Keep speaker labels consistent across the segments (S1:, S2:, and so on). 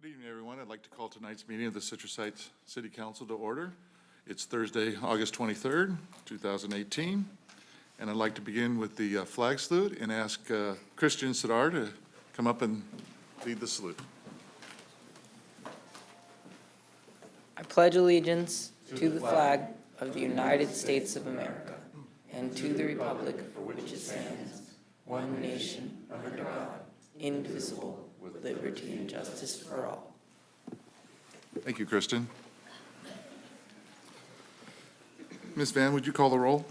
S1: Good evening, everyone. I'd like to call tonight's meeting of the Citrus Heights City Council to order. It's Thursday, August 23rd, 2018, and I'd like to begin with the flag salute and ask Christian Sadar to come up and lead the salute.
S2: I pledge allegiance to the flag of the United States of America and to the republic for which it stands, one nation, under God, indivisible, with liberty and justice for all.
S1: Thank you, Kristen. Ms. Van, would you call the roll?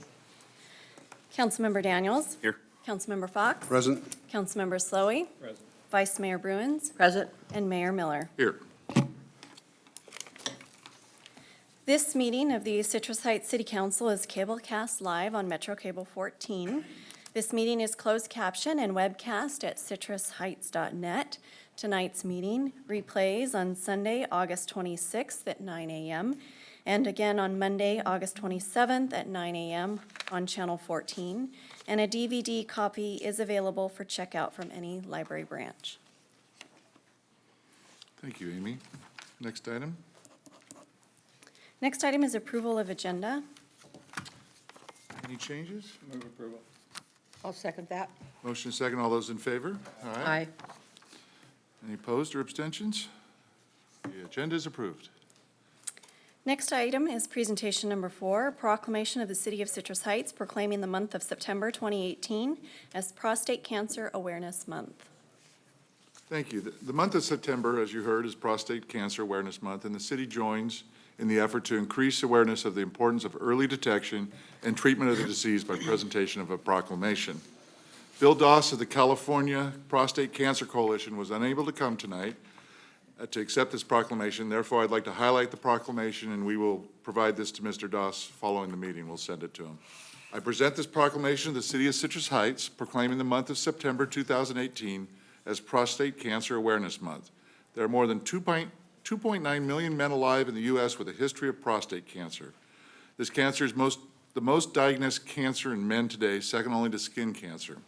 S3: Councilmember Daniels.
S1: Here.
S3: Councilmember Fox.
S4: Present.
S3: Councilmember Slowey.
S4: Present.
S3: Vice Mayor Bruins.
S2: Present.
S3: And Mayor Miller.
S1: Here.
S3: This meeting of the Citrus Heights City Council is cablecast live on Metro Cable 14. This meeting is closed caption and webcast at citrusheights.net. Tonight's meeting replays on Sunday, August 26th at 9 a.m. and again on Monday, August 27th at 9 a.m. on Channel 14. And a DVD copy is available for checkout from any library branch.
S1: Thank you, Amy. Next item.
S3: Next item is approval of agenda.
S1: Any changes?
S4: Move approval.
S2: I'll second that.
S1: Motion second. All those in favor?
S2: Aye.
S1: Any opposed or abstentions? The agenda is approved.
S3: Next item is presentation number 4, proclamation of the City of Citrus Heights proclaiming the month of September 2018 as Prostate Cancer Awareness Month.
S1: Thank you. The month of September, as you heard, is Prostate Cancer Awareness Month, and the city joins in the effort to increase awareness of the importance of early detection and treatment of the disease by presentation of a proclamation. Bill Doss of the California Prostate Cancer Coalition was unable to come tonight to accept this proclamation. Therefore, I'd like to highlight the proclamation, and we will provide this to Mr. Doss following the meeting. We'll send it to him. I present this proclamation of the City of Citrus Heights proclaiming the month of September 2018 as Prostate Cancer Awareness Month. There are more than 2.9 million men alive in the U.S. with a history of prostate cancer. This cancer is the most diagnosed cancer in men today, second only to skin cancer.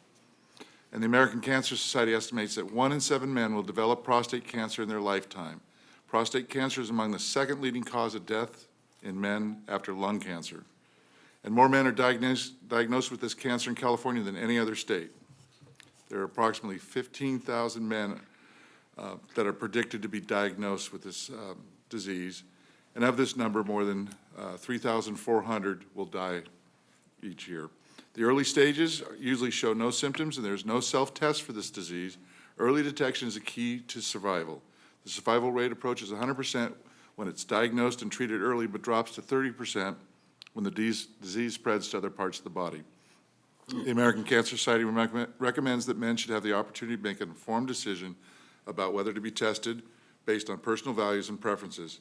S1: And the American Cancer Society estimates that 1 in 7 men will develop prostate cancer in their lifetime. Prostate cancer is among the second leading cause of death in men after lung cancer. And more men are diagnosed with this cancer in California than any other state. There are approximately 15,000 men that are predicted to be diagnosed with this disease. And of this number, more than 3,400 will die each year. The early stages usually show no symptoms, and there's no self-test for this disease. Early detection is a key to survival. The survival rate approaches 100% when it's diagnosed and treated early, but drops to 30% when the disease spreads to other parts of the body. The American Cancer Society recommends that men should have the opportunity to make an informed decision about whether to be tested based on personal values and preferences.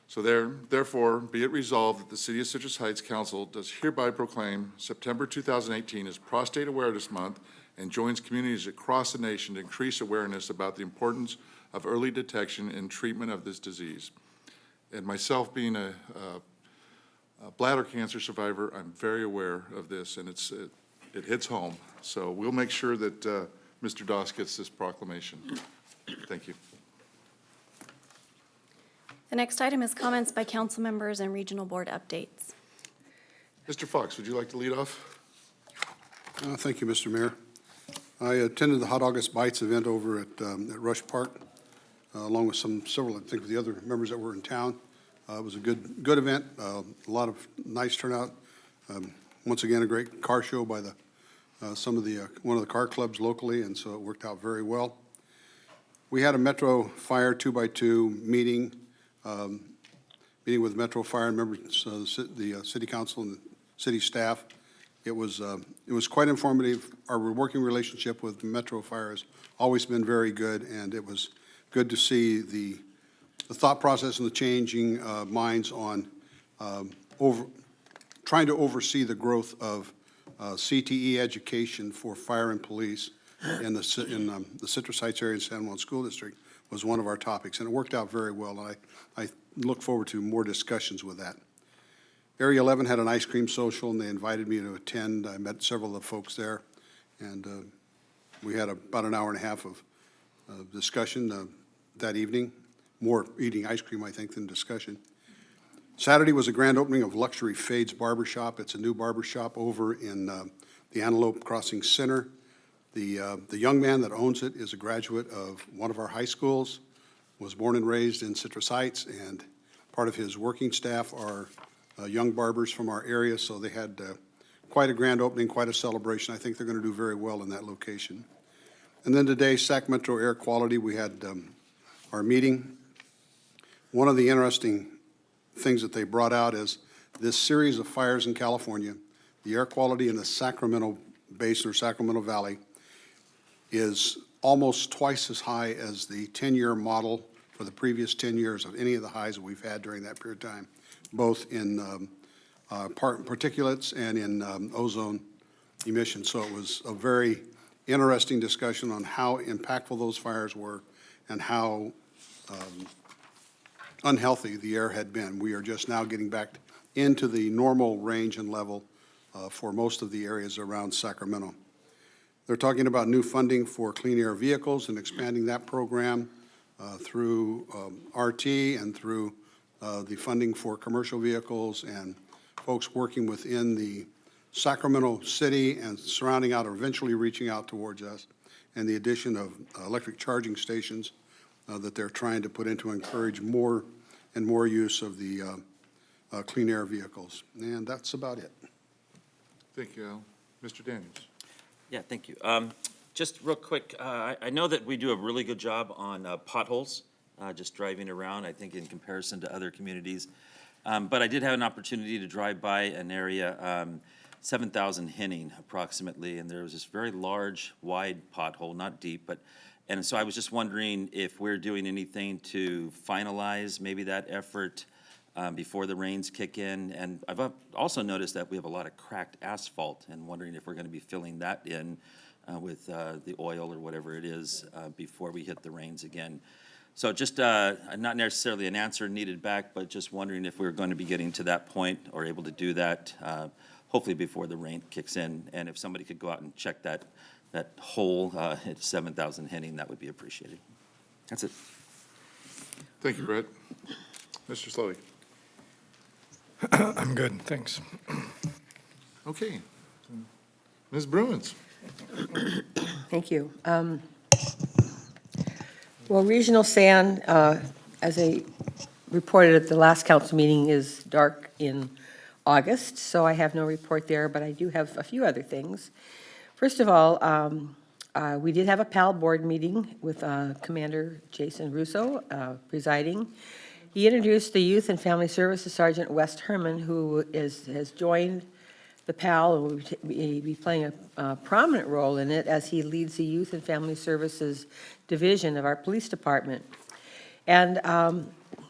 S1: So therefore, be it resolved that the City of Citrus Heights Council does hereby proclaim September 2018 as Prostate Awareness Month and joins communities across the nation to increase awareness about the importance of early detection and treatment of this disease. And myself being a bladder cancer survivor, I'm very aware of this, and it hits home. So we'll make sure that Mr. Doss gets this proclamation. Thank you.
S3: The next item is comments by council members and regional board updates.
S1: Mr. Fox, would you like to lead off?
S4: Thank you, Mr. Mayor. I attended the Hot August Bites event over at Rush Park, along with several, I think, of the other members that were in town. It was a good event, a lot of nice turnout. Once again, a great car show by one of the car clubs locally, and so it worked out very well. We had a Metro Fire 2x2 meeting with Metro Fire and members of the City Council and the city staff. It was quite informative. Our working relationship with Metro Fire has always been very good, and it was good to see the thought process and the changing minds on trying to oversee the growth of CTE education for fire and police in the Citrus Heights area and San Juan School District was one of our topics, and it worked out very well, and I look forward to more discussions with that. Area 11 had an ice cream social, and they invited me to attend. I met several of the folks there, and we had about an hour and a half of discussion that evening. more eating ice cream, I think, than discussion. Saturday was a grand opening of Luxury Fades Barber Shop. It's a new barber shop over in the Antelope Crossing Center. The young man that owns it is a graduate of one of our high schools, was born and raised in Citrus Heights, and part of his working staff are young barbers from our area, so they had quite a grand opening, quite a celebration. I think they're going to do very well in that location. And then today, Sacramento Air Quality, we had our meeting. One of the interesting things that they brought out is this series of fires in California, the air quality in the Sacramento Basin or Sacramento Valley is almost twice as high as the 10-year model for the previous 10 years of any of the highs that we've had during that period of time, both in particulates and in ozone emissions. So it was a very interesting discussion on how impactful those fires were and how unhealthy the air had been. We are just now getting back into the normal range and level for most of the areas around Sacramento. They're talking about new funding for clean air vehicles and expanding that program through RT and through the funding for commercial vehicles and folks working within the Sacramento city and surrounding out or eventually reaching out towards us, and the addition of electric charging stations that they're trying to put in to encourage more and more use of the clean air vehicles. And that's about it.
S1: Thank you, Al. Mr. Daniels.
S5: Yeah, thank you. Just real quick, I know that we do a really good job on potholes, just driving around, I think in comparison to other communities. But I did have an opportunity to drive by an area, 7,000 Henning approximately, and there was this very large, wide pothole, not deep, and so I was just wondering if we're doing anything to finalize maybe that effort before the rains kick in. And I've also noticed that we have a lot of cracked asphalt, and wondering if we're going to be filling that in with the oil or whatever it is before we hit the rains again. So just not necessarily an answer needed back, but just wondering if we're going to be getting to that point or able to do that, hopefully before the rain kicks in. And if somebody could go out and check that hole at 7,000 Henning, that would be appreciated. That's it.
S1: Thank you, Brett. Mr. Slowey.
S6: I'm good, thanks.
S1: Okay. Ms. Bruins.
S7: Thank you. Well, regional sand, as I reported at the last council meeting, is dark in August, so I have no report there, but I do have a few other things. First of all, we did have a PAL board meeting with Commander Jason Russo presiding. He introduced the Youth and Family Services Sergeant West Herman, who has joined the PAL and will be playing a prominent role in it as he leads the Youth and Family Services Division of our police department. And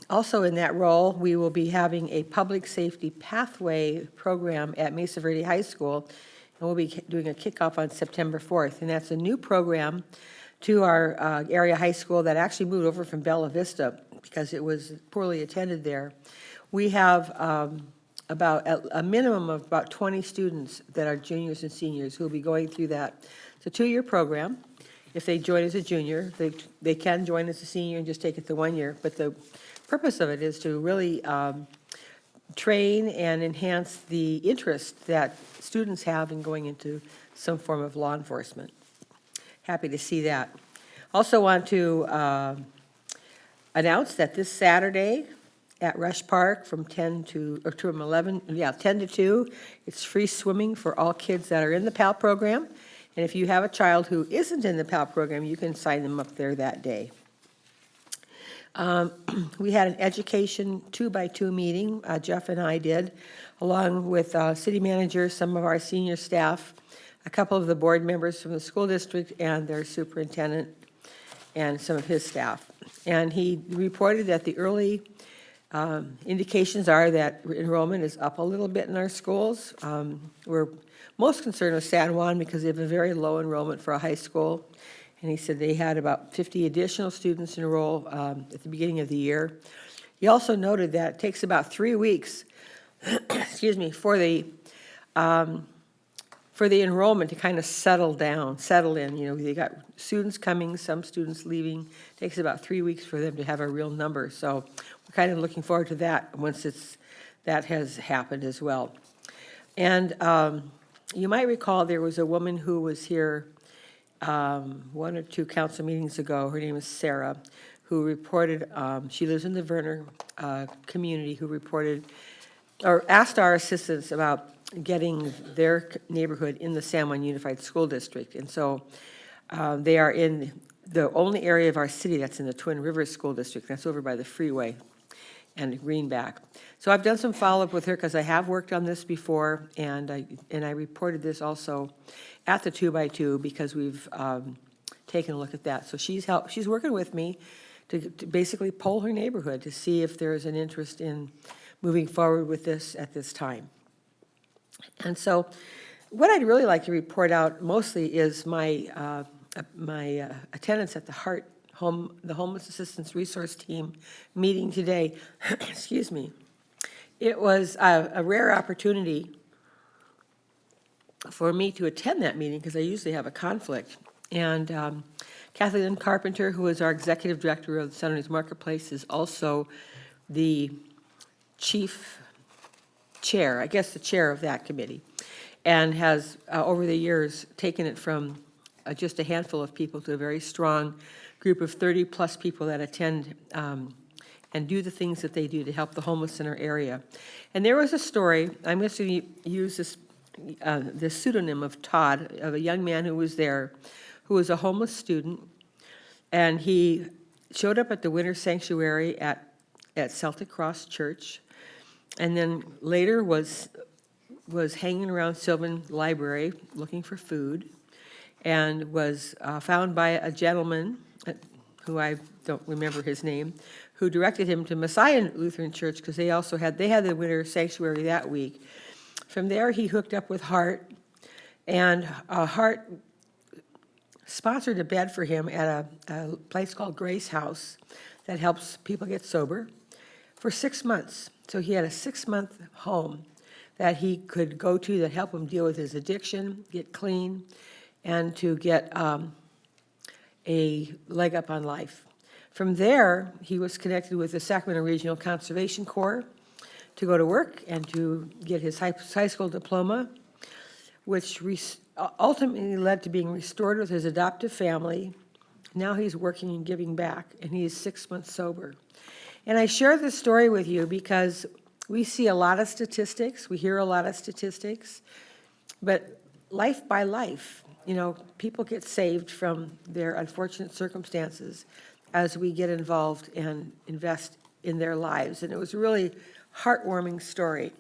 S7: also in that role, we will be having a public safety pathway program at Mesa Verde High School, and we'll be doing a kickoff on September 4th. And that's a new program to our area high school that actually moved over from Bella Vista because it was poorly attended there. We have about a minimum of about 20 students that are juniors and seniors who will be going through that. It's a 2-year program. If they join as a junior, they can join as a senior and just take it the 1 year. But the purpose of it is to really train and enhance the interest that students have in going into some form of law enforcement. Happy to see that. Also want to announce that this Saturday at Rush Park from 10 to 2, it's free swimming for all kids that are in the PAL program. And if you have a child who isn't in the PAL program, you can sign them up there that day. We had an education 2x2 meeting, Jeff and I did, along with city manager, some of our senior staff, a couple of the board members from the school district, and their superintendent, and some of his staff. And he reported that the early indications are that enrollment is up a little bit in our schools. We're most concerned with San Juan because they have a very low enrollment for a high school. And he said they had about 50 additional students enroll at the beginning of the year. He also noted that it takes about 3 weeks, excuse me, for for the enrollment to kind of settle in. You know, they got students coming, some students leaving. Takes about 3 weeks for them to have a real number. So we're kind of looking forward to that once that has happened as well. And you might recall there was a woman who was here 1 or 2 council meetings ago. Her name is Sarah, who reported, she lives in the Verner community, who reported or asked our assistants about getting their neighborhood in the San Juan Unified School District. And so they are in the only area of our city that's in the Twin Rivers School District. That's over by the freeway and Greenback. So I've done some follow-up with her because I have worked on this before, and I reported this also at the 2x2 because we've taken a look at that. So she's working with me to basically poll her neighborhood to see if there is an interest in moving forward with this at this time. And so what I'd really like to report out mostly is my attendance at the the Homeless Assistance Resource Team meeting today. Excuse me. It was a rare opportunity for me to attend that meeting because I usually have a conflict. And Kathleen Carpenter, who is our executive director of the San Luis Marketplace, is also the chair, I guess the chair of that committee, and has over the years taken it from just a handful of people to a very strong group of 30-plus people that attend and do the things that they do to help the homeless in our area. And there was a story, I'm going to use this pseudonym of Todd, of a young man who was there, who was a homeless student, and he showed up at the Winter Sanctuary at Celtic Cross Church, and then later was hanging around Sylvan Library looking for food, and was found by a gentleman, who I don't remember his name, who directed him to Messiah Lutheran Church because they had the Winter Sanctuary that week. From there, he hooked up with Hart, and Hart sponsored a bed for him at a place called Grace House that helps people get sober for 6 months. So he had a 6-month home that he could go to that helped him deal with his addiction, get clean, and to get a leg up on life. From there, he was connected with the Sacramento Regional Conservation Corps to go to work and to get his high school diploma, which ultimately led to being restored with his adoptive family. Now he's working and giving back, and he is 6 months sober. And I share this story with you because we see a lot of statistics, we hear a lot of statistics, but life by life, you know, people get saved from their unfortunate circumstances as we get involved and invest in their lives. And it was a really heartwarming story.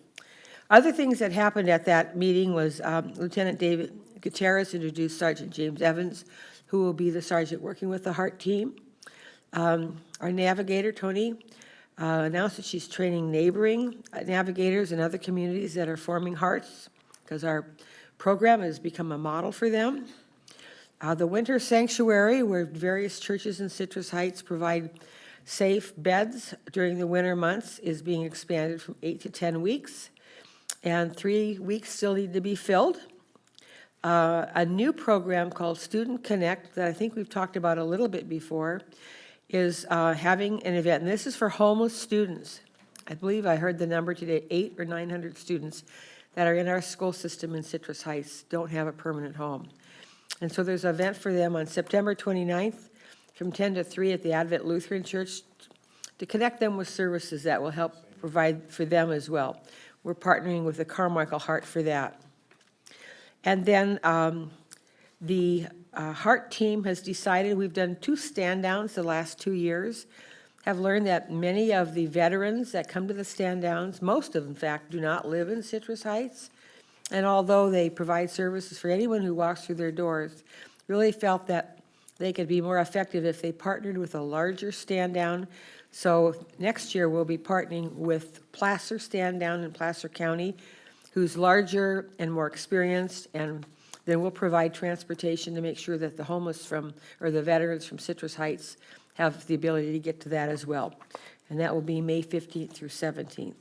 S7: Other things that happened at that meeting was Lieutenant David Gutierrez introduced Sergeant James Evans, who will be the sergeant working with the Hart team. Our navigator, Tony, announced that she's training neighboring navigators in other communities that are forming Hearts, because our program has become a model for them. The Winter Sanctuary, where various churches in Citrus Heights provide safe beds during the winter months, is being expanded from 8 to 10 weeks, and 3 weeks still need to be filled. A new program called Student Connect that I think we've talked about a little bit before is having an event, and this is for homeless students. I believe I heard the number today, 800 or 900 students that are in our school system in Citrus Heights don't have a permanent home. And so there's an event for them on September 29th from 10 to 3 at the Advent Lutheran Church to connect them with services that will help provide for them as well. We're partnering with the Carmichael Heart for that. And then the Heart team has decided, we've done 2 stand-downs the last 2 years, have learned that many of the veterans that come to the stand-downs, most of them, in fact, do not live in Citrus Heights. And although they provide services for anyone who walks through their doors, really felt that they could be more effective if they partnered with a larger stand-down. So next year, we'll be partnering with Placer Stand-Down in Placer County, who's larger and more experienced, and then we'll provide transportation to make sure that the homeless or the veterans from Citrus Heights have the ability to get to that as well. And that will be May 15th through 17th.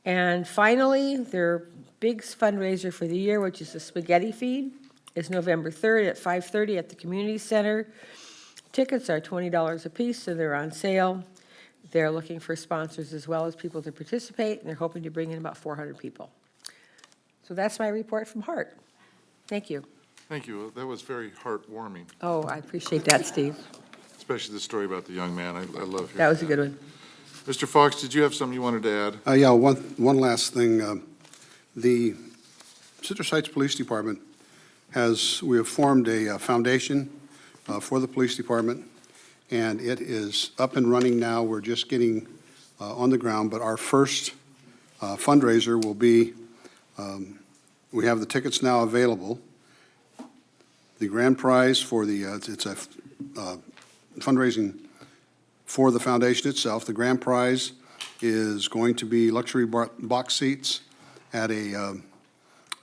S7: And finally, their big fundraiser for the year, which is the Spaghetti Feed, is November 3rd at 5:30 at the Community Center. Tickets are $20 apiece, so they're on sale. They're looking for sponsors as well as people to participate, and they're hoping to bring in about 400 people. So that's my report from Hart. Thank you.
S1: Thank you. That was very heartwarming,
S7: Oh, I appreciate that, Steve.
S1: especially the story about the young man. I love hearing
S7: That was a good one.
S1: Mr. Fox, did you have something you wanted to add?
S4: Yeah, one last thing. The Citrus Heights Police Department we have formed a foundation for the police department, and it is up and running now. We're just getting on the ground, but our first fundraiser will be, we have the tickets now available. The grand prize for it's a fundraising for the foundation itself. The grand prize is going to be luxury box seats at a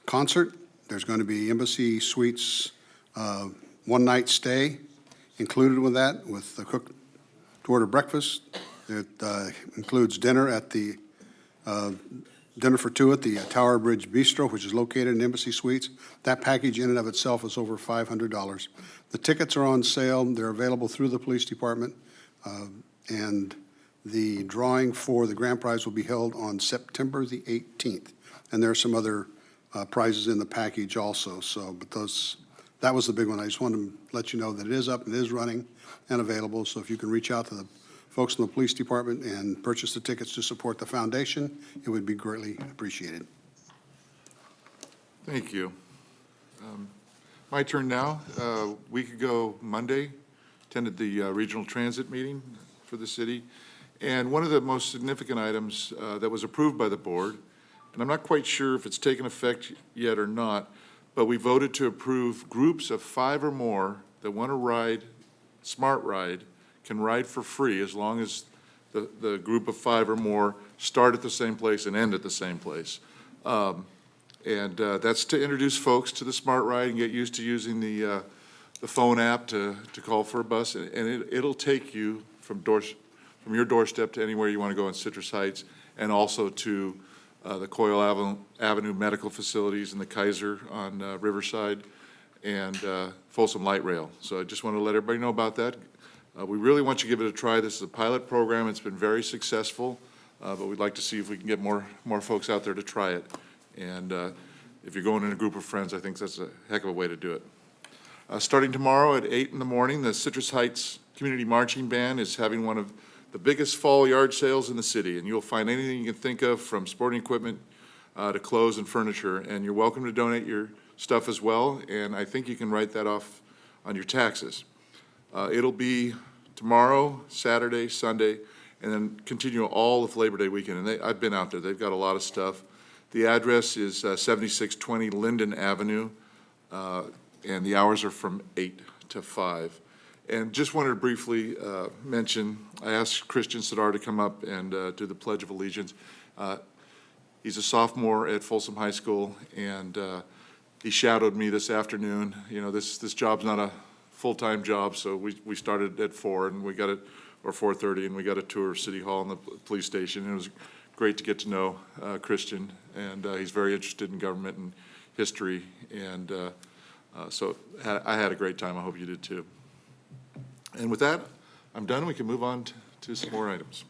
S4: concert. There's going to be Embassy Suites one-night stay included with that, with the cooked-to-order breakfast. It includes dinner at the dinner for two at the Tower Bridge Bistro, which is located in Embassy Suites. That package in and of itself is over $500. The tickets are on sale. They're available through the police department. And the drawing for the grand prize will be held on September the 18th. And there are some other prizes in the package also. So, but that was the big one. I just wanted to let you know that it is up and it is running and available. So if you can reach out to the folks in the police department and purchase the tickets to support the foundation, it would be greatly appreciated.
S1: Thank you. My turn now. A week ago, Monday, attended the regional transit meeting for the city. And one of the most significant items that was approved by the board, and I'm not quite sure if it's taken effect yet or not, but we voted to approve groups of 5 or more that want to ride Smart Ride can ride for free as long as the group of 5 or more start at the same place and end at the same place. That's to introduce folks to the Smart Ride and get used to using the phone app to call for a bus. And it'll take you from your doorstep to anywhere you want to go in Citrus Heights, and also to the Coyle Avenue Medical Facilities and the Kaiser on Riverside, and Folsom Light Rail. So I just want to let everybody know about that. We really want you to give it a try. This is a pilot program. It's been very successful, but we'd like to see if we can get more folks out there to try it. And if you're going in a group of friends, I think that's a heck of a way to do it. Starting tomorrow at 8 in the morning, the Citrus Heights Community Marching Band is having one of the biggest fall yard sales in the city, and you'll find anything you can think of, from sporting equipment to clothes and furniture, and you're welcome to donate your stuff as well, and I think you can write that off on your taxes. It'll be tomorrow, Saturday, Sunday, and then continue all of Labor Day weekend, and I've been out there. They've got a lot of stuff. The address is 7620 Linden Avenue, and the hours are from 8 to 5. And just wanted to briefly mention, I asked Christian Sadar to come up and do the Pledge of Allegiance. He's a sophomore at Folsom High School, and he shadowed me this afternoon. You know, this job's not a full-time job, so we started at 4 and we got it, or 4:30, and we got a tour of City Hall and the police station. And it was great to get to know Christian, and he's very interested in government and history, and so I had a great time. I hope you did too. And with that, I'm done. We can move on to some more items.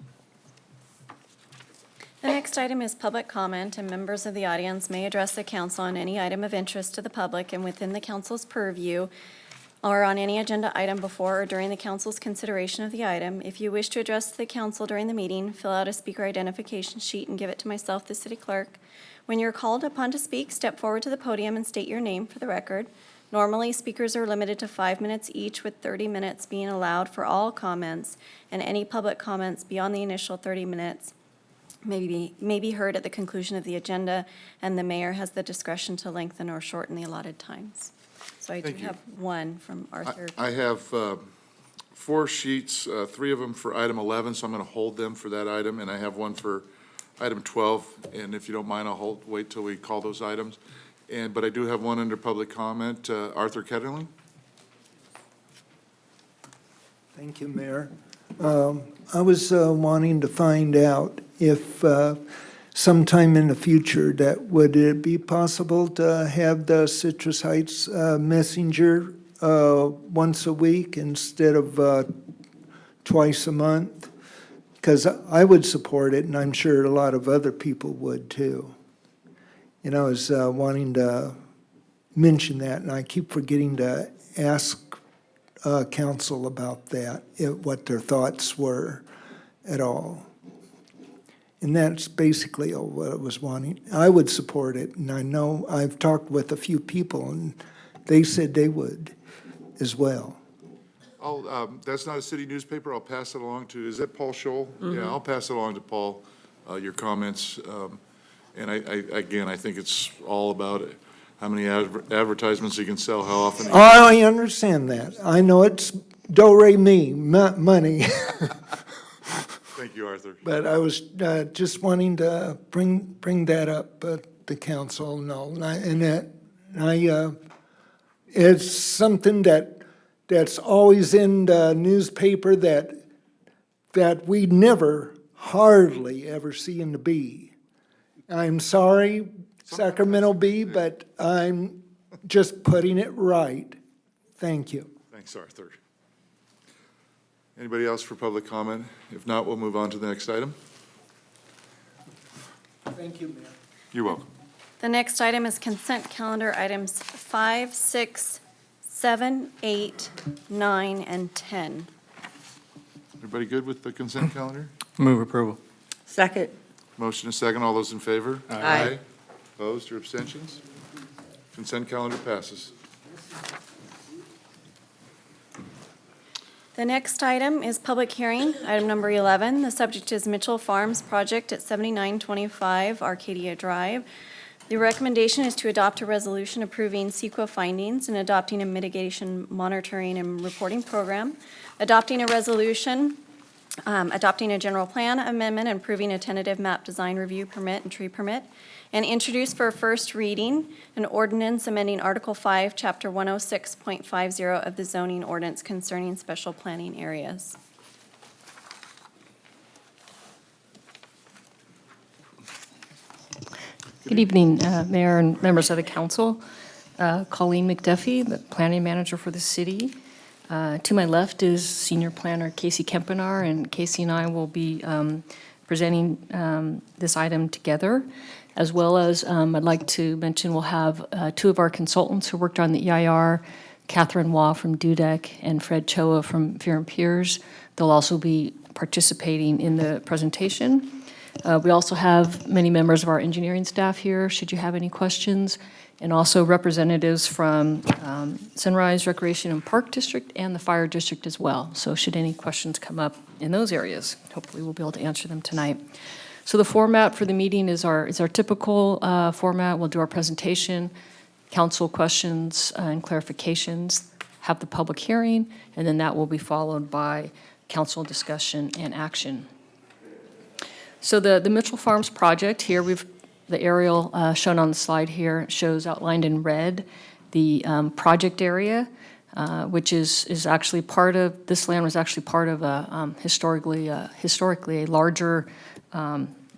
S3: The next item is public comment, and members of the audience may address the council on any item of interest to the public and within the council's purview, or on any agenda item before or during the council's consideration of the item. If you wish to address the council during the meeting, fill out a speaker identification sheet and give it to myself, the city clerk. When you're called upon to speak, step forward to the podium and state your name for the record. Normally, speakers are limited to 5 minutes each, with 30 minutes being allowed for all comments, and any public comments beyond the initial 30 minutes may be heard at the conclusion of the agenda, and the mayor has the discretion to lengthen or shorten the allotted times. So I do
S1: Thank you.
S3: have one from Arthur.
S1: I have 4 sheets, 3 of them for item 11, so I'm going to hold them for that item, and I have one for item 12, and if you don't mind, I'll wait till we call those items. But I do have one under public comment. Arthur Ketterling?
S6: Thank you, Mayor. I was wanting to find out if sometime in the future, that would it be possible to have the Citrus Heights Messenger once a week instead of twice a month? Because I would support it, and I'm sure a lot of other people would too. And I was wanting to mention that, and I keep forgetting to ask council about that, what their thoughts were at all. And that's basically all what I was wanting. I would support it, and I know I've talked with a few people, and they said they would as well.
S1: That's not a city newspaper. I'll pass it along to, is that Paul Scholl? Yeah, I'll pass it along to Paul, your comments. And I think it's all about how many advertisements you can sell, how often.
S6: I understand that. I know it's do-re-mi, money.
S1: Thank you, Arthur.
S6: But I was just wanting to bring that up, but the council, no. It's something that's always in the newspaper that we never, hardly ever see in the Bee. I'm sorry, Sacramento Bee, but I'm just putting it right. Thank you.
S1: Thanks, Arthur. Anybody else for public comment? If not, we'll move on to the next item.
S6: Thank you, Mayor.
S1: You're welcome.
S3: The next item is consent calendar items 5, 6, 7, 8, 9, and 10.
S1: Everybody good with the consent calendar?
S8: Move approval.
S7: Second.
S1: Motion is second. All those in favor?
S7: Aye.
S1: Opposed or abstentions? Consent calendar passes.
S3: The next item is public hearing, item number 11. The subject is Mitchell Farms project at 7925 Arcadia Drive. The recommendation is to adopt a resolution approving CEQA findings and adopting a mitigation monitoring and reporting program, adopting a resolution, adopting a general plan amendment, and approving a tentative map design review permit and tree permit, and introduce for first reading an ordinance amending Article 5, Chapter 106.50 of the zoning ordinance concerning special planning areas.
S9: Good evening, Mayor and members of the council. Colleen McDuffie, the planning manager for the city. To my left is senior planner Casey Kempenaar, and Casey and I will be presenting this item together, as well as I'd like to mention we'll have two of our consultants who worked on the EIR, Catherine Waugh from Dudek and Fred Choa from Fear and Peers. They'll also be participating in the presentation. We also have many members of our engineering staff here, should you have any questions, and also representatives from Sunrise Recreation and Park District and the Fire District as well. So should any questions come up in those areas, hopefully we'll be able to answer them tonight. So the format for the meeting is our typical format. We'll do our presentation, council questions and clarifications, have the public hearing, and then that will be followed by council discussion and action. So the Mitchell Farms project here, the aerial shown on the slide here shows outlined in red the project area, which is actually part of, this land was actually part of a historically a larger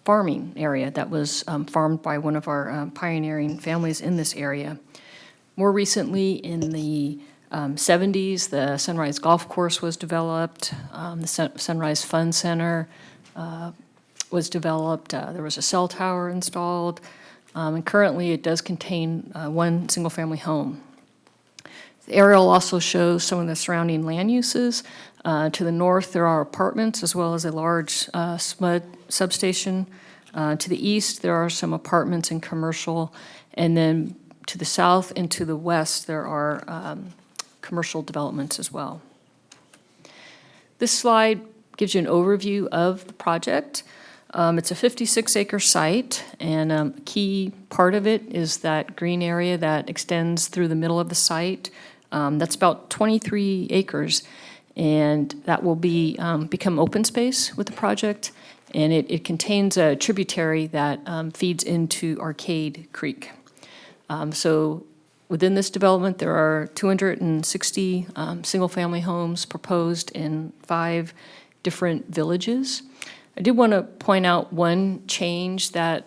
S9: farming area that was farmed by one of our pioneering families in this area. More recently, in the 70s, the Sunrise Golf Course was developed, the Sunrise Fun Center was developed, there was a cell tower installed, and currently it does contain one single-family home. The aerial also shows some of the surrounding land uses. To the north, there are apartments as well as a large SMUD substation. To the east, there are some apartments and commercial, and then to the south and to the west, there are commercial developments as well. This slide gives you an overview of the project. It's a 56-acre site, and a key part of it is that green area that extends through the middle of the site. That's about 23 acres, and that will be become open space with the project, and it contains a tributary that feeds into Arcade Creek. So within this development, there are 260 single-family homes proposed in 5 different villages. I did want to point out one change that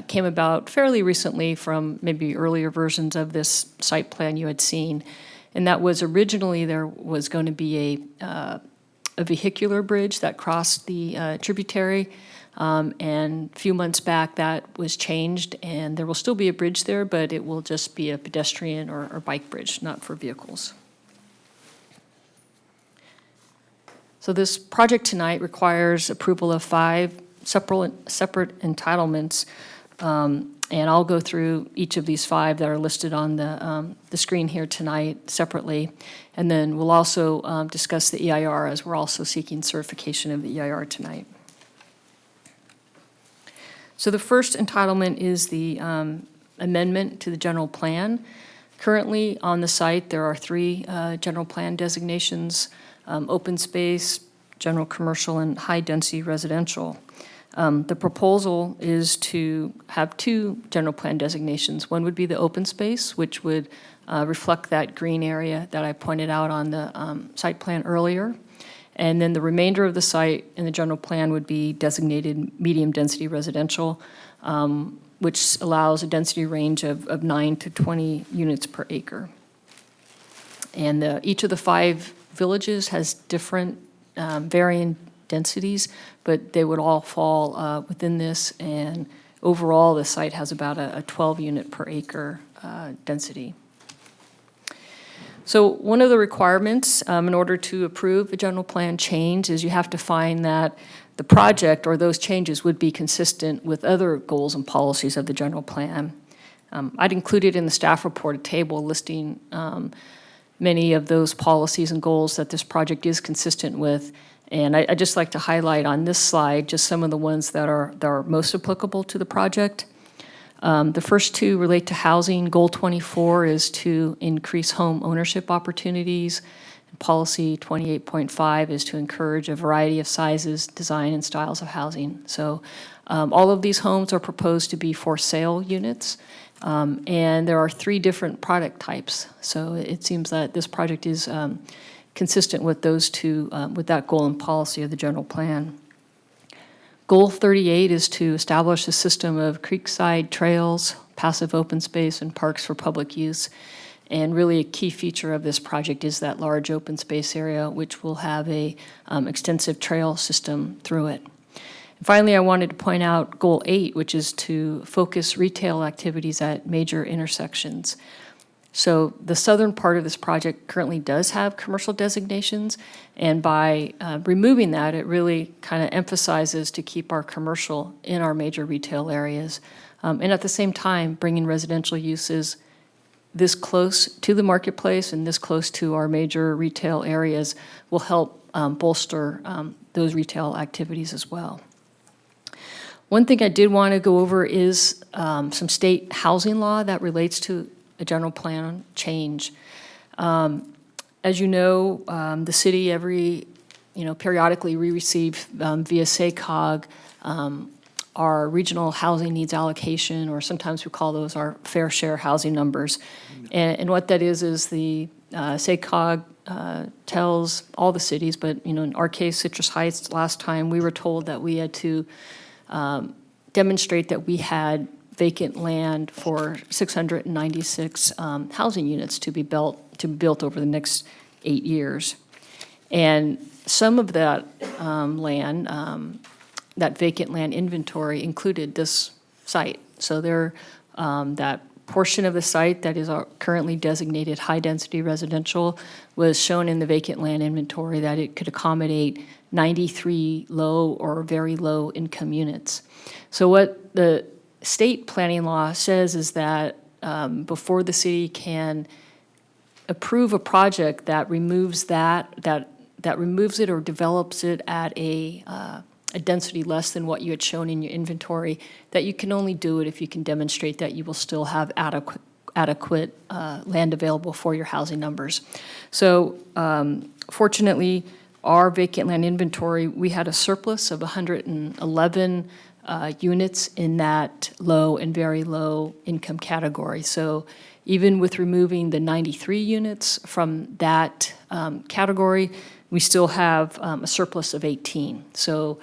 S9: came about fairly recently from maybe earlier versions of this site plan you had seen. And that was originally there was going to be a vehicular bridge that crossed the tributary. And a few months back, that was changed, and there will still be a bridge there, but it will just be a pedestrian or bike bridge, not for vehicles. So this project tonight requires approval of 5 separate entitlements, and I'll go through each of these 5 that are listed on the screen here tonight separately, and then we'll also discuss the EIR, as we're also seeking certification of the EIR tonight. So the first entitlement is the amendment to the general plan. Currently on the site, there are 3 general plan designations: open space, general commercial, and high-density residential. The proposal is to have 2 general plan designations. One would be the open space, which would reflect that green area that I pointed out on the site plan earlier. And then the remainder of the site in the general plan would be designated medium-density residential, which allows a density range of 9 to 20 units per acre. And each of the 5 villages has different varying densities, but they would all fall within this, and overall the site has about a 12 unit per acre density. So one of the requirements in order to approve a general plan change is you have to find that the project or those changes would be consistent with other goals and policies of the general plan. I'd included in the staff report a table listing many of those policies and goals that this project is consistent with. And I'd just like to highlight on this slide just some of the ones that are most applicable to the project. The first 2 relate to housing. Goal 24 is to increase home ownership opportunities. Policy 28.5 is to encourage a variety of sizes, design, and styles of housing. So all of these homes are proposed to be for sale units, and there are 3 different product types. So it seems that this project is consistent with those 2, with that goal and policy of the general plan. Goal 38 is to establish a system of creekside trails, passive open space, and parks for public use. And really a key feature of this project is that large open space area, which will have a extensive trail system through it. And finally, I wanted to point out Goal 8, which is to focus retail activities at major intersections. So the southern part of this project currently does have commercial designations, and by removing that, it really kind of emphasizes to keep our commercial in our major retail areas, and at the same time, bringing residential uses this close to the marketplace and this close to our major retail areas will help bolster those retail activities as well. One thing I did want to go over is some state housing law that relates to a general plan change. As you know, the city periodically we receive via SACOG our regional housing needs allocation, or sometimes we call those our fair share housing numbers. And what that is the SACOG tells all the cities, but in our case, Citrus Heights, last time we were told that we had to demonstrate that we had vacant land for 696 housing units to be built over the next 8 years. And some of that land, that vacant land inventory included this site. So that portion of the site that is currently designated high-density residential was shown in the vacant land inventory that it could accommodate 93 low or very low income units. So what the state planning law says is that before the city can approve a project that removes that removes it or develops it at a density less than what you had shown in your inventory, that you can only do it if you can demonstrate that you will still have adequate land available for your housing numbers. So fortunately, our vacant land inventory, we had a surplus of 111 units in that low and very low income category. So even with removing the 93 units from that category, we still have a surplus of 18. So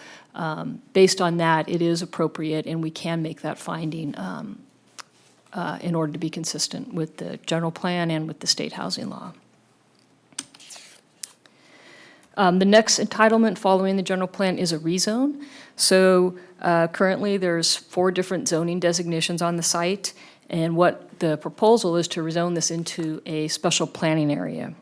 S9: based on that, it is appropriate, and we can make that finding in order to be consistent with the general plan and with the state housing law. The next entitlement following the general plan is a rezone. So currently, there's 4 different zoning designations on the site, and what the proposal is to rezone this into a special planning area.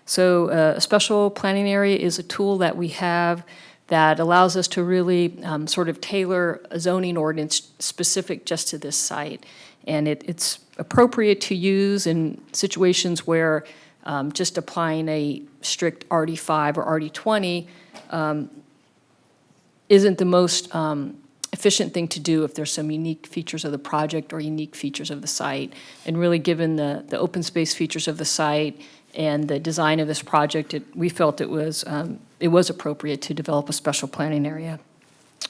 S9: So a special planning area is a tool that we have that allows us to really sort of tailor a zoning ordinance specific just to this site. And it's appropriate to use in situations where just applying a strict RD5 or RD20 isn't the most efficient thing to do if there's some unique features of the project or unique features of the site. And really, given the open space features of the site and the design of this project, we felt it was appropriate to develop a special planning area.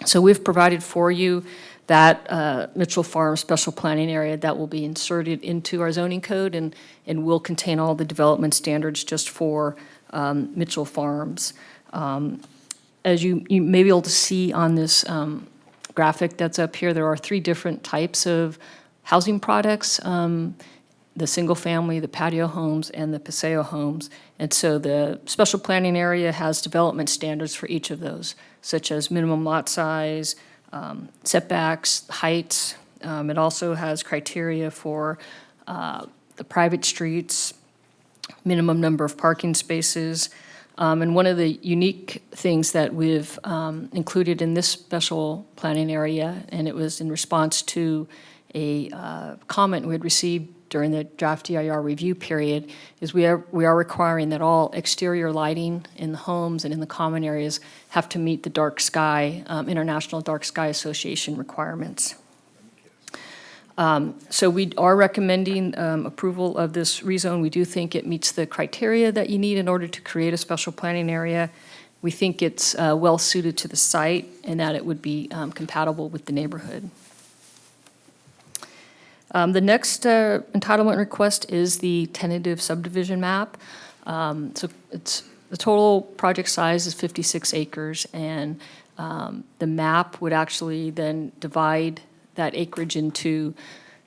S9: So we've provided for you that Mitchell Farm special planning area that will be inserted into our zoning code and will contain all the development standards just for Mitchell Farms. As you may be able to see on this graphic that's up here, there are 3 different types of housing products, the single family, the patio homes, and the paseo homes. And so the special planning area has development standards for each of those, such as minimum lot size, setbacks, heights. It also has criteria for the private streets, minimum number of parking spaces. And one of the unique things that we've included in this special planning area, and it was in response to a comment we had received during the draft DIR review period, is we are requiring that all exterior lighting in the homes and in the common areas have to meet the dark sky, International Dark Sky Association requirements. So we are recommending approval of this rezone. We do think it meets the criteria that you need in order to create a special planning area. We think it's well-suited to the site and that it would be compatible with the neighborhood. The next entitlement request is the tentative subdivision map. So the total project size is 56 acres, and the map would actually then divide that acreage into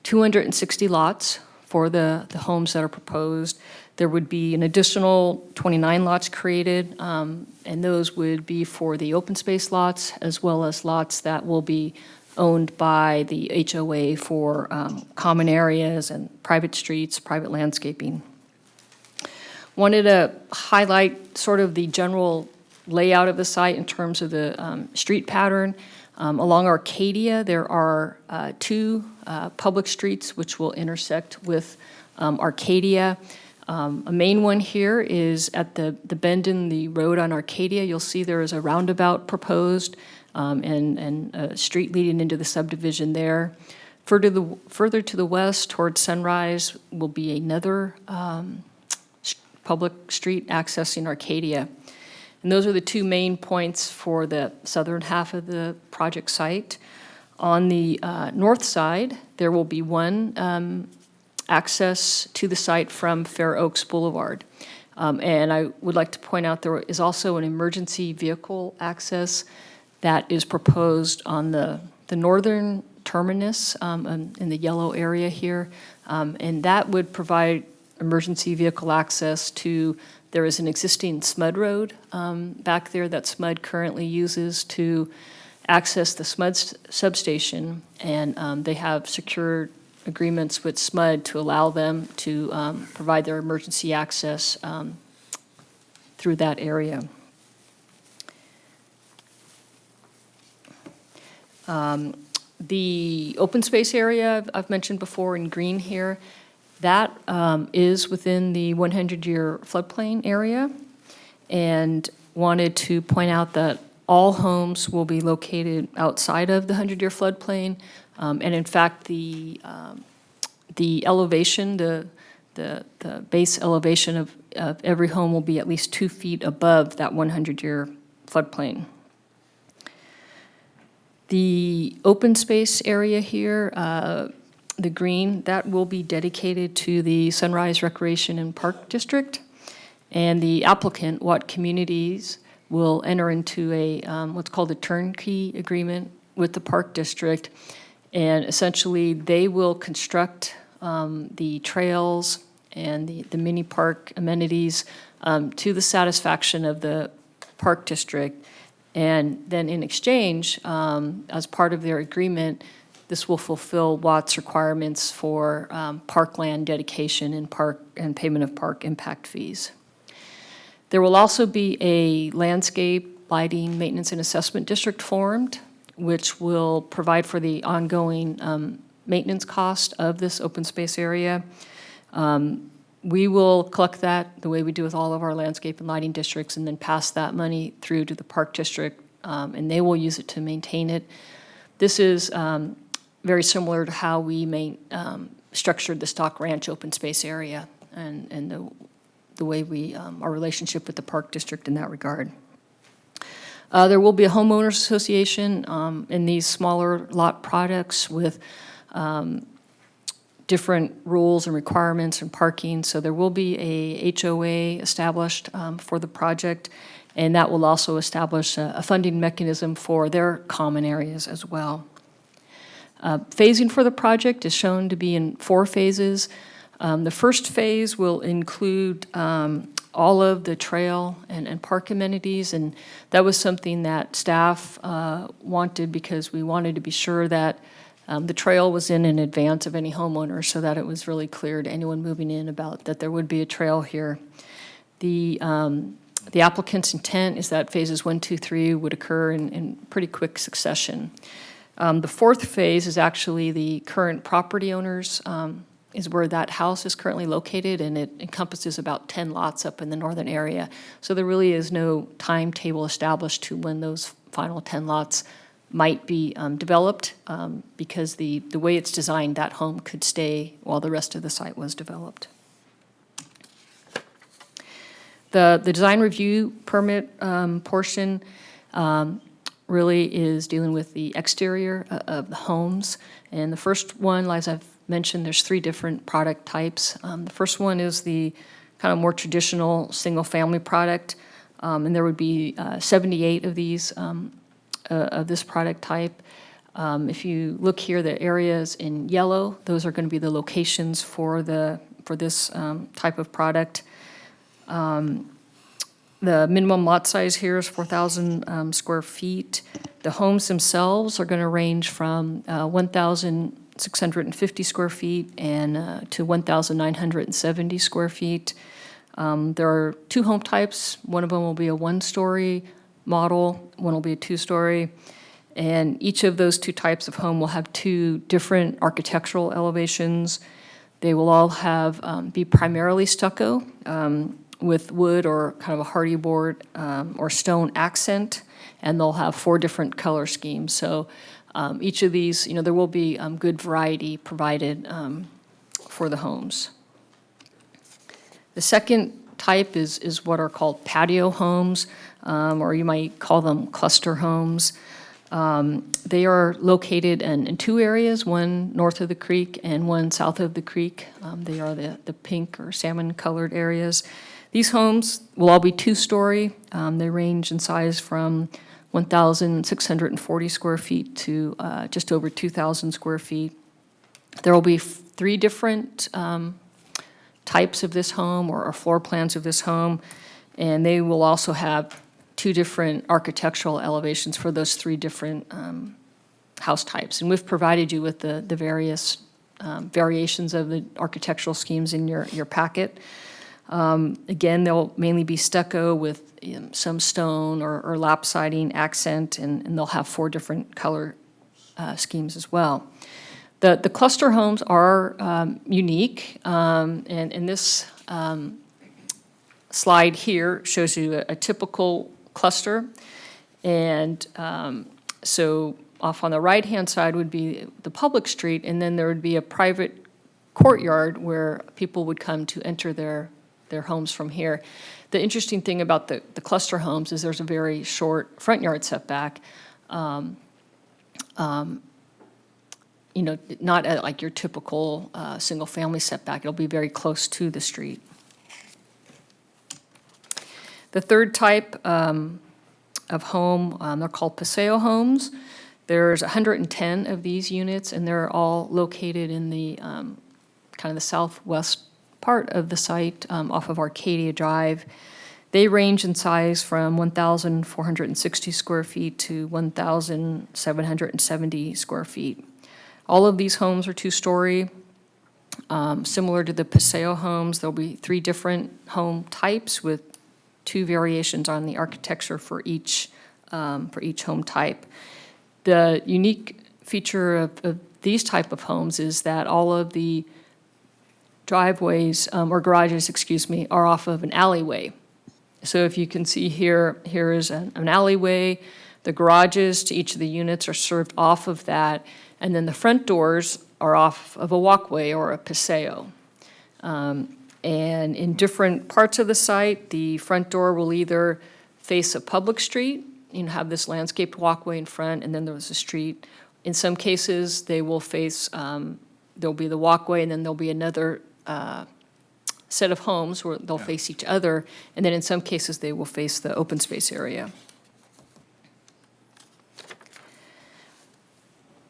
S9: 260 lots for the homes that are proposed. There would be an additional 29 lots created, and those would be for the open space lots, as well as lots that will be owned by the HOA for common areas and private streets, private landscaping. Wanted to highlight sort of the general layout of the site in terms of the street pattern. Along Arcadia, there are 2 public streets which will intersect with Arcadia. A main one here is at the bend in the road on Arcadia. You'll see there is a roundabout proposed and a street leading into the subdivision there. Further to the west towards Sunrise will be another public street accessing Arcadia. And those are the 2 main points for the southern half of the project site. On the north side, there will be one access to the site from Fair Oaks Boulevard. And I would like to point out there is also an emergency vehicle access that is proposed on the northern terminus in the yellow area here. And that would provide emergency vehicle access to, there is an existing SMUD road back there that SMUD currently uses to access the SMUD substation. And they have secured agreements with SMUD to allow them to provide their emergency access through that area. The open space area I've mentioned before in green here, that is within the 100-year floodplain area, and wanted to point out that all homes will be located outside of the 100-year floodplain, and in fact, the elevation, the base elevation of every home will be at least 2 feet above that 100-year floodplain. The open space area here, the green, that will be dedicated to the Sunrise Recreation and Park District. And the applicant, Watt Communities, will enter into a, what's called a turnkey agreement with the Park District. And essentially, they will construct the trails and the mini park amenities to the satisfaction of the Park District. And then in exchange, as part of their agreement, this will fulfill Watt's requirements for parkland dedication and payment of park impact fees. There will also be a landscape, lighting, maintenance, and assessment district formed, which will provide for the ongoing maintenance cost of this open space area. We will collect that the way we do with all of our landscape and lighting districts, and then pass that money through to the Park District, and they will use it to maintain it. This is very similar to how we structured the Stock Ranch open space area and the way our relationship with the Park District in that regard. There will be a homeowners association in these smaller lot products with different rules and requirements and parking. So there will be a HOA established for the project, and that will also establish a funding mechanism for their common areas as well. Phasing for the project is shown to be in 4 phases. The first phase will include all of the trail and park amenities, and that was something that staff wanted because we wanted to be sure that the trail was in advance of any homeowner so that it was really clear to anyone moving in about that there would be a trail here. The applicant's intent is that phases 1, 2, 3 would occur in pretty quick succession. The 4th phase is actually the current property owners, is where that house is currently located, and it encompasses about 10 lots up in the northern area. So there really is no timetable established to when those final 10 lots might be developed, because the way it's designed, that home could stay while the rest of the site was developed. The design review permit portion really is dealing with the exterior of the homes. And the first one, as I've mentioned, there's 3 different product types. The first one is the kind of more traditional single-family product, and there would be 78 of these of this product type. If you look here, the areas in yellow, those are going to be the locations for this type of product. The minimum lot size here is 4,000 square feet. The homes themselves are going to range from 1,650 square feet and to 1,970 square feet. There are 2 home types. One of them will be a 1-story model, one will be a 2-story. And each of those 2 types of home will have 2 different architectural elevations. They will all be primarily stucco, with wood or kind of a hardy board or stone accent, and they'll have 4 different color schemes. So each of these, there will be good variety provided for the homes. The second type is what are called patio homes, or you might call them cluster homes. They are located in 2 areas, one north of the creek and one south of the creek. They are the pink or salmon-colored areas. These homes will all be 2-story. They range in size from 1,640 square feet to just over 2,000 square feet. There will be 3 different types of this home or floor plans of this home, and they will also have 2 different architectural elevations for those 3 different house types. And we've provided you with the various variations of the architectural schemes in your packet. Again, they'll mainly be stucco with some stone or lap siding accent, and they'll have 4 different color schemes as well. The cluster homes are unique, and this slide here shows you a typical cluster. And so off on the right-hand side would be the public street, and then there would be a private courtyard where people would come to enter their homes from here. The interesting thing about the cluster homes is there's a very short front yard setback. Not like your typical single-family setback. It'll be very close to the street. The third type of home, they're called Paseo homes. There's 110 of these units, and they're all located in the kind of the southwest part of the site off of Arcadia Drive. They range in size from 1,460 square feet to 1,770 square feet. All of these homes are two-story. Similar to the Paseo homes, there'll be 3 different home types with 2 variations on the architecture for each home type. The unique feature of these type of homes is that all of the driveways, or garages, excuse me, are off of an alleyway. So if you can see here is an alleyway. The garages to each of the units are served off of that, and then the front doors are off of a walkway or a paseo. And in different parts of the site, the front door will either face a public street, have this landscaped walkway in front, and then there's a street. In some cases, they will face, there'll be the walkway, and then there'll be another set of homes where they'll face each other, and then in some cases, they will face the open space area.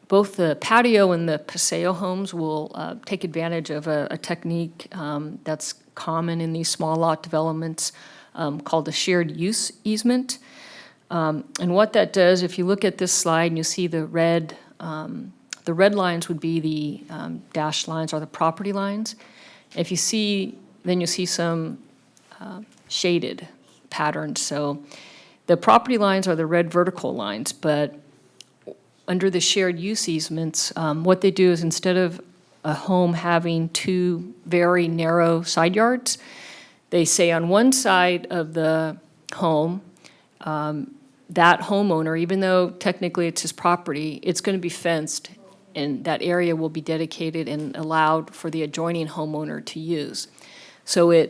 S9: Both the patio and the Paseo homes will take advantage of a technique that's common in these small lot developments called a shared use easement. And what that does, if you look at this slide and you see the red lines would be the dashed lines or the property lines. If you see, then you'll see some shaded patterns. So the property lines are the red vertical lines, but under the shared use easements, what they do is instead of a home having 2 very narrow side yards, they say on one side of the home, that homeowner, even though technically it's his property, it's going to be fenced, and that area will be dedicated and allowed for the adjoining homeowner to use. So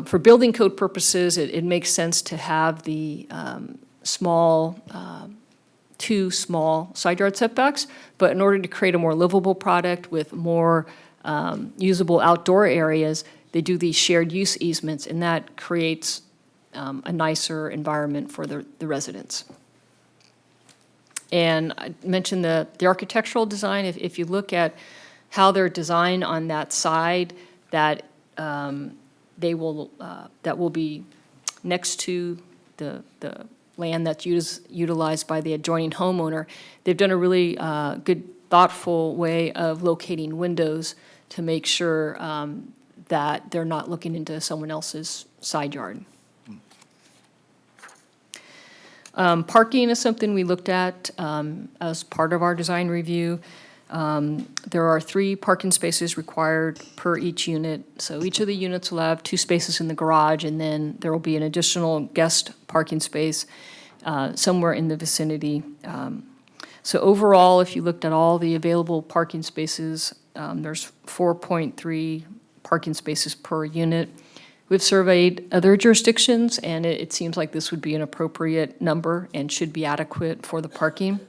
S9: for building code purposes, it makes sense to have the two small side yard setbacks, but in order to create a more livable product with more usable outdoor areas, they do these shared use easements, and that creates a nicer environment for the residents. And I mentioned the architectural design. If you look at how they're designed on that side, that that will be next to the land that's utilized by the adjoining homeowner, they've done a really good, thoughtful way of locating windows to make sure that they're not looking into someone else's side yard. Parking is something we looked at as part of our design review. There are 3 parking spaces required per each unit. So each of the units will have 2 spaces in the garage, and then there will be an additional guest parking space somewhere in the vicinity. So overall, if you looked at all the available parking spaces, there's 4.3 parking spaces per unit. We've surveyed other jurisdictions, and it seems like this would be an appropriate number and should be adequate for the parking.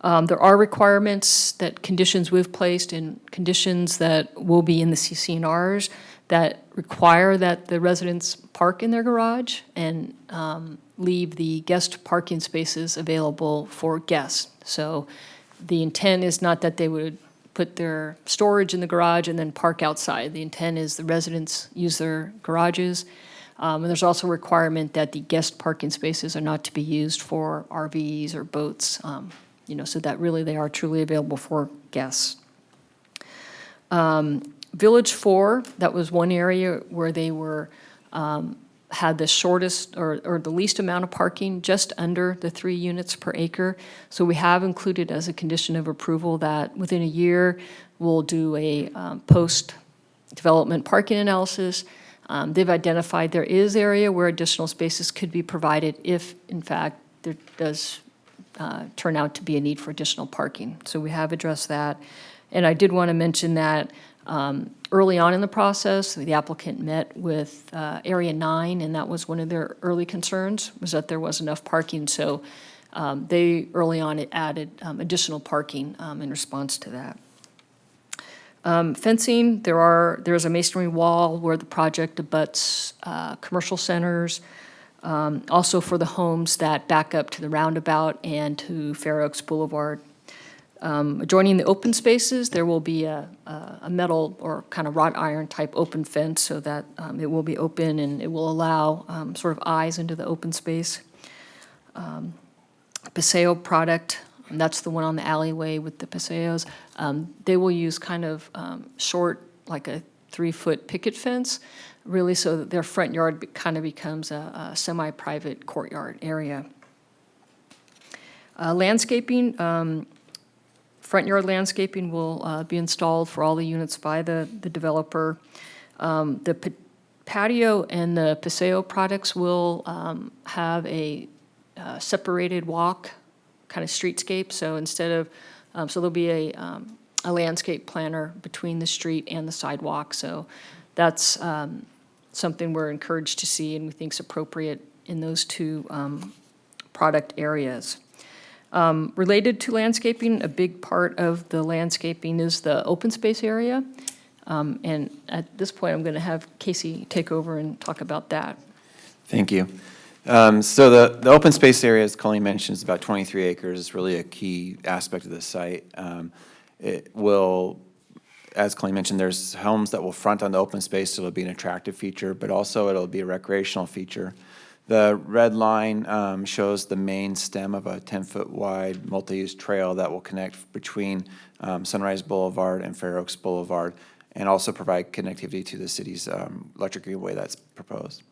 S9: There are requirements that conditions we've placed and conditions that will be in the CC&Rs that require that the residents park in their garage and leave the guest parking spaces available for guests. So the intent is not that they would put their storage in the garage and then park outside. The intent is the residents use their garages. And there's also a requirement that the guest parking spaces are not to be used for RVs or boats, so that really they are truly available for guests. Village 4, that was one area where they were had the shortest or the least amount of parking, just under the 3 units per acre. So we have included as a condition of approval that within a year, we'll do a post-development parking analysis. They've identified there is area where additional spaces could be provided if, in fact, there does turn out to be a need for additional parking. So we have addressed that. And I did want to mention that early on in the process, the applicant met with Area 9, and that was one of their early concerns, was that there was enough parking. So they early on added additional parking in response to that. Fencing, there's a masonry wall where the project abuts commercial centers. Also for the homes that back up to the roundabout and to Fair Oaks Boulevard. Adjoining the open spaces, there will be a metal or kind of wrought iron type open fence so that it will be open and it will allow sort of eyes into the open space. Paseo product, and that's the one on the alleyway with the Paseos. They will use kind of short, like a 3-foot picket fence, really, so that their front yard kind of becomes a semi-private courtyard area. Landscaping, front yard landscaping will be installed for all the units by the developer. The patio and the Paseo products will have a separated walk, kind of streetscape. So instead of, so there'll be a landscape planter between the street and the sidewalk. So that's something we're encouraged to see and we think is appropriate in those two product areas. Related to landscaping, a big part of the landscaping is the open space area. And at this point, I'm going to have Casey take over and talk about that.
S8: Thank you. So the open space area, as Colleen mentioned, is about 23 acres. It's really a key aspect of the site. It will, as Colleen mentioned, there's homes that will front on the open space, so it'll be an attractive feature, but also it'll be a recreational feature. The red line shows the main stem of a 10-foot wide multi-use trail that will connect between Sunrise Boulevard and Fair Oaks Boulevard, and also provide connectivity to the city's electric greenway that's proposed.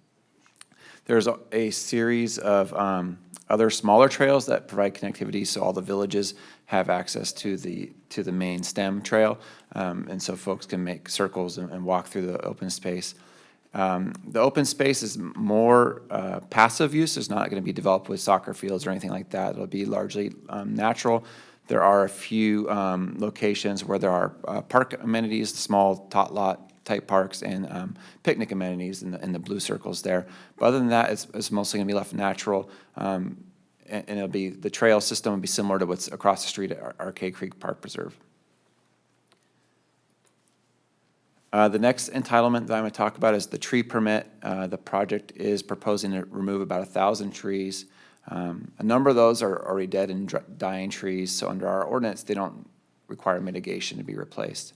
S8: There's a series of other smaller trails that provide connectivity, so all the villages have access to the main stem trail, and so folks can make circles and walk through the open space. The open space is more passive use. It's not going to be developed with soccer fields or anything like that. It'll be largely natural. There are a few locations where there are park amenities, small tot lot type parks, and picnic amenities in the blue circles there. But other than that, it's mostly going to be left natural, and it'll be, the trail system will be similar to what's across the street at Arcade Creek Park Preserve. The next entitlement that I'm going to talk about is the tree permit. The project is proposing to remove about 1,000 trees. A number of those are already dead and dying trees, so under our ordinance, they don't require mitigation to be replaced.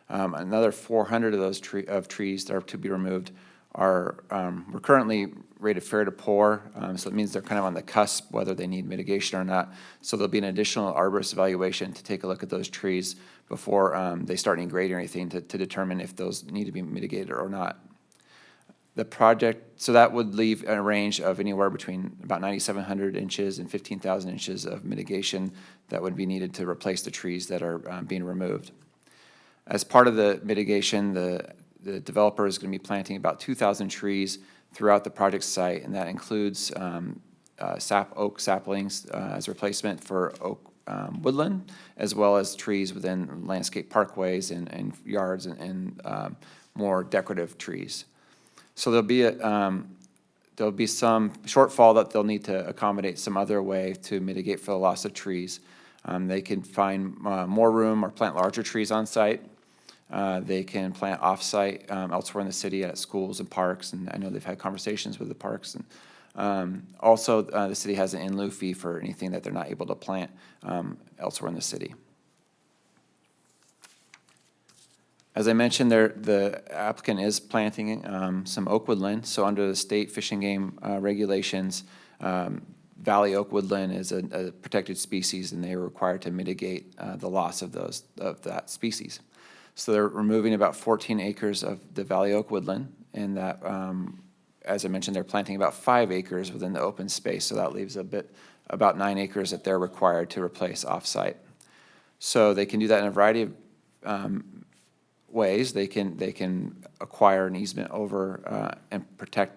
S8: Another 400 of those trees that are to be removed are, we're currently rated fair to poor, so it means they're kind of on the cusp whether they need mitigation or not. So there'll be an additional arborist evaluation to take a look at those trees before they start any grading or anything to determine if those need to be mitigated or not. The project, so that would leave a range of anywhere between about 9,700 inches and 15,000 inches of mitigation that would be needed to replace the trees that are being removed. As part of the mitigation, the developer is going to be planting about 2,000 trees throughout the project site, and that includes oak saplings as replacement for oak woodland, as well as trees within landscape parkways and yards and more decorative trees. So there'll be some shortfall that they'll need to accommodate some other way to mitigate for the loss of trees. They can find more room or plant larger trees on site. They can plant off-site elsewhere in the city at schools and parks, and I know they've had conversations with the parks. And also, the city has an in lieu fee for anything that they're not able to plant elsewhere in the city. As I mentioned, the applicant is planting some oak woodland. So under the state Fish and Game regulations, valley oak woodland is a protected species, and they are required to mitigate the loss of that species. So they're removing about 14 acres of the valley oak woodland, and that, as I mentioned, they're planting about 5 acres within the open space, so that leaves about 9 acres that they're required to replace off-site. So they can do that in a variety of ways. They can acquire an easement over and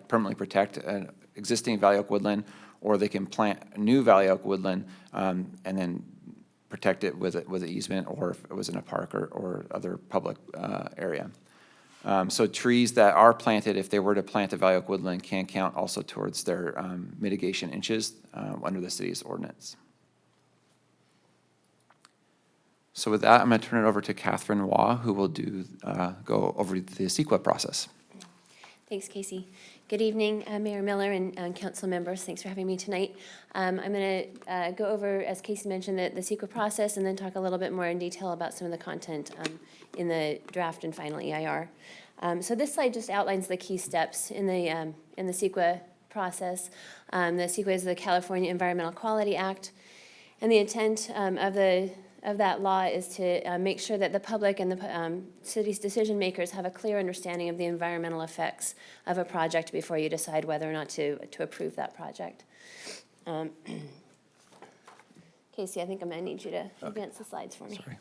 S8: permanently protect an existing valley oak woodland, or they can plant new valley oak woodland and then protect it with an easement, or if it was in a park or other public area. So trees that are planted, if they were to plant a valley oak woodland, can count also towards their mitigation inches under the city's ordinance. So with that, I'm going to turn it over to Catherine Waugh, who will go over the CEQA process.
S10: Thanks, Casey. Good evening, Mayor Miller and council members. Thanks for having me tonight. I'm going to go over, as Casey mentioned, the CEQA process and then talk a little bit more in detail about some of the content in the draft and final EIR. So this slide just outlines the key steps in the CEQA process. The CEQA is the California Environmental Quality Act, and the intent of that law is to make sure that the public and the city's decision makers have a clear understanding of the environmental effects of a project before you decide whether or not to approve that project. Casey, I think I'm going to need you to advance the slides for me.
S8: Sorry.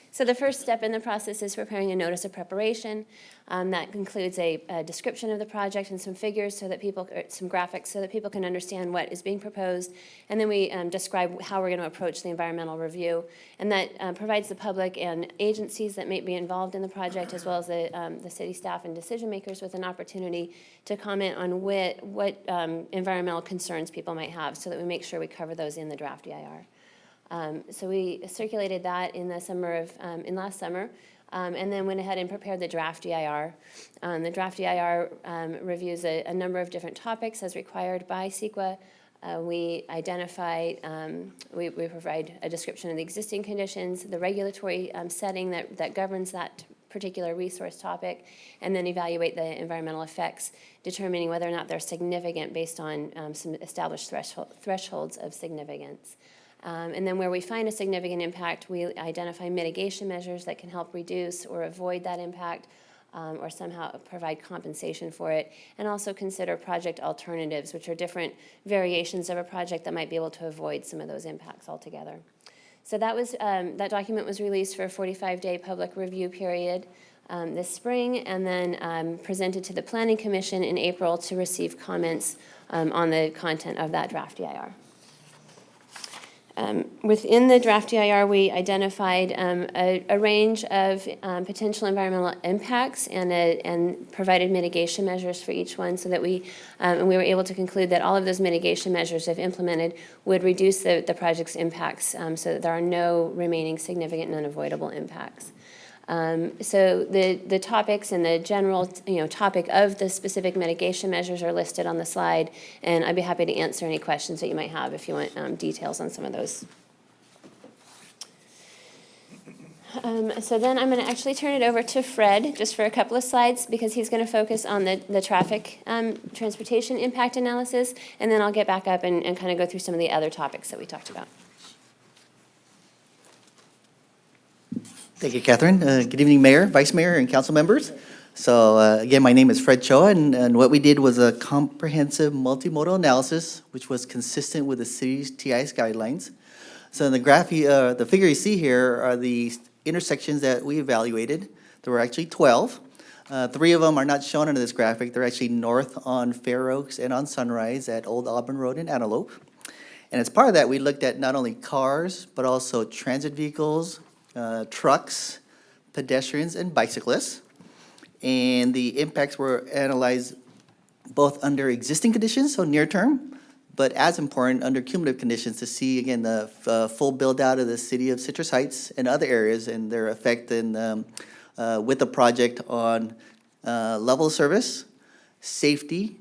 S10: So the first step in the process is preparing a notice of preparation. That includes a description of the project and some figures so that people, or some graphics so that people can understand what is being proposed. And then we describe how we're going to approach the environmental review. And that provides the public and agencies that may be involved in the project, as well as the city staff and decision makers, with an opportunity to comment on what environmental concerns people might have, so that we make sure we cover those in the draft EIR. So we circulated that in the summer of, in last summer, and then went ahead and prepared the draft EIR. The draft EIR reviews a number of different topics as required by CEQA. We identify, we provide a description of the existing conditions, the regulatory setting that governs that particular resource topic, and then evaluate the environmental effects, determining whether or not they're significant based on some established thresholds of significance. And then where we find a significant impact, we identify mitigation measures that can help reduce or avoid that impact, or somehow provide compensation for it, and also consider project alternatives, which are different variations of a project that might be able to avoid some of those impacts altogether. So that was that document was released for a 45-day public review period this spring, and then presented to the Planning Commission in April to receive comments on the content of that draft EIR. Within the draft EIR, we identified a range of potential environmental impacts and provided mitigation measures for each one, so that we were able to conclude that all of those mitigation measures, if implemented, would reduce the project's impacts, so that there are no remaining significant and unavoidable impacts. So the topics and the general topic of the specific mitigation measures are listed on the slide, and I'd be happy to answer any questions that you might have if you want details on some of those. So then I'm going to actually turn it over to Fred just for a couple of slides, because he's going to focus on the traffic transportation impact analysis, and then I'll get back up and kind of go through some of the other topics that we talked about.
S11: Thank you, Catherine. Good evening, Mayor, Vice Mayor, and council members. So again, my name is Fred Choa, and what we did was a comprehensive multimodal analysis, which was consistent with the city's TIS guidelines. So in the graph, the figure you see here are the intersections that we evaluated. There were actually 12. 3 of them are not shown under this graphic. They're actually north on Fair Oaks and on Sunrise at Old Auburn Road in Antelope. And as part of that, we looked at not only cars, but also transit vehicles, trucks, pedestrians, and bicyclists. And the impacts were analyzed both under existing conditions, so near term, but as important, under cumulative conditions, to see, again, the full build-out of the city of Citrus Heights and other areas and their effect with the project on level of service, safety,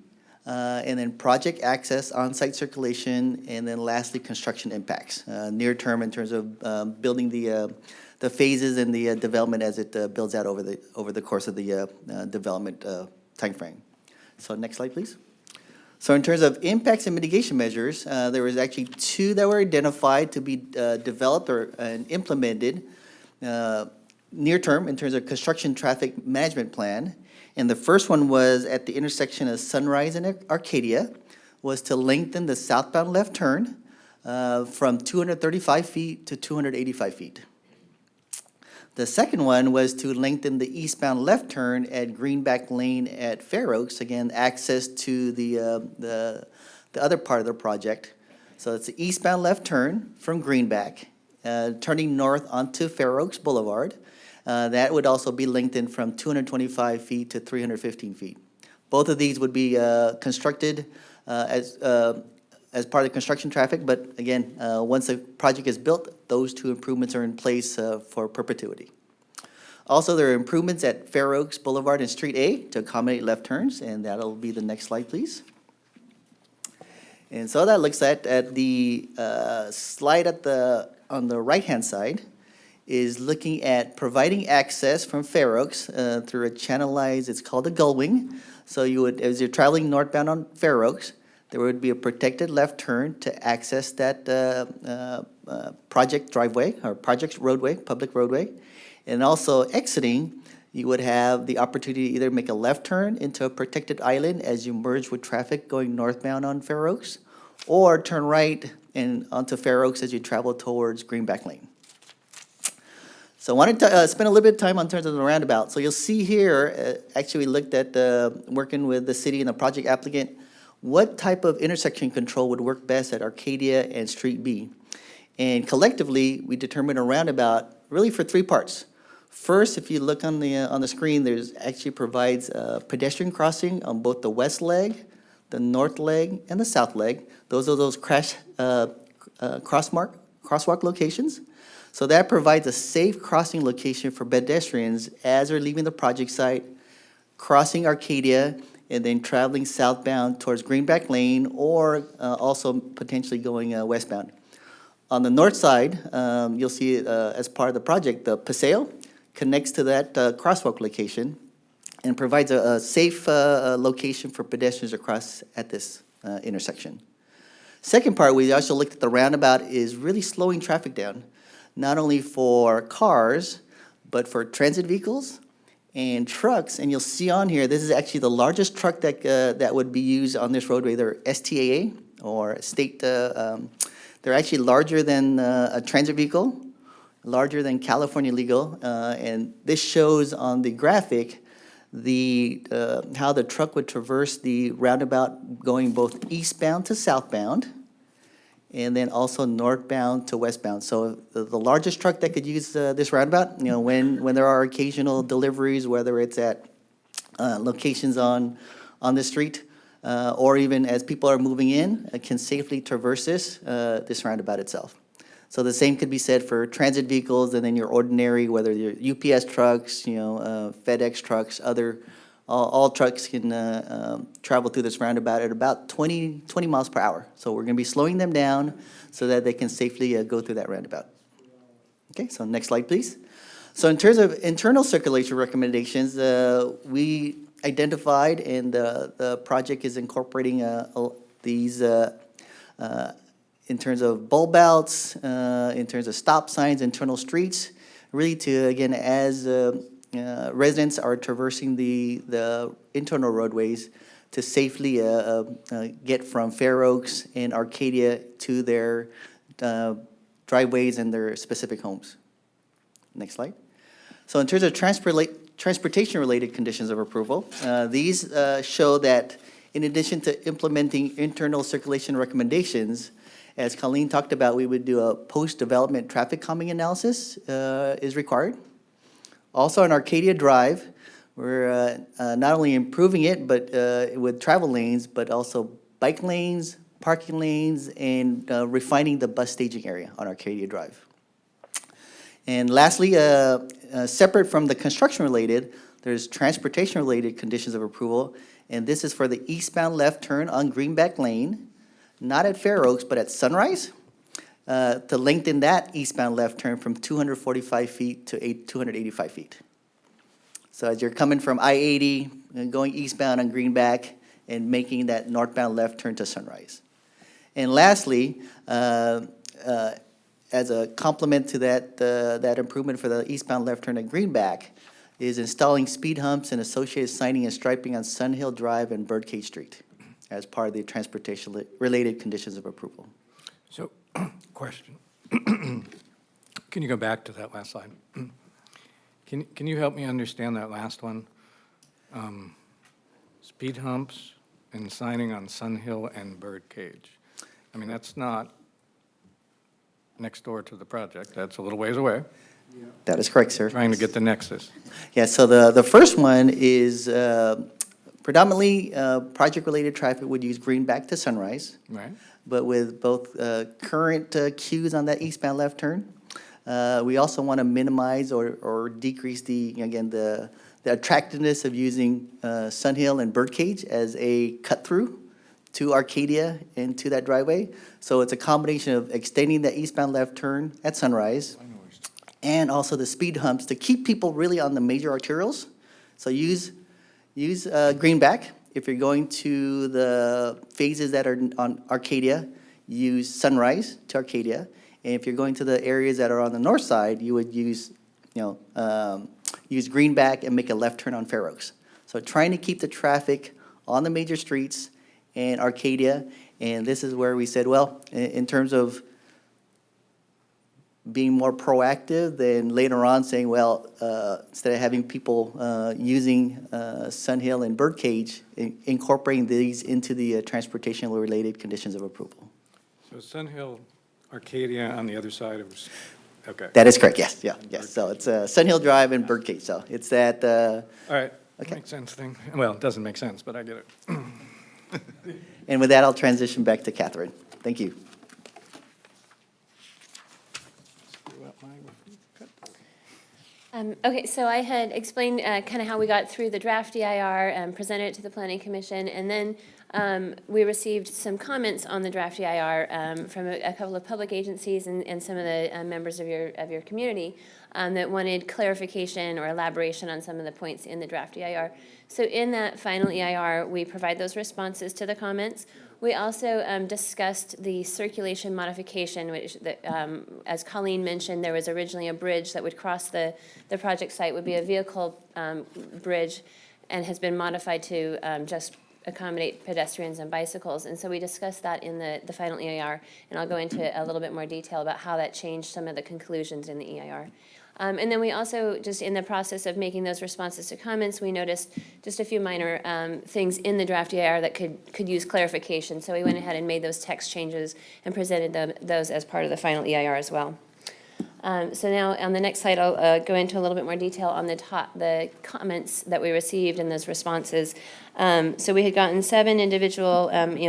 S11: and then project access, on-site circulation, and then lastly, construction impacts, near term in terms of building the phases and the development as it builds out over the course of the development timeframe. So next slide, please. So in terms of impacts and mitigation measures, there was actually 2 that were identified to be developed and implemented near term in terms of construction traffic management plan. And the first one was at the intersection of Sunrise and Arcadia, was to lengthen the southbound left turn from 235 feet to 285 feet. The second one was to lengthen the eastbound left turn at Greenback Lane at Fair Oaks, again, access to the other part of the project. So it's the eastbound left turn from Greenback, turning north onto Fair Oaks Boulevard. That would also be lengthened from 225 feet to 315 feet. Both of these would be constructed as part of the construction traffic, but again, once the project is built, those 2 improvements are in place for perpetuity. Also, there are improvements at Fair Oaks Boulevard and Street A to accommodate left turns, and that'll be the next slide, please. And so that looks at the slide on the right-hand side is looking at providing access from Fair Oaks through a channelized, it's called a gullwing. So you would, as you're traveling northbound on Fair Oaks, there would be a protected left turn to access that project driveway or project roadway, public roadway. And also exiting, you would have the opportunity to either make a left turn into a protected island as you merge with traffic going northbound on Fair Oaks, or turn right and onto Fair Oaks as you travel towards Greenback Lane. So I wanted to spend a little bit of time on terms of the roundabout. So you'll see here, actually we looked at working with the city and the project applicant, what type of intersection control would work best at Arcadia and Street B. And collectively, we determined a roundabout really for three parts. First, if you look on the screen, there's actually provides pedestrian crossing on both the west leg, the north leg, and the south leg. Those are those crosswalk locations. So that provides a safe crossing location for pedestrians as they're leaving the project site, crossing Arcadia, and then traveling southbound towards Greenback Lane, or also potentially going westbound. On the north side, you'll see as part of the project, the Paseo connects to that crosswalk location and provides a safe location for pedestrians across at this intersection. Second part, we also looked at the roundabout is really slowing traffic down, not only for cars, but for transit vehicles and trucks. And you'll see on here, this is actually the largest truck that would be used on this roadway. They're STAA, or state, they're actually larger than a transit vehicle, larger than California legal. And this shows on the graphic how the truck would traverse the roundabout going both eastbound to southbound, and then also northbound to westbound. So the largest truck that could use this roundabout, when there are occasional deliveries, whether it's at locations on the street, or even as people are moving in, can safely traverse this roundabout itself. So the same could be said for transit vehicles, and then your ordinary, whether you're UPS trucks, FedEx trucks, all trucks can travel through this roundabout at about 20 miles per hour. So we're going to be slowing them down so that they can safely go through that roundabout. Okay, so next slide, please. So in terms of internal circulation recommendations, we identified, and the project is incorporating these in terms of bulb outs, in terms of stop signs, internal streets, really to, again, as residents are traversing the internal roadways to safely get from Fair Oaks and Arcadia to their driveways and their specific homes. Next slide. So in terms of transportation-related conditions of approval, these show that in addition to implementing internal circulation recommendations, as Colleen talked about, we would do a post-development traffic calming analysis is required. Also on Arcadia Drive, we're not only improving it, but with travel lanes, but also bike lanes, parking lanes, and refining the bus staging area on Arcadia Drive. And lastly, separate from the construction-related, there's transportation-related conditions of approval, and this is for the eastbound left turn on Greenback Lane, not at Fair Oaks, but at Sunrise, to lengthen that eastbound left turn from 245 feet to 285 feet. So as you're coming from I-80 and going eastbound on Greenback and making that northbound left turn to Sunrise. And lastly, as a complement to that improvement for the eastbound left turn at Greenback, is installing speed humps and associated signing and striping on Sun Hill Drive and Birdcage Street as part of the transportation-related conditions of approval.
S12: So, question. Can you go back to that last slide? Can you help me understand that last one? Speed humps and signing on Sun Hill and Birdcage. I mean, that's not next door to the project. That's a little ways away.
S11: That is correct, sir.
S12: Trying to get the nexus.
S11: Yeah, so the first one is predominantly project-related traffic would use Greenback to Sunrise.
S12: Right.
S11: But with both current queues on that eastbound left turn, We also want to minimize or decrease the attractiveness of using Sun Hill and Birdcage as a cut-through to Arcadia and to that driveway. So it's a combination of extending that eastbound left turn at Sunrise and also the speed humps to keep people really on the major arterials. So use Greenback. If you're going to the phases that are on Arcadia, use Sunrise to Arcadia. And if you're going to the areas that are on the north side, you would use Greenback and make a left turn on Fair Oaks. So trying to keep the traffic on the major streets and Arcadia. And this is where we said, well, in terms of being more proactive, then later on saying, well, instead of having people using Sun Hill and Birdcage, incorporating these into the transportation-related conditions of approval.
S12: So Sun Hill, Arcadia on the other side of, okay.
S11: That is correct, yes, yes. So it's Sun Hill Drive and Birdcage, so it's that,
S12: All right,
S11: Okay.
S12: makes sense thing. Well, it doesn't make sense, but I get it.
S11: and with that, I'll transition back to Catherine. Thank you.
S10: Okay, so I had explained kind of how we got through the draft EIR and presented it to the Planning Commission, and then we received some comments on the draft EIR from a couple of public agencies and some of the members of your community that wanted clarification or elaboration on some of the points in the draft EIR. So in that final EIR, we provide those responses to the comments. We also discussed the circulation modification, which, as Colleen mentioned, there was originally a bridge that would cross the project site, would be a vehicle bridge, and has been modified to just accommodate pedestrians and bicycles. And so we discussed that in the final EIR, and I'll go into a little bit more detail about how that changed some of the conclusions in the EIR. And then we also, just in the process of making those responses to comments, we noticed just a few minor things in the draft EIR that could use clarification. So we went ahead and made those text changes and presented those as part of the final EIR as well. So now on the next slide, I'll go into a little bit more detail on the comments that we received and those responses. So we had gotten 7 individual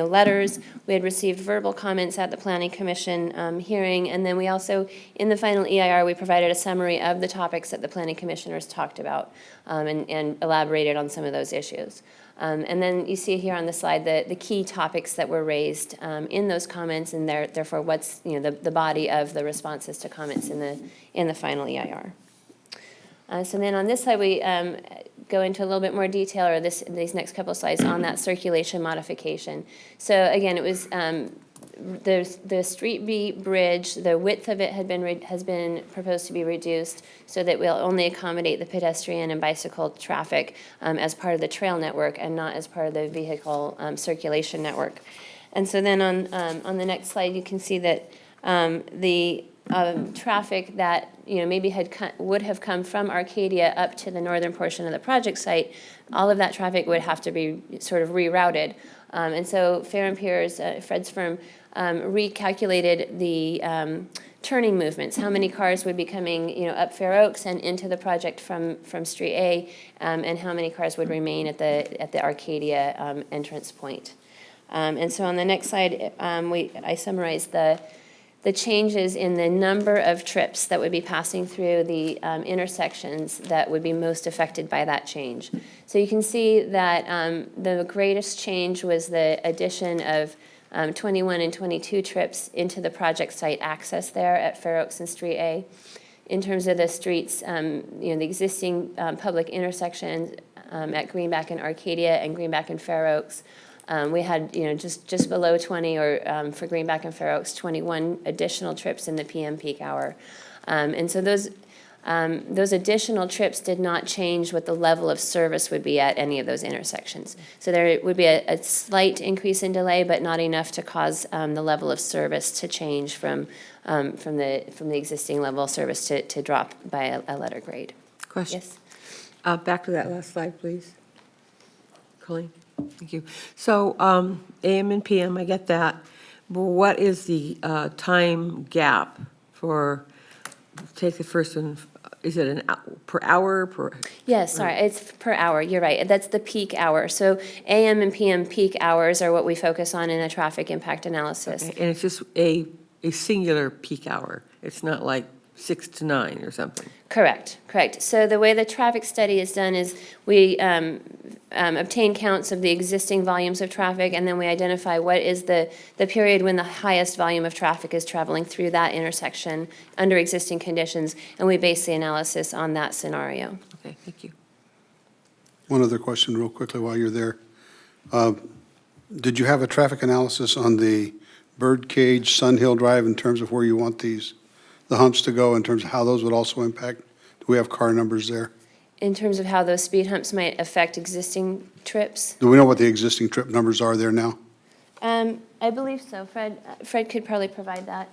S10: letters. We had received verbal comments at the Planning Commission hearing, and then we also, in the final EIR, we provided a summary of the topics that the Planning Commissioners talked about and elaborated on some of those issues. And then you see here on the slide the key topics that were raised in those comments, and therefore what's the body of the responses to comments in the final EIR. So then on this slide we go into a little bit more detail, or these next couple of slides on that circulation modification. So again, it was the Street B bridge. The width of it has been proposed to be reduced so that we'll only accommodate the pedestrian and bicycle traffic as part of the trail network and not as part of the vehicle circulation network. And so then on the next slide, you can see that the traffic that maybe would have come from Arcadia up to the northern portion of the project site, all of that traffic would have to be sort of rerouted. And so Fair and Pierre's, Fred's firm, recalculated the turning movements, how many cars would be coming up Fair Oaks and into the project from Street A, and how many cars would remain at the Arcadia entrance point. And so on the next slide, I summarized the changes in the number of trips that would be passing through the intersections that would be most affected by that change. So you can see that the greatest change was the addition of 21 and 22 trips into the project site access there at Fair Oaks and Street A. In terms of the streets, the existing public intersections at Greenback and Arcadia and Greenback and Fair Oaks, we had, just below 20, or for Greenback and Fair Oaks, 21 additional trips in the PM peak hour. And so those additional trips did not change what the level of service would be at any of those intersections. So there would be a slight increase in delay, but not enough to cause the level of service to change from the existing level of service to drop by a letter grade.
S7: Question.
S10: Yes?
S7: Back to that last slide, please. Colleen, thank you. So AM and PM, I get that. But what is the time gap for, take the first one, is it per hour?
S10: Yes, sorry, it's per hour, you're right. That's the peak hour. So AM and PM peak hours are what we focus on in a traffic impact analysis.
S7: Okay, and it's just a singular peak hour. It's not like 6 to 9 or something.
S10: Correct, correct. So the way the traffic study is done is we obtain counts of the existing volumes of traffic, and then we identify what is the period when the highest volume of traffic is traveling through that intersection under existing conditions, and we base the analysis on that scenario.
S7: Okay, thank you.
S4: One other question real quickly while you're there. Did you have a traffic analysis on the Birdcage, Sun Hill Drive in terms of where you want the humps to go, in terms of how those would also impact? Do we have car numbers there?
S10: In terms of how those speed humps might affect existing trips?
S4: Do we know what the existing trip numbers are there now?
S10: I believe so. Fred could probably provide that,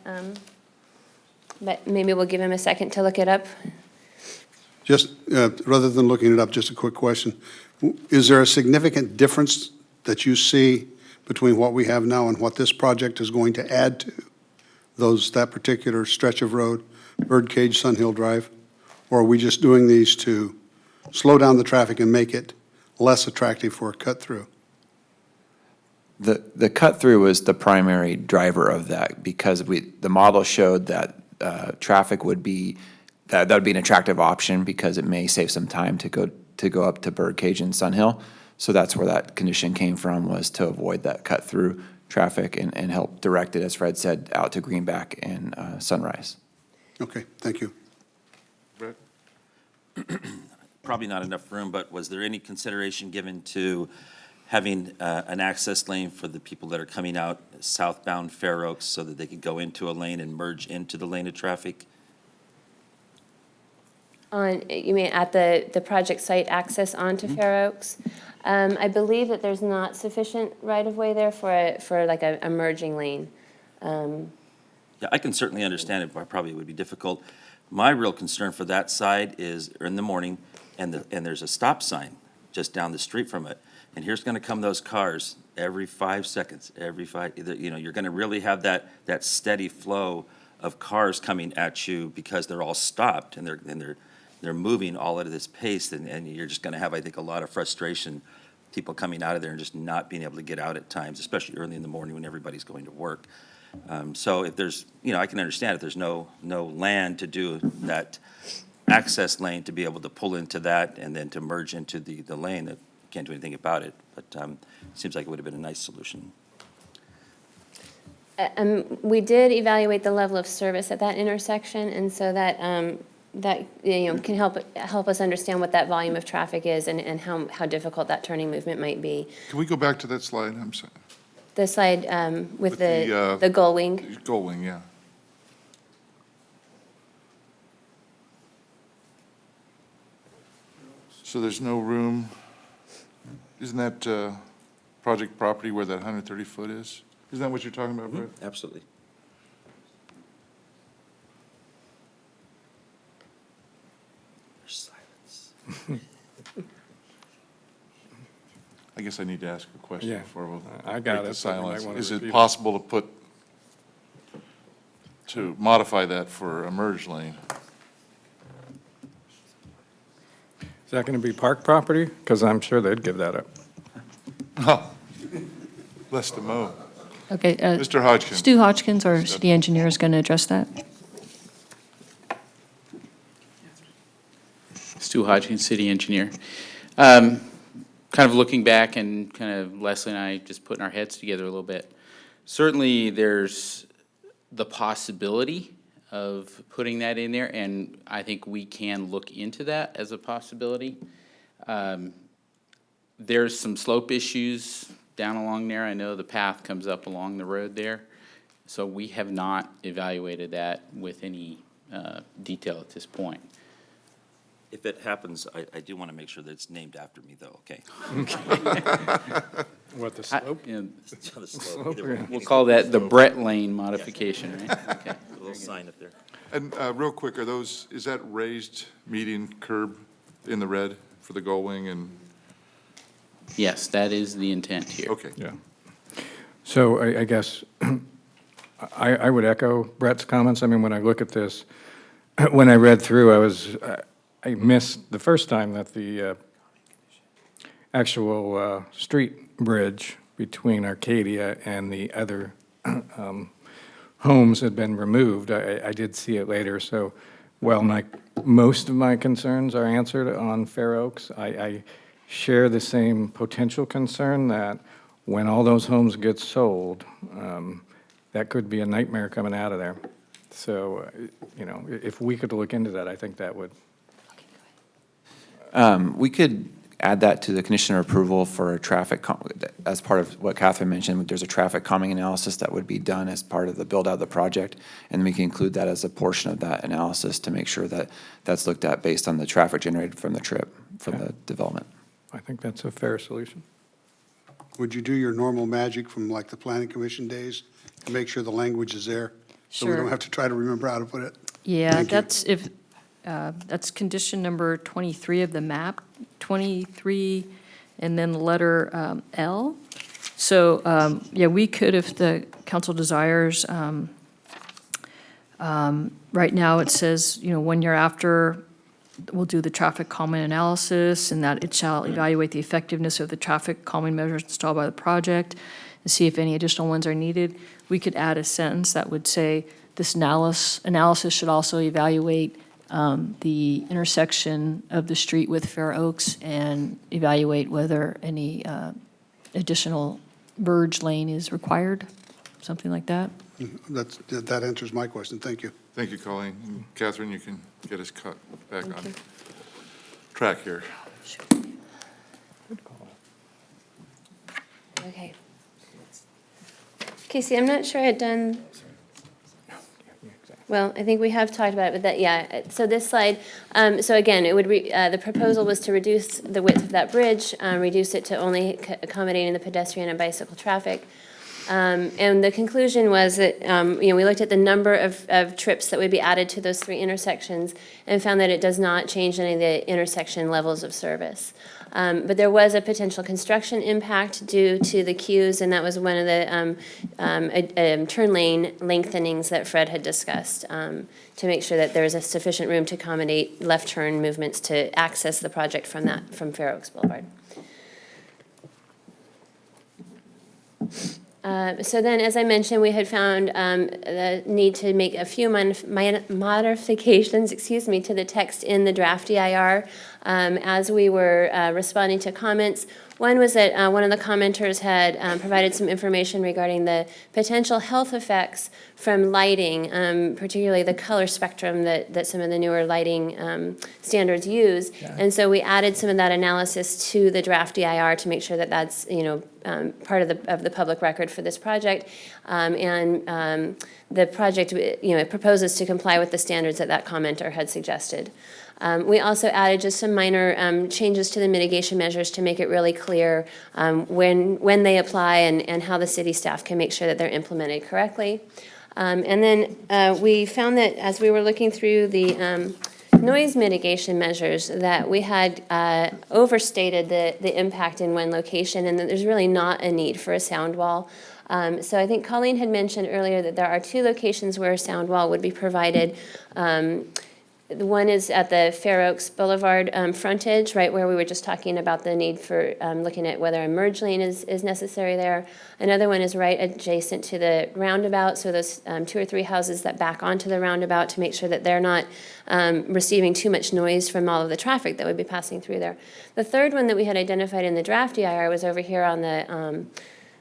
S10: but maybe we'll give him a second to look it up.
S4: Just, rather than looking it up, just a quick question. Is there a significant difference that you see between what we have now and what this project is going to add to that particular stretch of road, Birdcage, Sun Hill Drive? Or are we just doing these to slow down the traffic and make it less attractive for a cut-through?
S8: The cut-through was the primary driver of that, because the model showed that traffic would be, that would be an attractive option because it may save some time to go up to Birdcage and Sun Hill. So that's where that condition came from, was to avoid that cut-through traffic and help direct it, as Fred said, out to Greenback and Sunrise.
S4: Okay, thank you.
S1: Brett?
S5: Probably not enough room, but was there any consideration given to having an access lane for the people that are coming out southbound Fair Oaks so that they could go into a lane and merge into the lane of traffic?
S10: You mean at the project site access onto Fair Oaks? I believe that there's not sufficient right-of-way there for like a merging lane.
S5: Yeah, I can certainly understand it, but probably would be difficult. My real concern for that side is in the morning, and there's a stop sign just down the street from it. And here's gonna come those cars every 5 seconds, you're gonna really have that steady flow of cars coming at you because they're all stopped and they're moving all at this pace, and you're just gonna have, I think, a lot of frustration, people coming out of there and just not being able to get out at times, especially early in the morning when everybody's going to work. So if there's, I can understand if there's no land to do that access lane to be able to pull into that and then to merge into the lane, that can't do anything about it, but it seems like it would have been a nice solution.
S10: We did evaluate the level of service at that intersection, and so that can help us understand what that volume of traffic is and how difficult that turning movement might be.
S1: Can we go back to that slide? I'm sorry.
S10: The slide with
S1: With the,
S10: the gull wing.
S1: Goldwing, yeah. So there's no room, isn't that project property where that 130-foot is? Isn't that what you're talking about, Brett?
S5: Absolutely. There's silence.
S1: I guess I need to ask a question
S12: Yeah,
S1: before we'll
S12: I got
S1: break the
S12: it, but you might
S1: silence.
S12: wanna
S1: Is
S12: repeat
S1: it
S12: it.
S1: possible to modify that for a merge lane?
S12: Is that going to be park property? Because I'm sure they'd give that up.
S1: Oh, less to mow.
S9: Okay,
S1: Mr. Hodgkin.
S9: Stu Hodgkins, our city engineer, is going to address that.
S13: Stu Hodgkins, city engineer. Kind of looking back and kind of Leslie and I just putting our heads together a little bit. Certainly, there's the possibility of putting that in there, and I think we can look into that as a possibility. There's some slope issues down along there. I know the path comes up along the road there, so we have not evaluated that with any detail at this point.
S5: If it happens, I do want to make sure that it's named after me, though, okay?
S12: What, the slope?
S13: Yeah,
S5: The slope, either way.
S13: we'll call that the Brett Lane modification, right? Okay.
S5: A little sign up there.
S1: And real quick, is that raised median curb in the red for the Goldwing and,
S13: Yes, that is the intent here.
S1: okay.
S12: Yeah. So I guess I would echo Brett's comments. I mean, when I look at this, when I read through, I missed the first time that the actual street bridge between Arcadia and the other homes had been removed. I did see it later, so Well, most of my concerns are answered on Fair Oaks. I share the same potential concern that when all those homes get sold, that could be a nightmare coming out of there. So, if we could look into that, I think that would.
S8: We could add that to the condition of approval for a traffic, as part of what Catherine mentioned, there's a traffic calming analysis that would be done as part of the build-out of the project, and we can include that as a portion of that analysis to make sure that that's looked at based on the traffic generated from the trip, from the development.
S12: I think that's a fair solution.
S4: Would you do your normal magic from like the planning commission days to make sure the language is there? So we
S9: Sure.
S4: don't have to try to remember how to put it?
S9: Yeah,
S4: Thank you.
S9: that's condition number 23 of the map, 23, and then the letter L. So, yeah, we could, if the council desires, right now it says, 1 year after, we'll do the traffic calming analysis, and that it shall evaluate the effectiveness of the traffic calming measures installed by the project and see if any additional ones are needed. We could add a sentence that would say, this analysis should also evaluate the intersection of the street with Fair Oaks and evaluate whether any additional verge lane is required, something like that.
S4: That answers my question. Thank you.
S1: Thank you, Colleen. And Catherine, you can get us cut back on track here.
S10: Okay. Casey, I'm not sure I had done, well, I think we have talked about it, but that, yeah, so this slide, so again, it would, the proposal was to reduce the width of that bridge, reduce it to only accommodating the pedestrian and bicycle traffic. And the conclusion was that, we looked at the number of trips that would be added to those 3 intersections and found that it does not change any of the intersection levels of service. But there was a potential construction impact due to the queues, and that was one of the turn lane lengthenings that Fred had discussed, to make sure that there is a sufficient room to accommodate left turn movements to access the project from Fair Oaks Boulevard. So then, as I mentioned, we had found the need to make a few modifications, to the text in the draft DIR as we were responding to comments. One was that one of the commenters had provided some information regarding the potential health effects from lighting, particularly the color spectrum that some of the newer lighting standards use. Yeah. And so we added some of that analysis to the draft DIR to make sure that that's, part of the public record for this project. The project, it proposes to comply with the standards that commenter had suggested. We also added just some minor changes to the mitigation measures to make it really clear when they apply and how the city staff can make sure that they're implemented correctly. And then we found that as we were looking through the noise mitigation measures that we had overstated the impact in one location, and that there's really not a need for a sound wall. So I think Colleen had mentioned earlier that there are 2 locations where a sound wall would be provided. One is at the Fair Oaks Boulevard frontage, right where we were just talking about the need for looking at whether a merge lane is necessary there. Another one is right adjacent to the roundabout, so those 2 or 3 houses that back onto the roundabout to make sure that they're not receiving too much noise from all of the traffic that would be passing through there. The third one that we had identified in the draft DIR was over here on the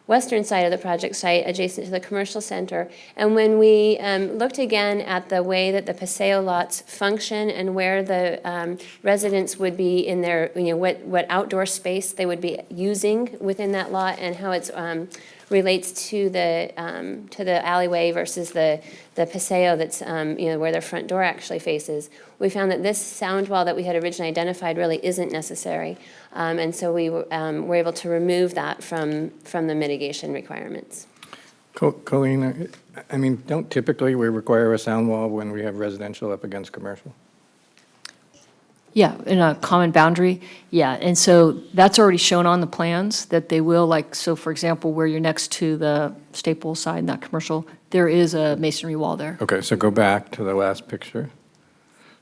S10: western side of the project site, adjacent to the commercial center. And when we looked again at the way that the Paseo lots function and where the residents would be in their, what outdoor space they would be using within that lot and how it's relates to the alleyway versus the Paseo that's, where their front door actually faces, we found that this sound wall that we had originally identified really isn't necessary. And so we were able to remove that from the mitigation requirements.
S12: Colleen, don't typically we require a sound wall when we have residential up against commercial?
S9: Yeah, in a common boundary, yeah. And so that's already shown on the plans that they will, so for example, where you're next to the Staples side, not commercial, there is a masonry wall there.
S12: Okay, so go back to the last picture.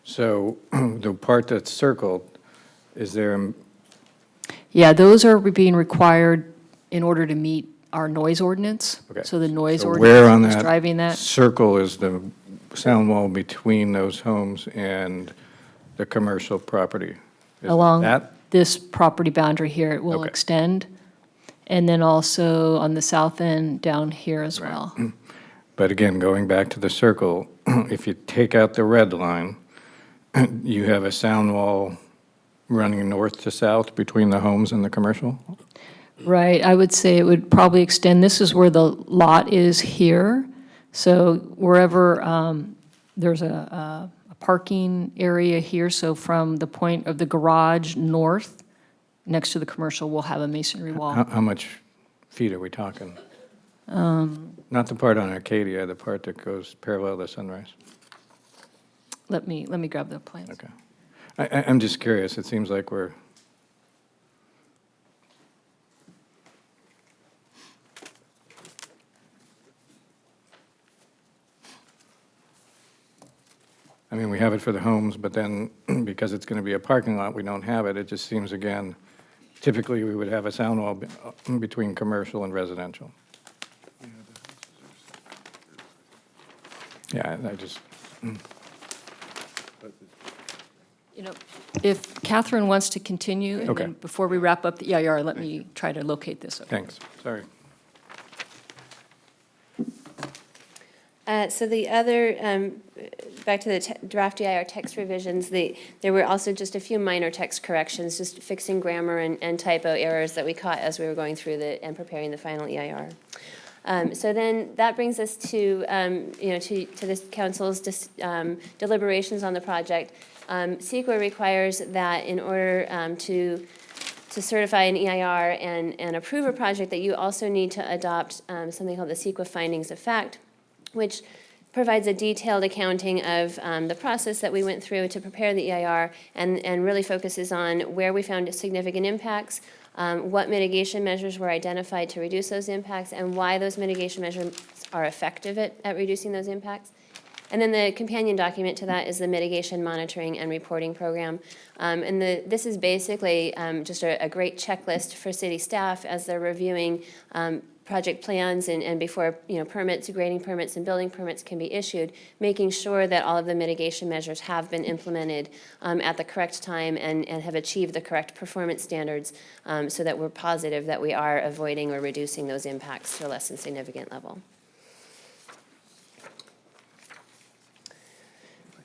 S12: So the part that's circled, is there?
S9: Yeah, those are being required in order to meet our noise ordinance.
S12: Okay.
S9: So the noise
S12: So where on
S9: ordinance is
S12: that
S9: driving that.
S12: circle is sound wall between those homes and the commercial property? Is
S9: Along
S12: that-
S9: this property boundary here, it will
S12: Okay.
S9: extend. And then also on the south end down here as well.
S12: But again, going back to the circle, if you take out the red line, you have a sound wall running north to south between the homes and the commercial?
S9: Right, I would say it would probably extend, this is where the lot is here. So wherever there's a parking area here, so from the point of the garage north, next to the commercial, we'll have a masonry wall.
S12: How much feet are we talking? Not the part on Arcadia, the part that goes parallel to Sunrise.
S9: Let me grab the plans.
S12: Okay. I'm just curious, it seems like we're, I mean, we have it for the homes, but then because it's going to be a parking lot, we don't have it. It just seems, again, typically we would have a sound wall between commercial and residential. Yeah, I just,
S9: You know, if Catherine wants to continue, and
S12: Okay.
S9: then before we wrap up the EIR, let me try to locate this. Okay.
S12: thanks, sorry.
S10: So the other, back to the draft EIR text revisions, there were also just a few minor text corrections, just fixing grammar and typo errors that we caught as we were going through and preparing the final EIR. So then that brings us to, to this council's deliberations on the project. CEQA requires that in order to certify an EIR and approve a project, that you also need to adopt something called the CEQA Findings of Fact, which provides a detailed accounting of the process that we went through to prepare the EIR and really focuses on where we found significant impacts, what mitigation measures were identified to reduce those impacts, and why those mitigation measures are effective at reducing those impacts. And then the companion document to that is the mitigation monitoring and reporting program. This is basically just a great checklist for city staff as they're reviewing project plans and before permits, grading permits and building permits can be issued, making sure that all of the mitigation measures have been implemented at the correct time and have achieved the correct performance standards so that we're positive that we are avoiding or reducing those impacts to a less than significant level.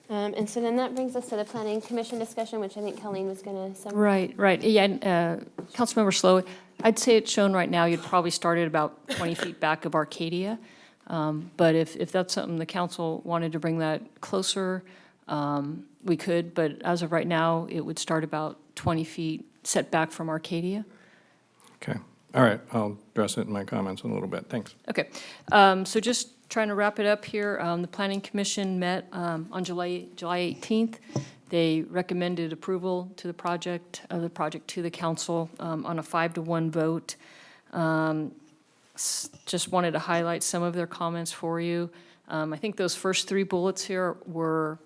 S10: And so then that brings us to the Planning Commission discussion, which I think Colleen was going to summarize.
S9: Right. Yeah, and, Councilmember Slow, I'd say it's shown right now, you'd probably start at about 20 feet back of Arcadia. But if that's something the council wanted to bring that closer, we could. But as of right now, it would start about 20 feet set back from Arcadia.
S12: Okay, all right, I'll address it in my comments in a little bit, thanks.
S9: Okay, so just trying to wrap it up here. The Planning Commission met on July 18th. They recommended approval to the project to the council on a 5-1 vote. Just wanted to highlight some of their comments for you. I think those first 3 bullets here would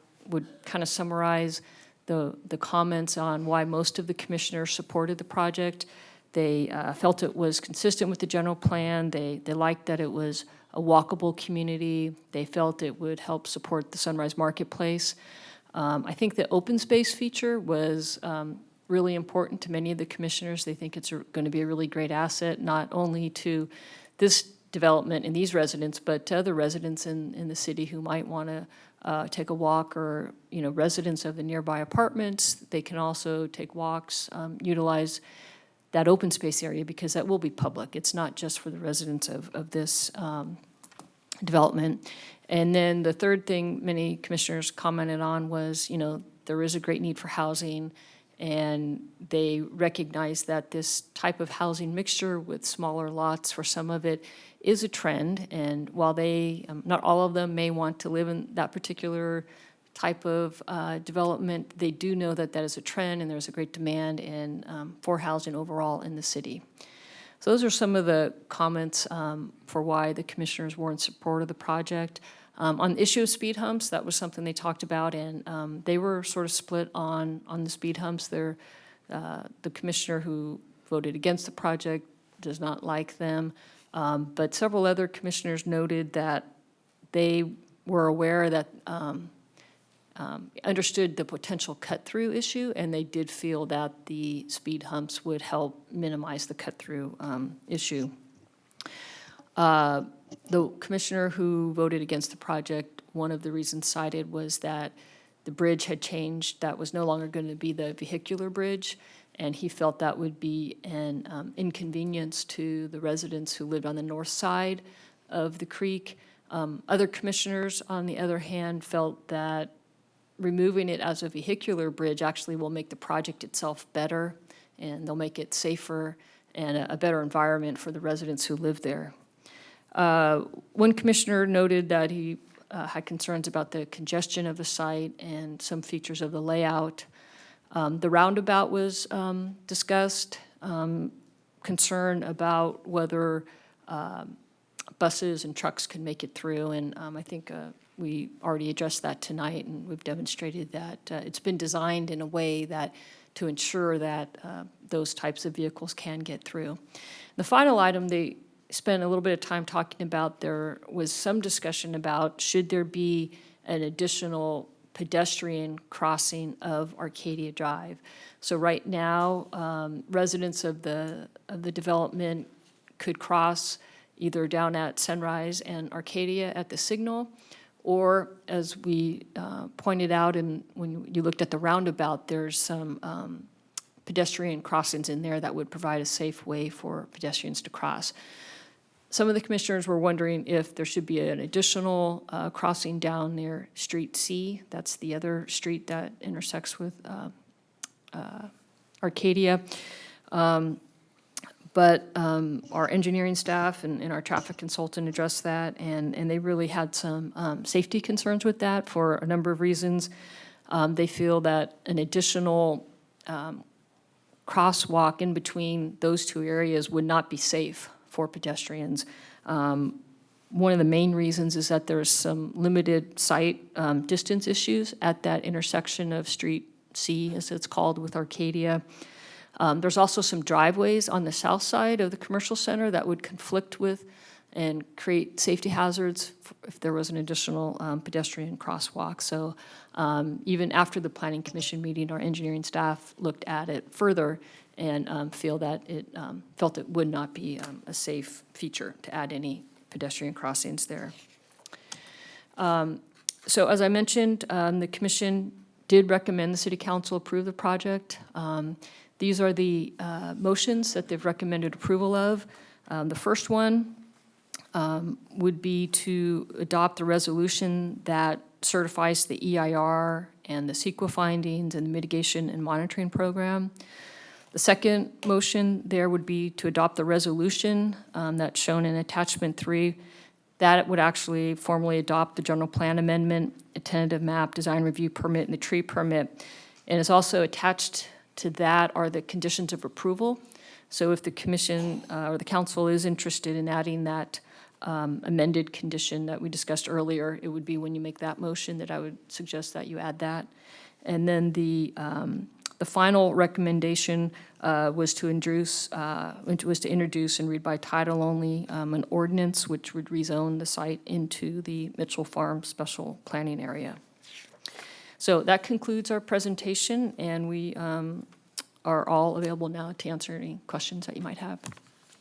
S9: kind of summarize the comments on why most of the commissioners supported the project. They felt it was consistent with the general plan. They liked that it was a walkable community. They felt it would help support the Sunrise Marketplace. I think the open space feature was really important to many of the commissioners. They think it's going to be a really great asset, not only to this development and these residents, but to other residents in the city who might want to take a walk, or residents of the nearby apartments. They can also take walks, utilize that open space area, because that will be public. It's not just for the residents of this development. And then the third thing many commissioners commented on was, there is a great need for housing, and they recognize that this type of housing mixture with smaller lots for some of it is a trend. And while they, not all of them may want to live in that particular type of development, they do know that that is a trend, and there's a great demand for housing overall in the city. So those are some of the comments for why the commissioners were in support of the project. On the issue of speed humps, that was something they talked about, and they were sort of split on the speed humps. The commissioner who voted against the project does not like them, but several other commissioners noted that they were aware that, understood the potential cut-through issue, and they did feel that the speed humps would help minimize the cut-through issue. The commissioner who voted against the project, one of the reasons cited was that the bridge had changed, that was no longer going to be the vehicular bridge, and he felt that would be an inconvenience to the residents who lived on the north side of the creek. Other commissioners, on the other hand, felt that removing it as a vehicular bridge actually will make the project itself better, and they'll make it safer and a better environment for the residents who live there. One commissioner noted that he had concerns about the congestion of the site and some features of the layout. The roundabout was discussed, concern about whether buses and trucks can make it through, and I think we already addressed that tonight, and we've demonstrated that it's been designed in a way that to ensure that those types of vehicles can get through. The final item they spent a little bit of time talking about, there was some discussion about should there be an additional pedestrian crossing of Arcadia Drive. So right now, residents of the development could cross either down at Sunrise and Arcadia at the signal, or as we pointed out, and when you looked at the roundabout, there's some pedestrian crossings in there that would provide a safe way for pedestrians to cross. Some of the commissioners were wondering if there should be an additional crossing down near Street C. That's the other street that intersects with Arcadia. But our engineering staff and our traffic consultant addressed that, and they really had some safety concerns with that for a number of reasons. They feel that an additional crosswalk in between those two areas would not be safe for pedestrians. One of the main reasons is that there's some limited sight distance issues at that intersection of Street C, as it's called, with Arcadia. There's also some driveways on the south side of the commercial center that would conflict with and create safety hazards if there was an additional pedestrian crosswalk. So even after the Planning Commission meeting, our engineering staff looked at it further and felt it would not be a safe feature to add any pedestrian crossings there. So as I mentioned, the commission did recommend the city council approve the project. These are the motions that they've recommended approval of. The first one would be to adopt a resolution that certifies the EIR and the CEQA findings and the mitigation and monitoring program. The second motion there would be to adopt the resolution that's shown in attachment 3. That would actually formally adopt the general plan amendment, a tentative map, design review permit, and the tree permit. And it's also attached to that are the conditions of approval. So if the commission or the council is interested in adding that amended condition that we discussed earlier, it would be when you make that motion that I would suggest that you add that. And then the final recommendation was to introduce and read by title only an ordinance which would rezone the site into the Mitchell Farm Special Planning Area. So that concludes our presentation, and we are all available now to answer any questions that you might have.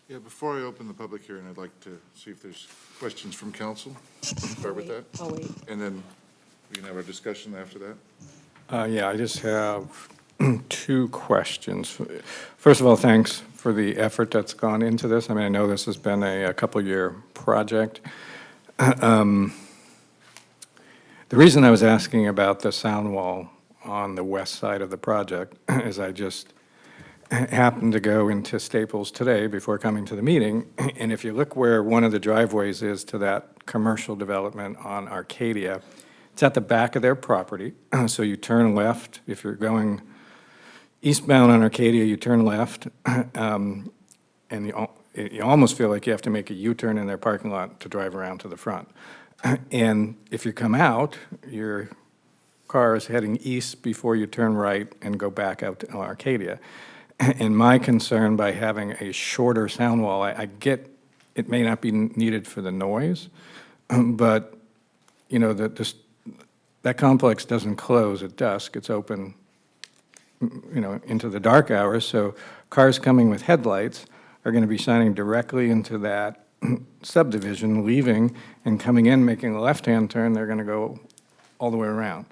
S1: Yeah, before I open the public hearing, I'd like to see if there's questions from council. Start with that.
S9: I'll wait.
S1: And then we can have our discussion after that.
S12: Yeah, I just have 2 questions. First of all, thanks for the effort that's gone into this. I mean, I know this has been a couple-year project. The reason I was asking about the sound wall on the west side of the project is I just happened to go into Staples today before coming to the meeting, and if you look where one of the driveways is to that commercial development on Arcadia, it's at the back of their property, so you turn left. If you're going eastbound on Arcadia, you turn left, and you almost feel like you have to make a U-turn in their parking lot to drive around to the front. And if you come out, your car is heading east before you turn right and go back out to Arcadia. And my concern by having a shorter sound wall, I get it may not be needed for the noise, but you know, that complex doesn't close at dusk. It's open, you know, into the dark hours. So cars coming with headlights are going to be shining directly into that subdivision, leaving and coming in, making a left-hand turn. They're going to go all the way around.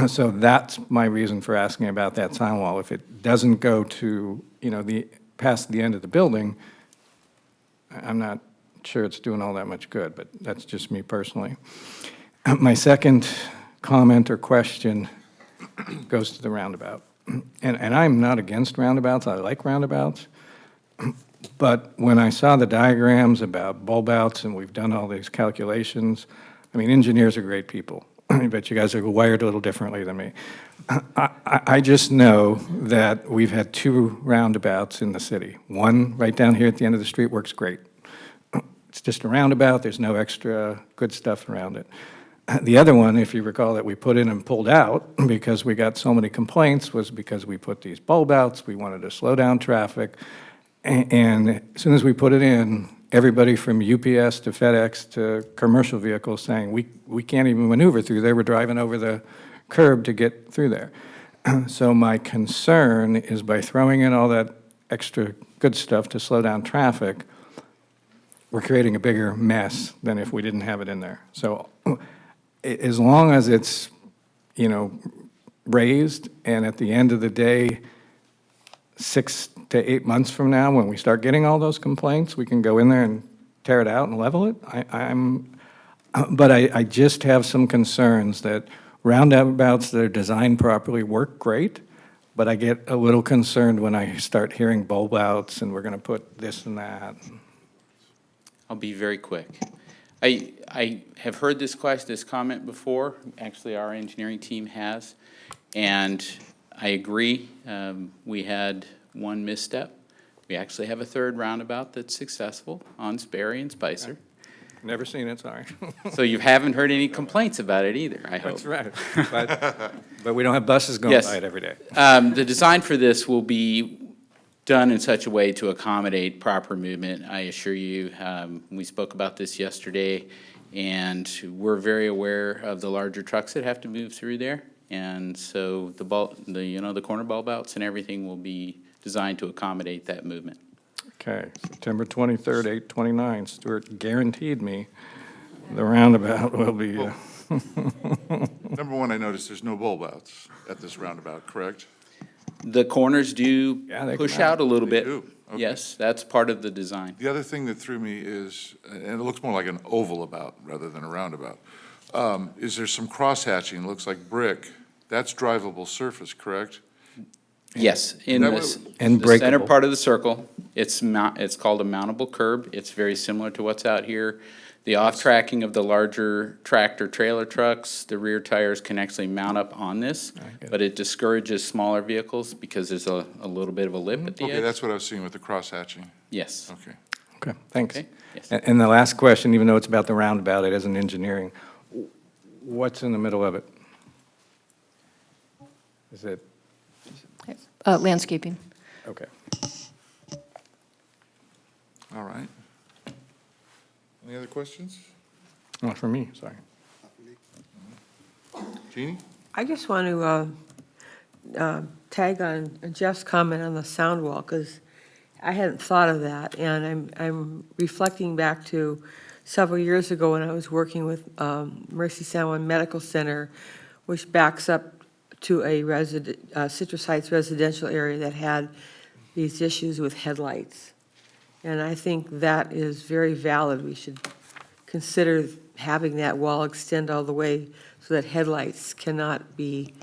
S12: So that's my reason for asking about that sign wall. If it doesn't go to, you know, past the end of the building, I'm not sure it's doing all that much good, but that's just me personally. My second comment or question goes to the roundabout. And I'm not against roundabouts. I like roundabouts. But when I saw the diagrams about bulb outs, and we've done all these calculations, I mean, engineers are great people. I bet you guys are wired a little differently than me. I just know that we've had 2 roundabouts in the city. One right down here at the end of the street works great. It's just a roundabout, there's no extra good stuff around it. The other one, if you recall, that we put in and pulled out because we got so many complaints, was because we put these bulb outs, we wanted to slow down traffic, and as soon as we put it in, everybody from UPS to FedEx to commercial vehicles saying, we can't even maneuver through there, we're driving over the curb to get through there. So my concern is by throwing in all that extra good stuff to slow down traffic, we're creating a bigger mess than if we didn't have it in there. So as long as it's, you know, raised, and at the end of the day, 6 to 8 months from now, when we start getting all those complaints, we can go in there and tear it out and level it. But I just have some concerns that roundabouts that are designed properly work great, but I get a little concerned when I start hearing bulb outs and we're going to put this and that.
S13: I'll be very quick. I have heard this comment before. Actually, our engineering team has, and I agree. We had one misstep. We actually have a 3rd roundabout that's successful on Sperry and Spicer.
S12: Never seen it, sorry.
S13: So you haven't heard any complaints about it either, I hope.
S12: That's right. But we don't have buses going
S13: Yes.
S12: by it every day.
S13: The design for this will be done in such a way to accommodate proper movement. I assure you, we spoke about this yesterday, and we're very aware of the larger trucks that have to move through there. And so the corner bulb outs and everything will be designed to accommodate that movement.
S12: Okay, September 23rd, 8:29, Stuart guaranteed me the roundabout will be,
S1: Number one, I noticed there's no bulb outs at this roundabout, correct?
S13: The corners do
S12: Yeah, they
S13: push
S12: come
S13: out a little
S1: They
S13: bit.
S1: do? Okay.
S13: Yes, that's part of the design.
S1: The other thing that threw me is, and it looks more like an oval about rather than a roundabout, is there's some cross-hatching, looks like brick. That's drivable surface, correct?
S13: Yes, in
S1: That
S13: this,
S12: And
S13: the center
S12: breakable.
S13: part of the circle, it's called a mountable curb. It's very similar to what's out here. The off-tracking of the larger tractor trailer trucks, the rear tires can actually mount up on this, but it discourages smaller vehicles because there's a little bit of a lip at the
S1: Okay,
S13: edge.
S1: that's what I was seeing with the cross-hatching.
S13: Yes.
S1: Okay.
S12: okay, thanks.
S13: Okay, yes.
S12: And the last question, even though it's about the roundabout, it isn't engineering. What's in the middle of it? Is it,
S9: Landscaping.
S12: okay.
S1: All right. Any other questions?
S12: Not for me, sorry.
S1: Jeannie?
S7: I just want to tag on Jeff's comment on the sound wall, because I hadn't thought of that, and I'm reflecting back to several years ago when I was working with Mercy San Juan Medical Center, which backs up to a Citrus Heights residential area that had these issues with headlights. And I think that is very valid. We should consider having that wall extend all the way so that headlights cannot be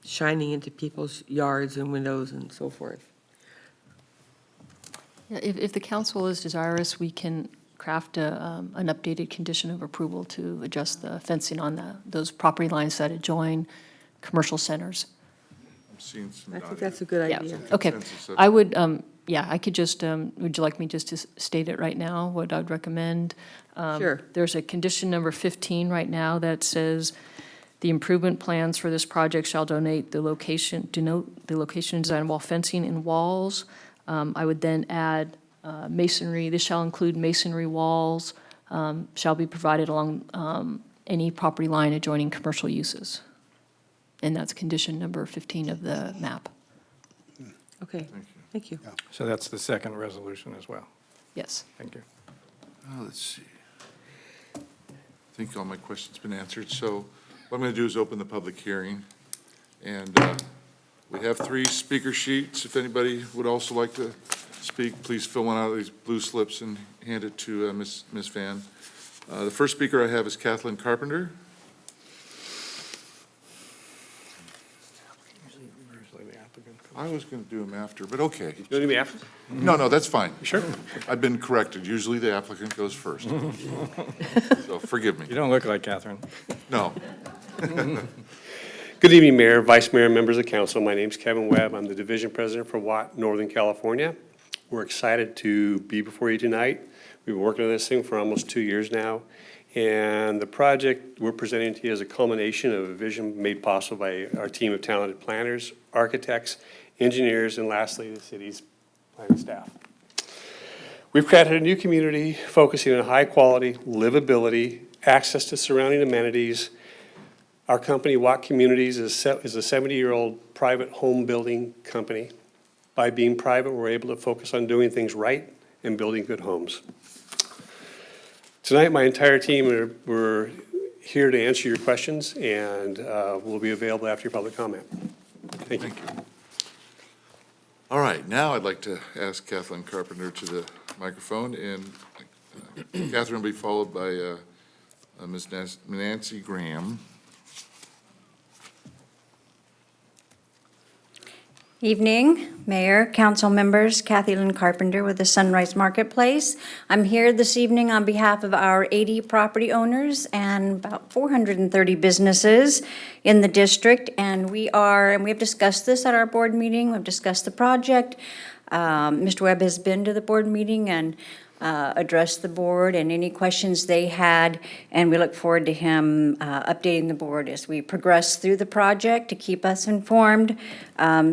S7: shining into people's yards and windows and so forth.
S9: Yeah, if the council is desirous, we can craft an updated condition of approval to adjust the fencing on those property lines that adjoin commercial centers.
S1: I'm seeing some.
S7: I think that's a good
S9: Yeah,
S7: idea.
S9: okay.
S1: Consensus of-
S9: I would, yeah, I could just, would you like me just to state it right now, what I'd recommend?
S7: Sure.
S9: There's a condition number 15 right now that says, the improvement plans for this project shall denote the location design wall fencing and walls. I would then add masonry, this shall include masonry walls, shall be provided along any property line adjoining commercial uses. And that's condition number 15 of the map.
S7: Okay, thank you.
S12: So that's the second resolution as well.
S9: Yes.
S12: Thank you.
S1: Let's see. I think all my questions been answered, so what I'm going to do is open the public hearing. And we have 3 speaker sheets. If anybody would also like to speak, please fill one out of these blue slips and hand it to Ms. Van. The first speaker I have is Kathleen Carpenter. I was going to do them after, but okay.
S14: You want to do me after?
S1: No, that's fine.
S14: Sure.
S1: I've been corrected. Usually the applicant goes first. So forgive me.
S12: You don't look like Catherine.
S1: No.
S14: Good evening, Mayor, Vice Mayor, and members of council. My name's Kevin Webb. I'm the Division President for Watt, Northern California. We're excited to be before you tonight. We've been working on this thing for almost 2 years now. And the project we're presenting to you is a culmination of a vision made possible by our team of talented planners, architects, engineers, and lastly, the city's planning staff. We've created a new community focusing on high-quality livability, access to surrounding amenities. Our company, Watt Communities, is a 70-year-old private home building company. By being private, we're able to focus on doing things right and building good homes. Tonight, my entire team, we're here to answer your questions, and we'll be available after your public comment. Thank you.
S1: All right, now I'd like to ask Kathleen Carpenter to the microphone, and Catherine will be followed by Ms. Nancy Graham.
S15: Evening, Mayor, council members, Kathy Lynn Carpenter with the Sunrise Marketplace. I'm here this evening on behalf of our 80 property owners and about 430 businesses in the district, and we have discussed this at our board meeting. We've discussed the project. Mr. Webb has been to the board meeting and addressed the board and any questions they had, and we look forward to him updating the board as we progress through the project to keep us informed.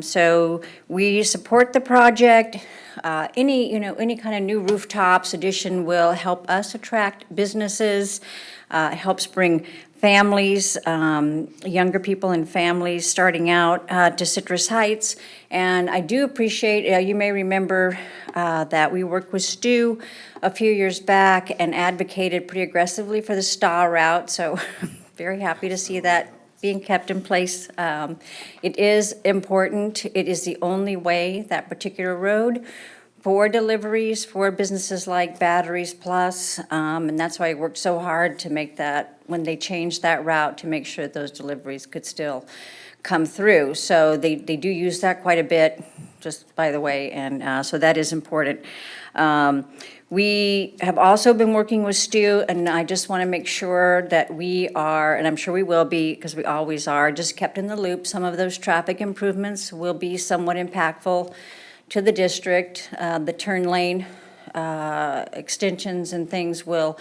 S15: So we support the project. Any kind of new rooftops addition will help us attract businesses, helps bring families, younger people and families starting out to Citrus Heights. And I do appreciate, you may remember that we worked with Stu a few years back and advocated pretty aggressively for the Star route, so very happy to see that being kept in place. It is important. It is the only way, that particular road, for deliveries, for businesses like Batteries Plus, and that's why I worked so hard to make that, when they changed that route, to make sure that those deliveries could still come through. So they do use that quite a bit, just by the way, and so that is important. We have also been working with Stu, and I just want to make sure that we are, and I'm sure we will be, because we always are, just kept in the loop. Some of those traffic improvements will be somewhat impactful to the district. The turn lane extensions and things will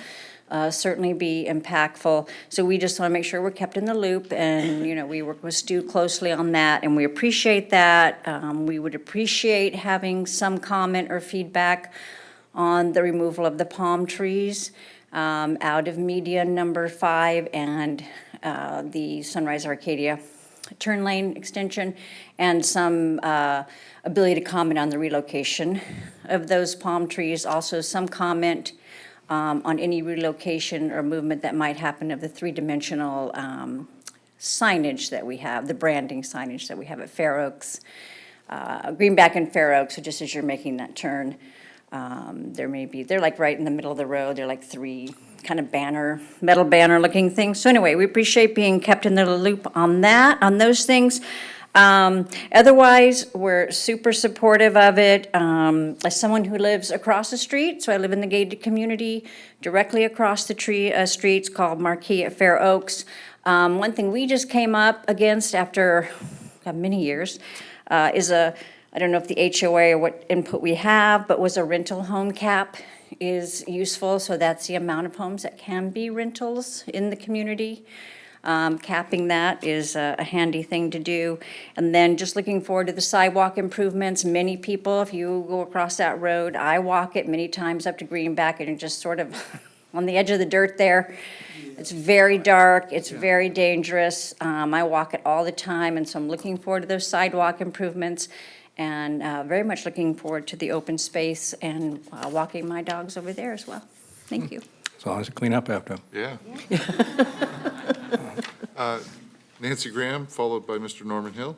S15: certainly be impactful. So we just want to make sure we're kept in the loop, and, we work with Stu closely on that, and we appreciate that. We would appreciate having some comment or feedback on the removal of the palm trees out of median number 5 and the Sunrise Arcadia turn lane extension, and some ability to comment on the relocation of those palm trees. Also, some comment on any relocation or movement that might happen of the 3-dimensional signage that we have, the branding signage that we have at Fair Oaks, Greenback and Fair Oaks. So just as you're making that turn, they're like right in the middle of the road. They're like 3 kind of metal banner looking things. So anyway, we appreciate being kept in the loop on that, on those things. Otherwise, we're super supportive of it. As someone who lives across the street, so I live in the gated community directly across the streets called Marquis at Fair Oaks. One thing we just came up against after many years is I don't know if the HOA or what input we have, but was a rental home cap is useful. So that's the amount of homes that can be rentals in the community. Capping that is a handy thing to do. And then just looking forward to the sidewalk improvements. Many people, if you go across that road, I walk it many times up to Greenback, and just sort of on the edge of the dirt there. It's very dark, it's very dangerous. I walk it all the time, and so I'm looking forward to those sidewalk improvements, and very much looking forward to the open space and walking my dogs over there as well. Thank you.
S12: As long as you clean up after.
S1: Yeah. Nancy Graham, followed by Mr. Norman Hill.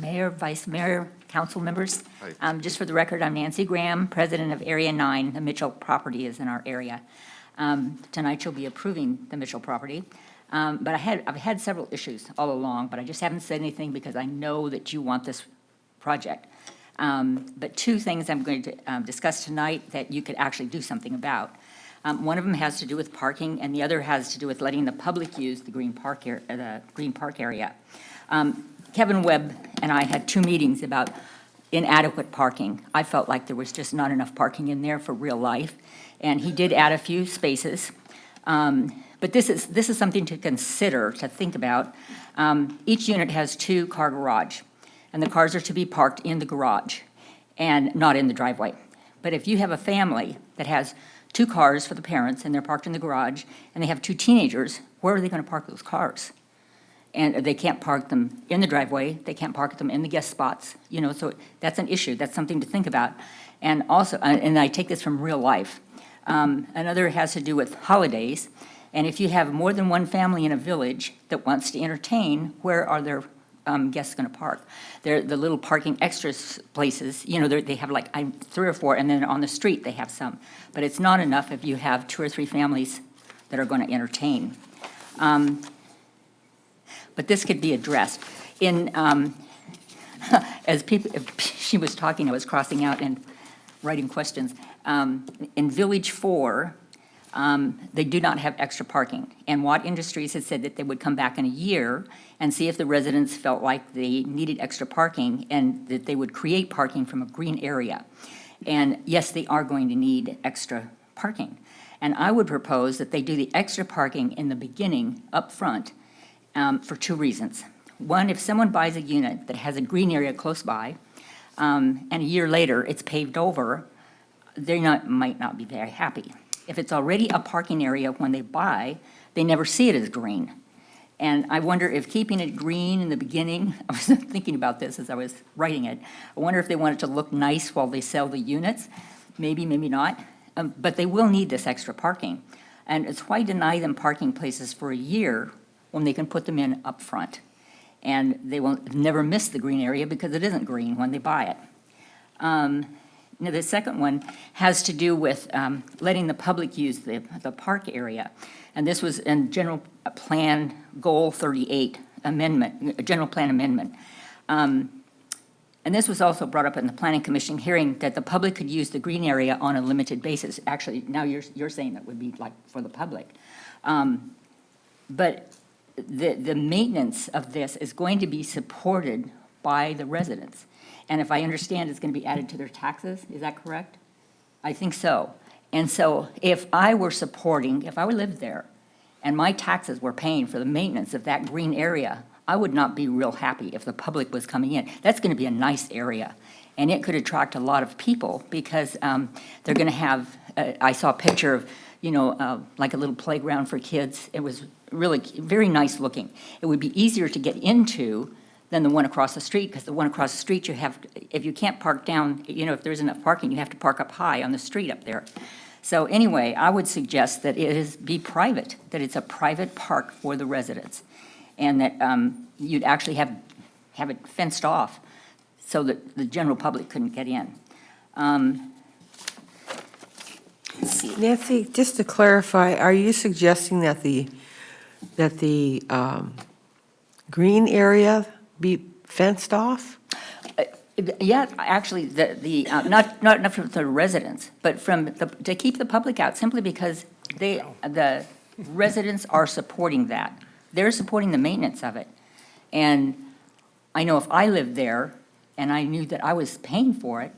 S16: Mayor, Vice Mayor, council members.
S1: Hi.
S16: Just for the record, I'm Nancy Graham, President of Area 9. The Mitchell property is in our area. Tonight you'll be approving the Mitchell property. But I've had several issues all along, but I just haven't said anything because I know that you want this project. But two things I'm going to discuss tonight that you could actually do something about. One of them has to do with parking, and the other has to do with letting the public use the Green Park area. Kevin Webb and I had 2 meetings about inadequate parking. I felt like there was just not enough parking in there for real life, and he did add a few spaces. But this is something to consider, to think about. Each unit has 2-car garage, and the cars are to be parked in the garage and not in the driveway. But if you have a family that has 2 cars for the parents, and they're parked in the garage, and they have 2 teenagers, where are they going to park those cars? And they can't park them in the driveway, they can't park them in the guest spots, so that's an issue, that's something to think about. And also, and I take this from real life, another has to do with holidays, and if you have more than one family in a village that wants to entertain, where are their guests going to park? They're the little parking extras places, they have like 3 or 4, and then on the street they have some. But it's not enough if you have 2 or 3 families that are going to entertain. But this could be addressed. As she was talking, I was crossing out and writing questions. In Village 4, they do not have extra parking. And Watt Industries had said that they would come back in a year and see if the residents felt like they needed extra parking and that they would create parking from a green area. And yes, they are going to need extra parking. And I would propose that they do the extra parking in the beginning up front for 2 reasons. One, if someone buys a unit that has a green area close by, and a year later it's paved over, they might not be very happy. If it's already a parking area when they buy, they never see it as green. And I wonder if keeping it green in the beginning, I was thinking about this as I was writing it, I wonder if they want it to look nice while they sell the units, maybe, maybe not, but they will need this extra parking. And it's why deny them parking places for a year when they can put them in up front. And they will never miss the green area because it isn't green when they buy it. Now, the second one has to do with letting the public use the park area. And this was in General Plan Goal 38 amendment, General Plan Amendment. And this was also brought up in the Planning Commission hearing that the public could use the green area on a limited basis. Actually, now you're saying that would be like for the public. But the maintenance of this is going to be supported by the residents. And if I understand, it's going to be added to their taxes, is that correct? I think so. And so if I lived there, and my taxes were paying for the maintenance of that green area, I would not be real happy if the public was coming in. That's going to be a nice area, and it could attract a lot of people because they're going to have, I saw a picture of, like a little playground for kids. It was really very nice looking. It would be easier to get into than the one across the street, because the one across the street if you can't park down, if there's enough parking, you have to park up high on the street up there. So anyway, I would suggest that be private, that it's a private park for the residents, and that you'd actually have it fenced off so that the general public couldn't get in. Let's see.
S7: Nancy, just to clarify, are you suggesting that the green area be fenced off?
S16: Yeah, actually, not from the residents, but to keep the public out, simply because the residents are supporting that. They're supporting the maintenance of it. And I know if I lived there and I knew that I was paying for it,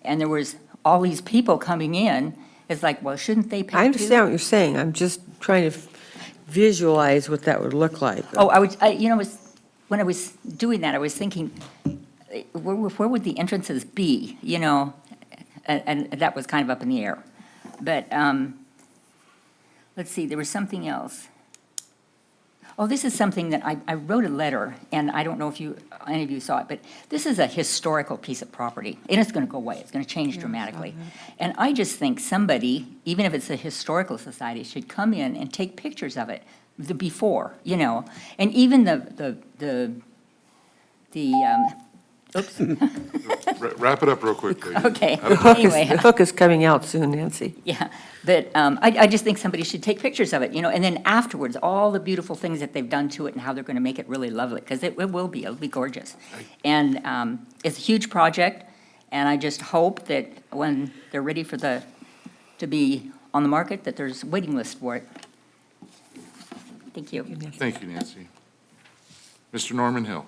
S16: and there was all these people coming in, it's like, well, shouldn't they pay too?
S7: I understand what you're saying. I'm just trying to visualize what that would look like.
S16: Oh, when I was doing that, I was thinking, where would the entrances be? and that was kind of up in the air. But, let's see, there was something else. Oh, this is something that I wrote a letter, and I don't know if any of you saw it, but this is a historical piece of property, and it's going to go away. It's going to change dramatically. And I just think somebody, even if it's a historical society, should come in and take pictures of it, the before, and even oops.
S1: Wrap it up real quick, please.
S16: Okay,
S7: Anyway. The book is coming out soon, Nancy.
S16: Yeah, but I just think somebody should take pictures of it, and then afterwards, all the beautiful things that they've done to it and how they're going to make it really lovely, because it'll be gorgeous. And it's a huge project, and I just hope that when they're ready to be on the market, that there's a waiting list for it. Thank you.
S1: Thank you, Nancy. Mr. Norman Hill.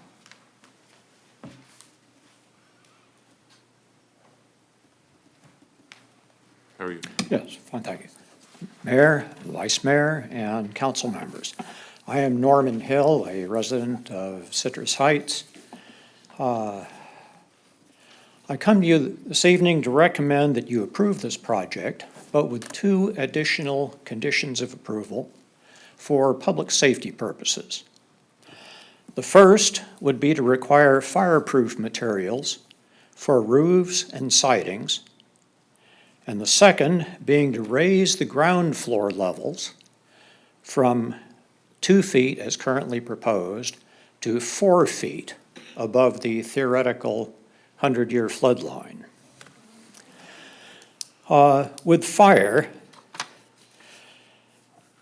S1: How are you?
S17: Yes, fine, thank you. Mayor, Vice Mayor, and council members. I am Norman Hill, a resident of Citrus Heights. I come to you this evening to recommend that you approve this project, but with 2 additional conditions of approval for public safety purposes. The first would be to require fireproof materials for roofs and sidings, and the second being to raise the ground floor levels from 2 feet, as currently proposed, to 4 feet above the theoretical 100-year flood line. With fire,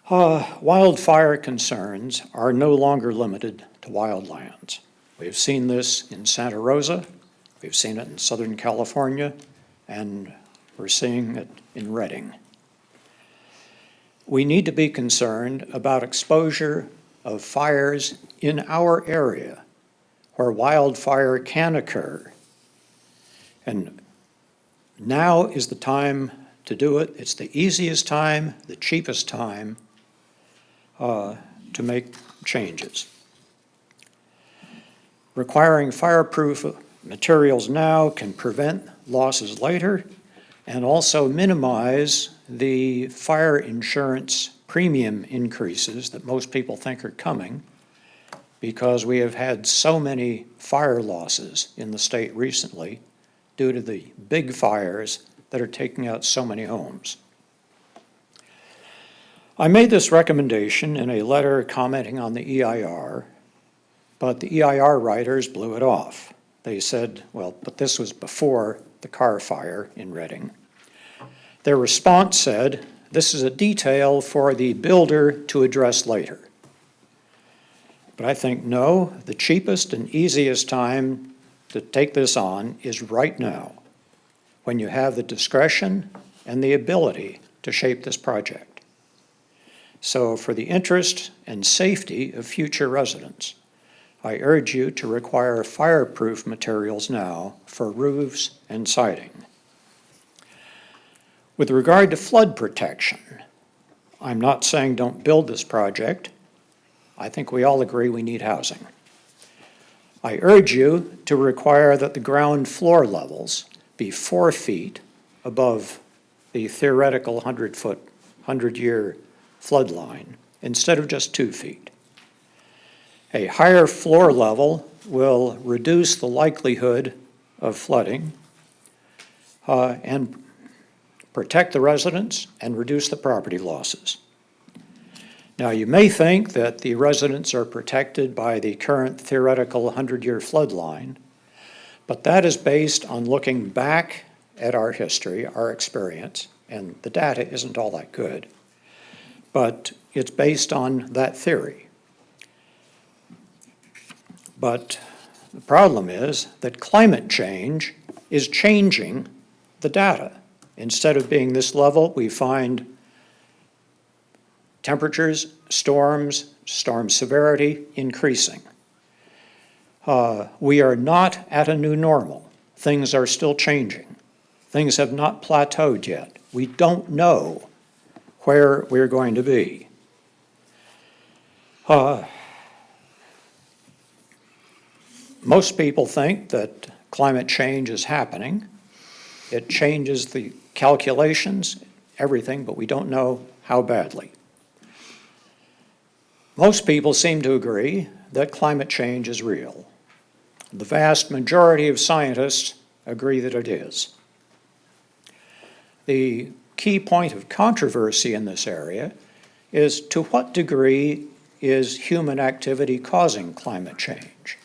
S17: wildfire concerns are no longer limited to wildlands. We've seen this in Santa Rosa, we've seen it in Southern California, and we're seeing it in Redding. We need to be concerned about exposure of fires in our area where wildfire can occur. And now is the time to do it. It's the easiest time, the cheapest time to make changes. Requiring fireproof materials now can prevent losses later and also minimize the fire insurance premium increases that most people think are coming because we have had so many fire losses in the state recently due to the big fires that are taking out so many homes. I made this recommendation in a letter commenting on the EIR, but the EIR writers blew it off. They said, well, but this was before the car fire in Redding. Their response said, this is a detail for the builder to address later. But I think, no, the cheapest and easiest time to take this on is right now, when you have the discretion and the ability to shape this project. So for the interest and safety of future residents, I urge you to require fireproof materials now for roofs and siding. With regard to flood protection, I'm not saying don't build this project. I think we all agree we need housing. I urge you to require that the ground floor levels be 4 feet above the theoretical 100-year flood line instead of just 2 feet. A higher floor level will reduce the likelihood of flooding and protect the residents and reduce the property losses. Now, you may think that the residents are protected by the current theoretical 100-year flood line, but that is based on looking back at our history, our experience, and the data isn't all that good, but it's based on that theory. But the problem is that climate change is changing the data. Instead of being this level, we find temperatures, storms, storm severity increasing. We are not at a new normal. Things are still changing. Things have not plateaued yet. We don't know where we're going to be. Most people think that climate change is happening, It changes the calculations, everything, but we don't know how badly. Most people seem to agree that climate change is real. The vast majority of scientists agree that it is. The key point of controversy in this area is to what degree is human activity causing climate change?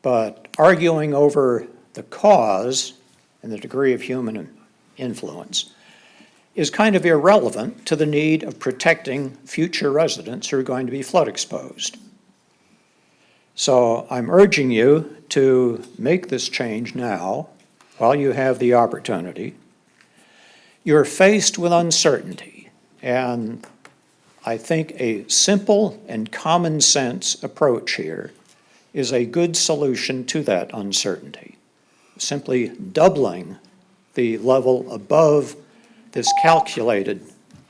S17: But arguing over the cause and the degree of human influence is kind of irrelevant to the need of protecting future residents who are going to be flood exposed. So I'm urging you to make this change now while you have the opportunity. You're faced with uncertainty, and I think a simple and common sense approach here is a good solution to that uncertainty. Simply doubling the level above this calculated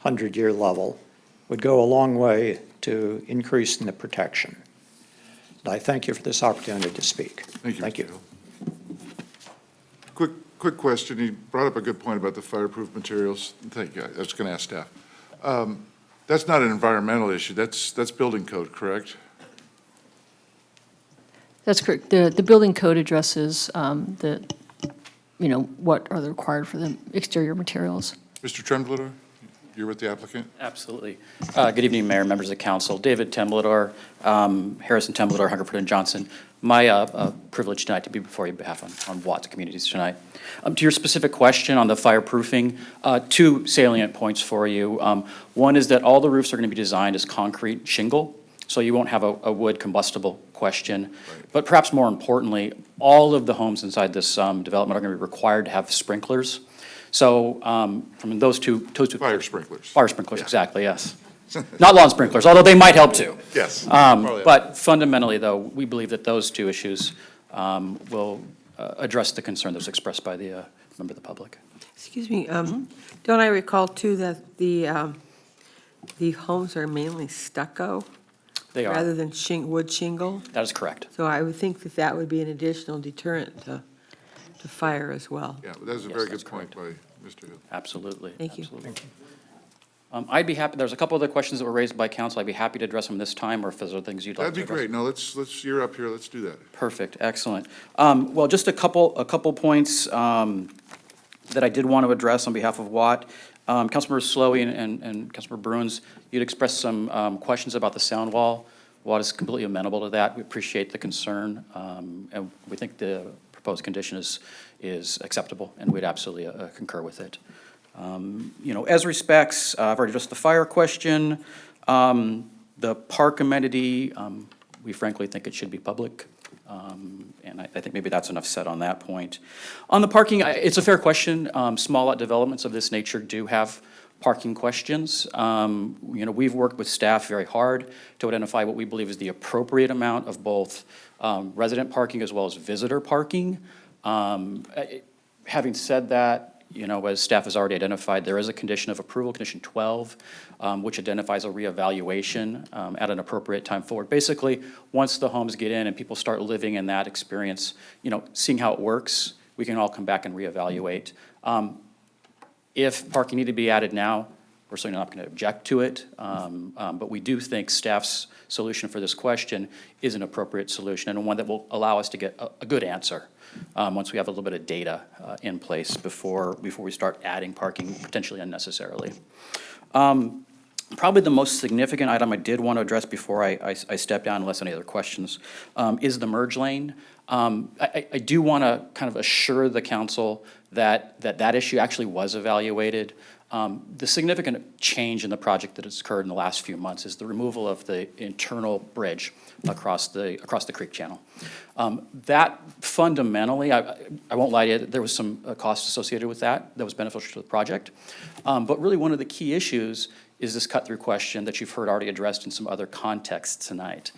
S17: 100-year level would go a long way to increasing the protection. And I thank you for this opportunity to speak.
S1: Thank you.
S17: Thank you.
S1: Hill. Quick question. You brought up a good point about the fireproof materials. Thank you. I was going to ask staff. That's not an environmental issue. That's building code, correct?
S9: That's correct. The building code addresses what are required for the exterior materials.
S1: Mr. Tremblidor, you're with the applicant?
S18: Absolutely. Good evening, Mayor, members of the council. David Tremblidor, Harrison Tremblidor, Hungerford and Johnson. My privilege tonight to be before you on behalf on Watts Communities tonight. To your specific question on the fireproofing, two salient points for you. One is that all the roofs are going to be designed as concrete shingle, so you won't have a wood combustible question. Right. But perhaps more importantly, all of the homes inside this development are going to be required to have sprinklers. So from those two
S1: fire sprinklers.
S18: Fire sprinklers, yeah. Exactly, yes. Not lawn sprinklers, although they might help too.
S1: Yes.
S18: But fundamentally, though, we believe that those two issues will address the concern that was expressed by the member of the public.
S7: Excuse me, don't I recall too that the homes are mainly stucco?
S18: They are.
S7: Rather than wood shingle?
S18: That is correct.
S7: So I would think that that would be an additional deterrent to fire as well.
S1: Yeah, that was a very good point by Mr. Hill.
S18: Absolutely.
S7: Thank you.
S18: Absolutely. I'd be happy, there's a couple other questions that were raised by council. I'd be happy to address them this time, or if there's other things you'd like to
S1: That'd
S18: address.
S1: be great. No, let's, you're up here. Let's do that.
S18: Perfect, excellent. Well, just a couple points that I did want to address on behalf of Watt. Councilmember Slowey and Councilmember Bruins, you'd expressed some questions about the sound wall. Watt is completely amenable to that. We appreciate the concern, and we think the proposed condition is acceptable, and we'd absolutely concur with it. As respects, I've already addressed the fire question. The park amenity, we frankly think it should be public. And I think maybe that's enough said on that point. On the parking, it's a fair question. Small lot developments of this nature do have parking questions. We've worked with staff very hard to identify what we believe is the appropriate amount of both resident parking as well as visitor parking. Having said that, as staff has already identified, there is a condition of approval, condition 12, which identifies a reevaluation at an appropriate time forward. Basically, once the homes get in and people start living in that experience, seeing how it works, we can all come back and reevaluate. If parking needed to be added now, we're certainly not going to object to it, but we do think staff's solution for this question is an appropriate solution and one that will allow us to get a good answer once we have a little bit of data in place before we start adding parking potentially unnecessarily. Probably the most significant item I did want to address before I step down, unless any other questions, is the merge lane. I do want to kind of assure the council that issue actually was evaluated. The significant change in the project that has occurred in the last few months is the removal of the internal bridge across the creek channel. That fundamentally, I won't lie to you, there was some cost associated with that was beneficial to the project. But really one of the key issues is this cut-through question that you've heard already addressed in some other contexts tonight.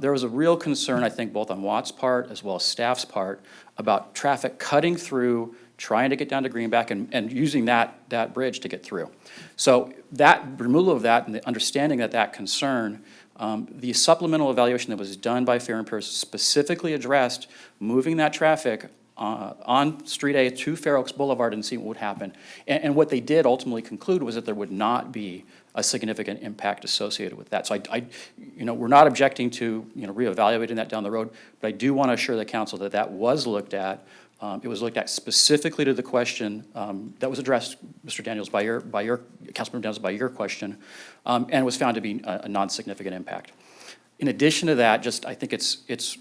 S18: There was a real concern, I think, both on Watt's part as well as staff's part about traffic cutting through, trying to get down to Greenback and using that bridge to get through. So that removal of that and the understanding that concern, the supplemental evaluation that was done by Fair and Pierce specifically addressed moving that traffic on Street A to Fair Oaks Boulevard and see what would happen. And what they did ultimately conclude was that there would not be a significant impact associated with that. So we're not objecting to, reevaluating that down the road, but I do want to assure the council that that was looked at. It was looked at specifically to the question that was addressed, Mr. Daniels, by your Councilmember Daniels, by your question, and was found to be a non-significant impact. In addition to that, I think it's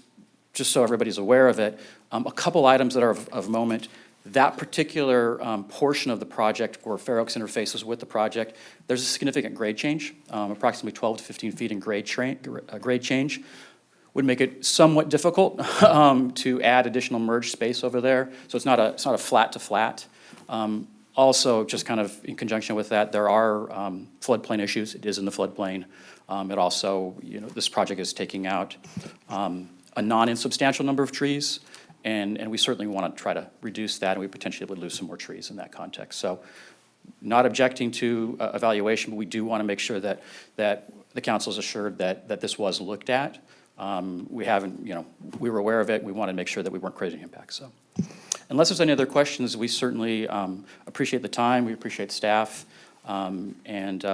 S18: just so everybody's aware of it, a couple items that are of moment. That particular portion of the project where Fair Oaks interfaces with the project, there's a significant grade change, approximately 12 to 15 feet in grade change. Would make it somewhat difficult to add additional merged space over there. So it's not a flat to flat. Also, just kind of in conjunction with that, there are floodplain issues. It is in the floodplain. It also, this project is taking out a non-insubstantial number of trees, and we certainly want to try to reduce that, and we potentially would lose some more trees in that context. So not objecting to evaluation, but we do want to make sure that the council is assured that this was looked at. We haven't, we were aware of it. We want to make sure that we weren't creating impacts. So unless there's any other questions, we certainly appreciate the time. We appreciate staff and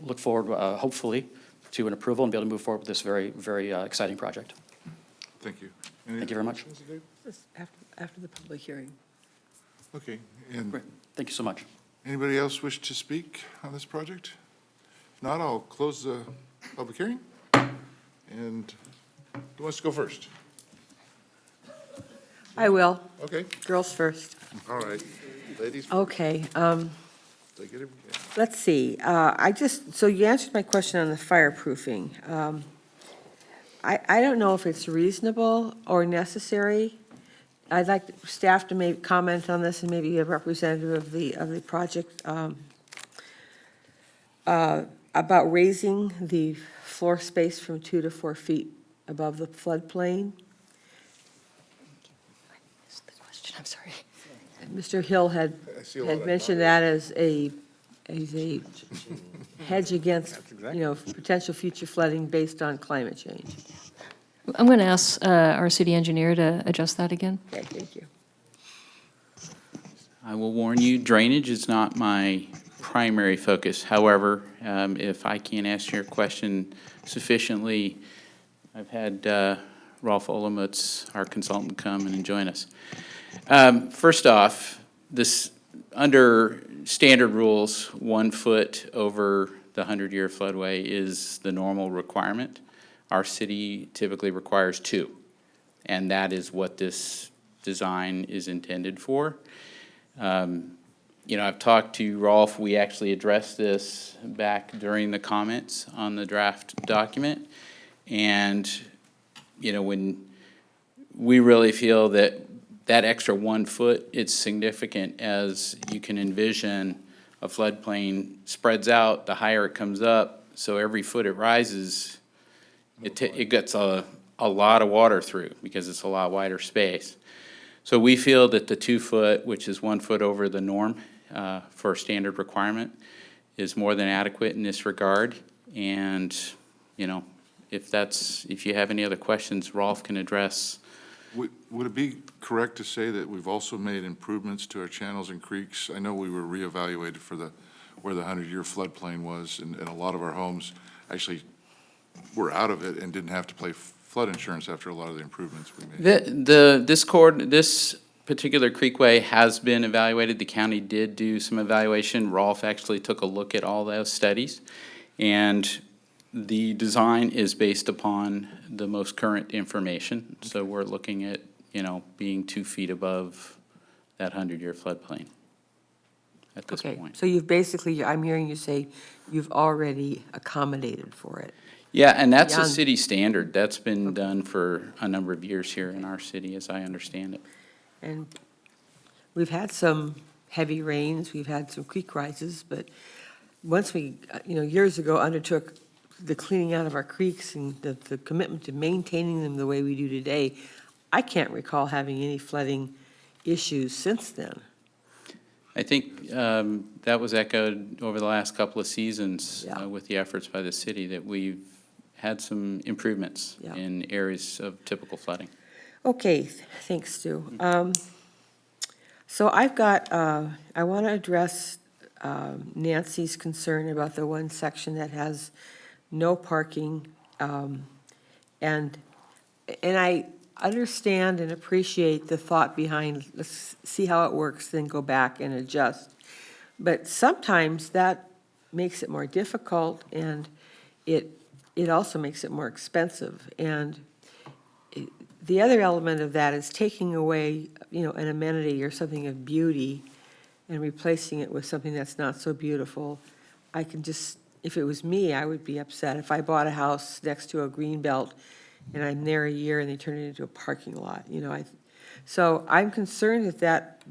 S18: look forward, hopefully, to an approval and be able to move forward with this very, very exciting project.
S1: Thank you.
S18: Thank you very much.
S7: After the public hearing.
S1: Okay, and
S18: Great. Thank you so much.
S1: anybody else wish to speak on this project? If not, I'll close the public hearing. And who wants to go first?
S7: I will.
S1: Okay,
S7: Girls first.
S1: all right. Ladies first.
S7: Okay,
S1: Take it.
S7: let's see. So you answered my question on the fireproofing. I don't know if it's reasonable or necessary. I'd like staff to maybe comment on this and maybe a representative of the project about raising the floor space from 2 to 4 feet above the floodplain.
S9: I'm sorry.
S7: Mr. Hill had mentioned that as a hedge against, potential future flooding based on climate change.
S9: I'm going to ask our city engineer to adjust that again.
S7: Okay, thank you.
S13: I will warn you, drainage is not my primary focus. However, if I can answer your question sufficiently, I've had Rolf Olomutz, our consultant, come and join us. First off, this, under standard rules, 1 foot over the 100-year floodway is the normal requirement. Our city typically requires 2, and that is what this design is intended for. I've talked to Rolf. We actually addressed this back during the comments on the draft document. And, when we really feel that extra 1 foot is significant, as you can envision a floodplain spreads out, the higher it comes up, so every foot it rises, it gets a lot of water through because it's a lot wider space. So we feel that the 2 foot, which is 1 foot over the norm for a standard requirement, is more than adequate in this regard. And, if you have any other questions, Rolf can address.
S1: Would it be correct to say that we've also made improvements to our channels and creeks? I know we were reevaluated for where the 100-year floodplain was, and a lot of our homes actually were out of it and didn't have to pay flood insurance after a lot of the improvements we made.
S13: This particular creekway has been evaluated. The county did do some evaluation. Rolf actually took a look at all those studies, and the design is based upon the most current information. So we're looking at, being 2 feet above that 100-year floodplain at this point.
S7: So you've basically, I'm hearing you say you've already accommodated for it.
S13: Yeah, and that's a city standard. That's been done for a number of years here in our city, as I understand it.
S7: And we've had some heavy rains, we've had some creek rises, but once we, years ago undertook the cleaning out of our creeks and the commitment to maintaining them the way we do today, I can't recall having any flooding issues since then.
S13: I think that was echoed over the last couple of seasons with the efforts by the city, that we've had some improvements in areas of typical flooding.
S7: Okay, thanks, Stu. So I've got, I want to address Nancy's concern about the one section that has no parking. And I understand and appreciate the thought behind, let's see how it works, then go back and adjust. But sometimes that makes it more difficult, and it also makes it more expensive. And the other element of that is taking away, an amenity or something of beauty and replacing it with something that's not so beautiful. I can just, if it was me, I would be upset. If I bought a house next to a green belt and I'm there a year and they turn it into a parking lot, so I'm concerned that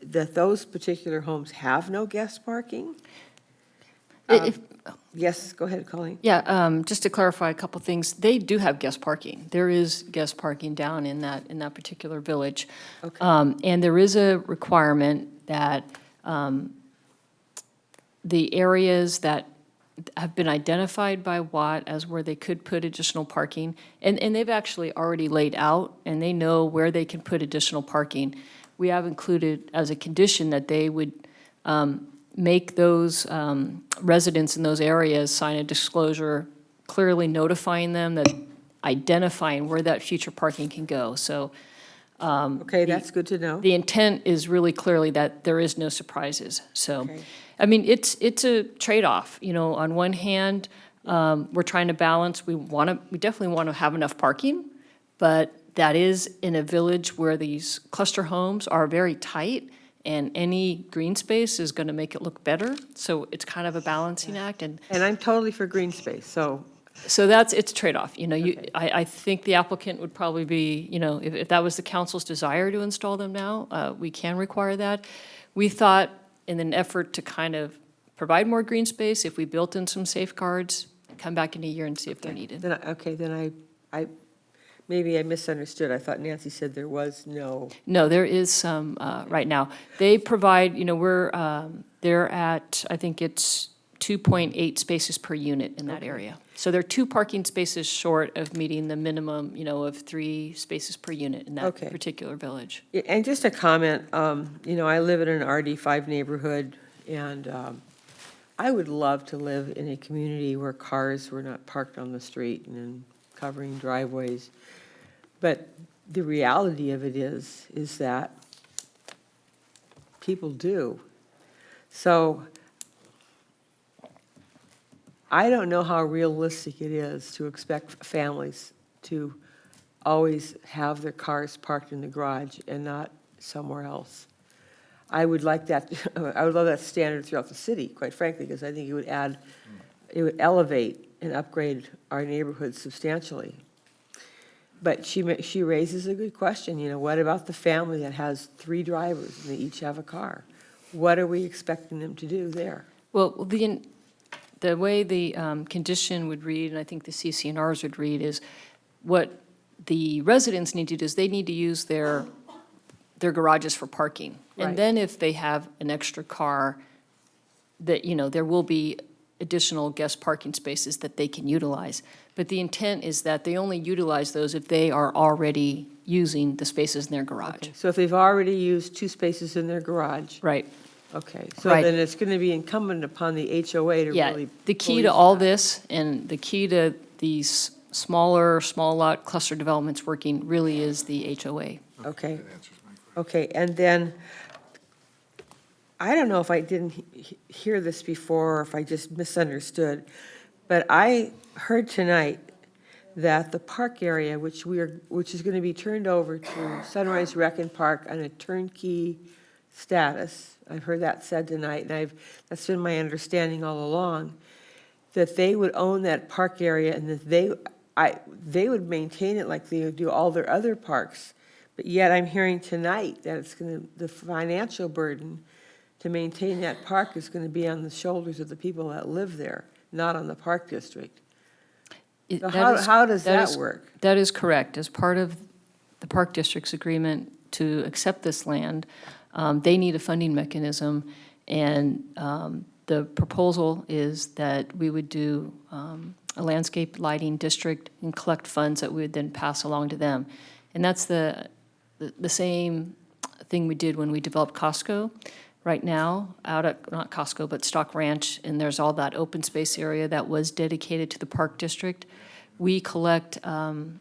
S7: those particular homes have no guest parking. Yes, go ahead, Colleen.
S9: Yeah, just to clarify a couple things, they do have guest parking. There is guest parking down in that particular village.
S7: Okay.
S9: And there is a requirement that the areas that have been identified by Watt as where they could put additional parking, and they've actually already laid out, and they know where they can put additional parking. We have included as a condition that they would make those residents in those areas sign a disclosure clearly notifying them that identifying where that future parking can go. So
S7: Okay, that's good to know.
S9: the intent is really clearly that there is no surprises. So,
S7: Okay.
S9: I mean, it's a trade-off. On one hand, we're trying to balance, we definitely want to have enough parking, but that is in a village where these cluster homes are very tight, and any green space is going to make it look better. So it's kind of a balancing act, and
S7: And I'm totally for green space, so,
S9: it's a trade-off. I think the applicant would probably be, if that was the council's desire to install them now, we can require that. We thought, in an effort to kind of provide more green space, if we built in some safeguards, come back in a year and see if they're needed.
S7: then I maybe I misunderstood. I thought Nancy said there was no.
S9: No, there is some right now. They provide, they're at, I think it's 2.8 spaces per unit in that area. So they're 2 parking spaces short of meeting the minimum, of 3 spaces per unit in that
S7: Okay.
S9: particular village.
S7: Yeah, and just a comment, I live in an RD5 neighborhood, and I would love to live in a community where cars were not parked on the street and covering driveways. But the reality of it is that people do. So I don't know how realistic it is to expect families to always have their cars parked in the garage and not somewhere else. I would like that, I would love that standard throughout the city, quite frankly, because I think it would elevate and upgrade our neighborhoods substantially. But she raises a good question, what about the family that has 3 drivers and they each have a car? What are we expecting them to do there?
S9: Well, the way the condition would read, and I think the CC&Rs would read, is what the residents need to do is they need to use their garages for parking.
S7: Right.
S9: And then if they have an extra car, that, there will be additional guest parking spaces that they can utilize. But the intent is that they only utilize those if they are already using the spaces in their garage.
S7: So if they've already used 2 spaces in their garage,
S9: Right.
S7: okay, so
S9: Right.
S7: then it's going to be incumbent upon the HOA to
S9: Yeah,
S7: really.
S9: the key
S7: police
S9: to all
S7: that.
S9: this, and the key to these small lot cluster developments working really is the HOA.
S7: Okay. Okay, and then, I don't know if I didn't hear this before, or if I just misunderstood, but I heard tonight that the park area, which is going to be turned over to Sunrise Rec and Park on a turnkey status, I've heard that said tonight, and that's been my understanding all along, that they would own that park area and that they would maintain it like they do all their other parks. But yet I'm hearing tonight that the financial burden to maintain that park is going to be on the shoulders of the people that live there, not on the park district. So how does that work?
S9: That is correct. As part of the Park District's agreement to accept this land, they need a funding mechanism, and the proposal is that we would do a landscape lighting district and collect funds that we would then pass along to them. And that's the same thing we did when we developed Costco. Right now, out at, not Costco, but Stock Ranch, and there's all that open space area that was dedicated to the Park District. We collect an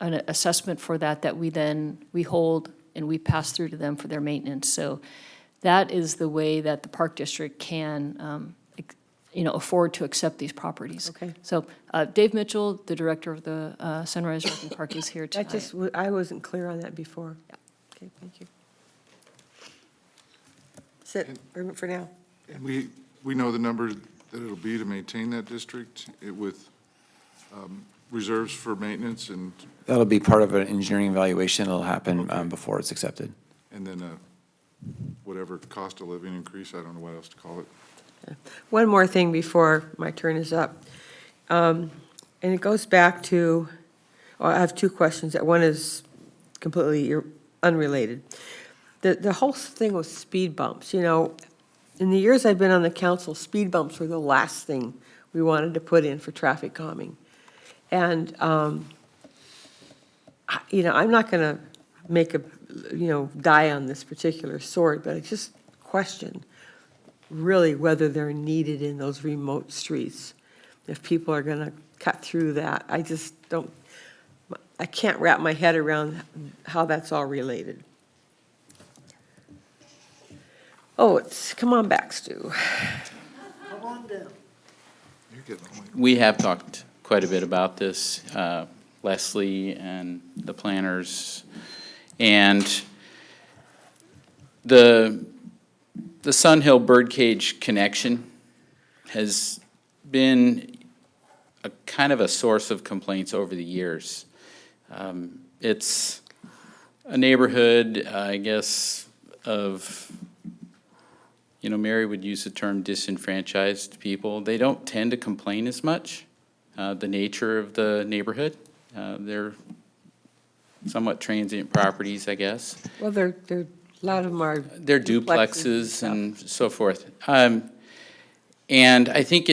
S9: assessment for that we hold and we pass through to them for their maintenance. So that is the way that the Park District can, afford to accept these properties.
S7: Okay.
S9: So Dave Mitchell, the director of the Sunrise Working Park, is here tonight.
S7: I wasn't clear on that before. Okay, thank you. That's it for now.
S1: And we know the number that it'll be to maintain that district with reserves for maintenance and
S8: That'll be part of an engineering evaluation. It'll happen before it's accepted.
S1: then whatever cost of living increase, I don't know what else to call it.
S7: One more thing before my turn is up. And it goes back to, well, I have two questions. One is completely unrelated. The whole thing with speed bumps, in the years I've been on the council, speed bumps were the last thing we wanted to put in for traffic calming. And, I'm not going to make die on this particular sword, but I just question really whether they're needed in those remote streets. If people are going to cut through that, I can't wrap my head around how that's all related. Oh, come on back, Stu.
S3: Come on down.
S1: You're getting all
S13: We have talked quite a bit about this, Leslie and the planners. And the Sun Hill Birdcage connection has been a kind of a source of complaints over the years. It's a neighborhood, I guess, of, Mary would use the term disenfranchised people. They don't tend to complain as much, the nature of the neighborhood. They're somewhat transient properties, I guess.
S7: Well, a lot of them are.
S13: They're duplexes and so forth. And I think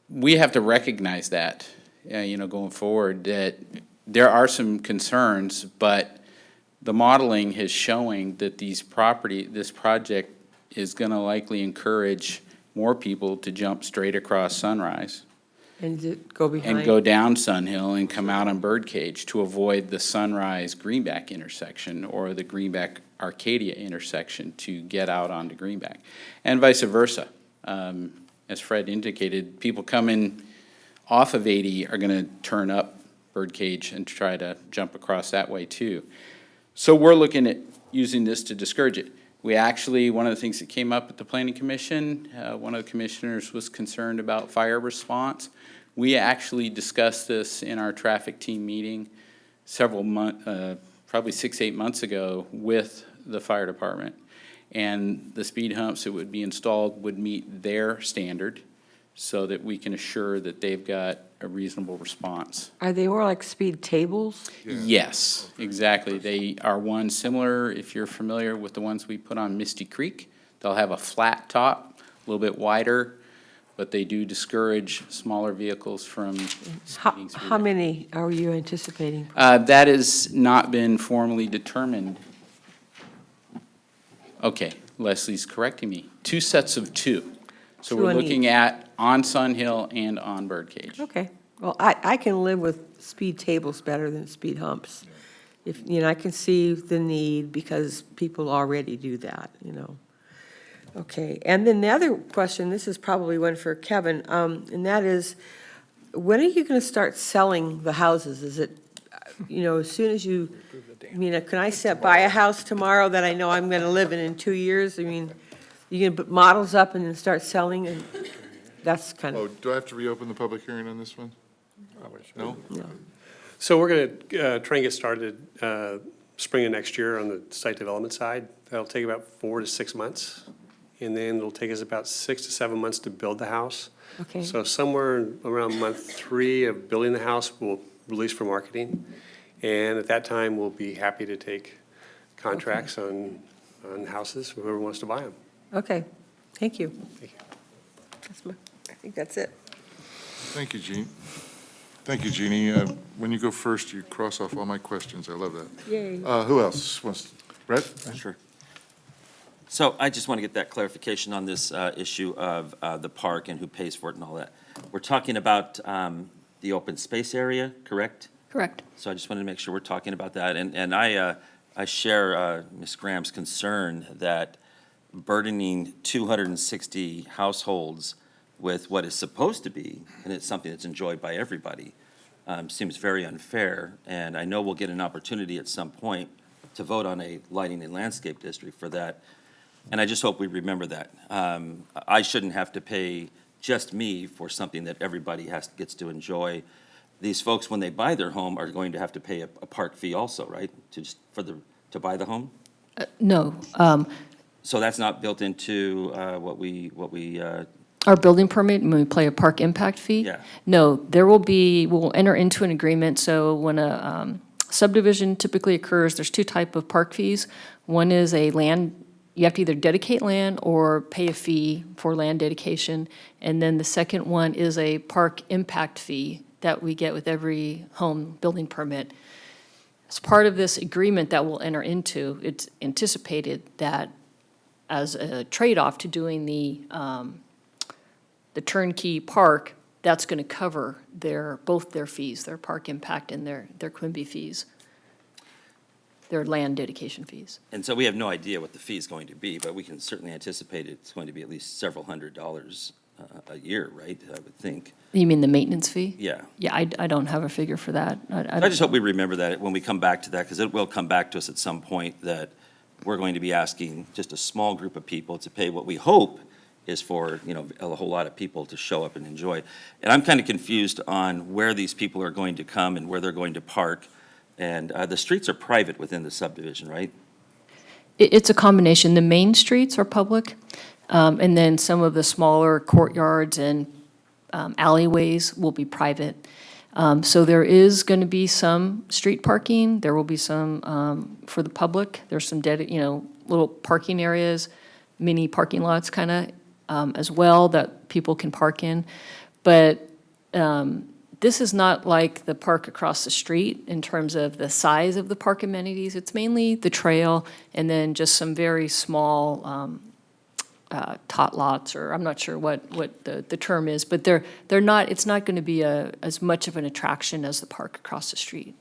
S13: we have to recognize that, going forward, that there are some concerns, but the modeling is showing that this project is going to likely encourage more people to jump straight across Sunrise.
S7: And go behind.
S13: And go down Sun Hill and come out on Birdcage to avoid the Sunrise Greenback intersection or the Greenback Arcadia intersection to get out onto Greenback. And vice versa. As Fred indicated, people coming off of 80 are going to turn up Birdcage and try to jump across that way too. So we're looking at using this to discourage it. We actually, one of the things that came up at the Planning Commission, one of the commissioners was concerned about fire response. We actually discussed this in our traffic team meeting several months, probably 6-8 months ago with the fire department. And the speed humps that would be installed would meet their standard so that we can assure that they've got a reasonable response.
S7: Are they more like speed tables?
S13: Yes, exactly. They are one similar, if you're familiar with the ones we put on Misty Creek. They'll have a flat top, a little bit wider, but they do discourage smaller vehicles from speeding through.
S7: How many are you anticipating?
S13: That has not been formally determined. Okay, Leslie's correcting me. 2 sets of 2. So
S7: Two
S13: we're
S7: on
S13: looking
S7: each.
S13: at on Sun Hill and on Birdcage.
S7: Okay, well, I can live with speed tables better than speed humps. If, I can see the need because people already do that, Okay, and then the other question, this is probably one for Kevin, and that is, when are you going to start selling the houses? Is it, as soon as you, can I buy a house tomorrow that I know I'm going to live in 2 years? You going to put models up and then start selling, and that's kind
S1: Oh,
S7: of,
S1: do I have to reopen the public hearing on this one? No?
S7: no.
S14: So we're going to try and get started spring of next year on the site development side. That'll take about 4 to 6 months. And then it'll take us about 6 to 7 months to build the house.
S7: Okay.
S14: So somewhere around month 3 of building the house, we'll release for marketing. And at that time, we'll be happy to take contracts on houses, whoever wants to buy them.
S7: Okay, thank you.
S14: Thank you.
S7: I think that's it.
S1: Thank you, Gene. Thank you, Jeannie. When you go first, you cross off all my questions. I love that.
S7: Yay.
S1: Who else wants, Brett?
S5: Sure. So I just want to get that clarification on this issue of the park and who pays for it and all that. We're talking about the open space area, correct?
S9: Correct.
S5: So I just wanted to make sure we're talking about that. And I share Ms. Graham's concern that burdening 260 households with what is supposed to be, and it's something that's enjoyed by everybody, seems very unfair. And I know we'll get an opportunity at some point to vote on a lighting and landscape district for that. And I just hope we remember that. I shouldn't have to pay just me for something that everybody gets to enjoy. These folks, when they buy their home, are going to have to pay a park fee also, right? To buy the home?
S9: No.
S5: So that's not built into what we
S9: Our building permit, when we pay a park impact fee?
S5: Yeah.
S9: No, we'll enter into an agreement, so when a subdivision typically occurs, there's two type of park fees. One is you have to either dedicate land or pay a fee for land dedication, and then the second one is a park impact fee that we get with every home building permit. As part of this agreement that we'll enter into, it's anticipated that as a trade-off to doing the turnkey park, that's going to cover both their fees, their park impact and their Quimby fees, their land dedication fees.
S5: And so we have no idea what the fee is going to be, but we can certainly anticipate it's going to be at least several $100s a year, right? I would think.
S9: You mean the maintenance fee?
S5: Yeah.
S9: Yeah, I don't have a figure for that.
S5: I just hope we remember that when we come back to that, because it will come back to us at some point that we're going to be asking just a small group of people to pay what we hope is for, a whole lot of people to show up and enjoy. And I'm kind of confused on where these people are going to come and where they're going to park. And the streets are private within the subdivision, right?
S9: It's a combination. The main streets are public, and then some of the smaller courtyards and alleyways will be private. So there is going to be some street parking. There will be some for the public. There's some little parking areas, mini parking lots kind of as well that people can park in. But this is not like the park across the street in terms of the size of the park amenities. It's mainly the trail and then just some very small tot lots, or I'm not sure what the term is, but they're not. It's not going to be as much of an attraction as the park across the street.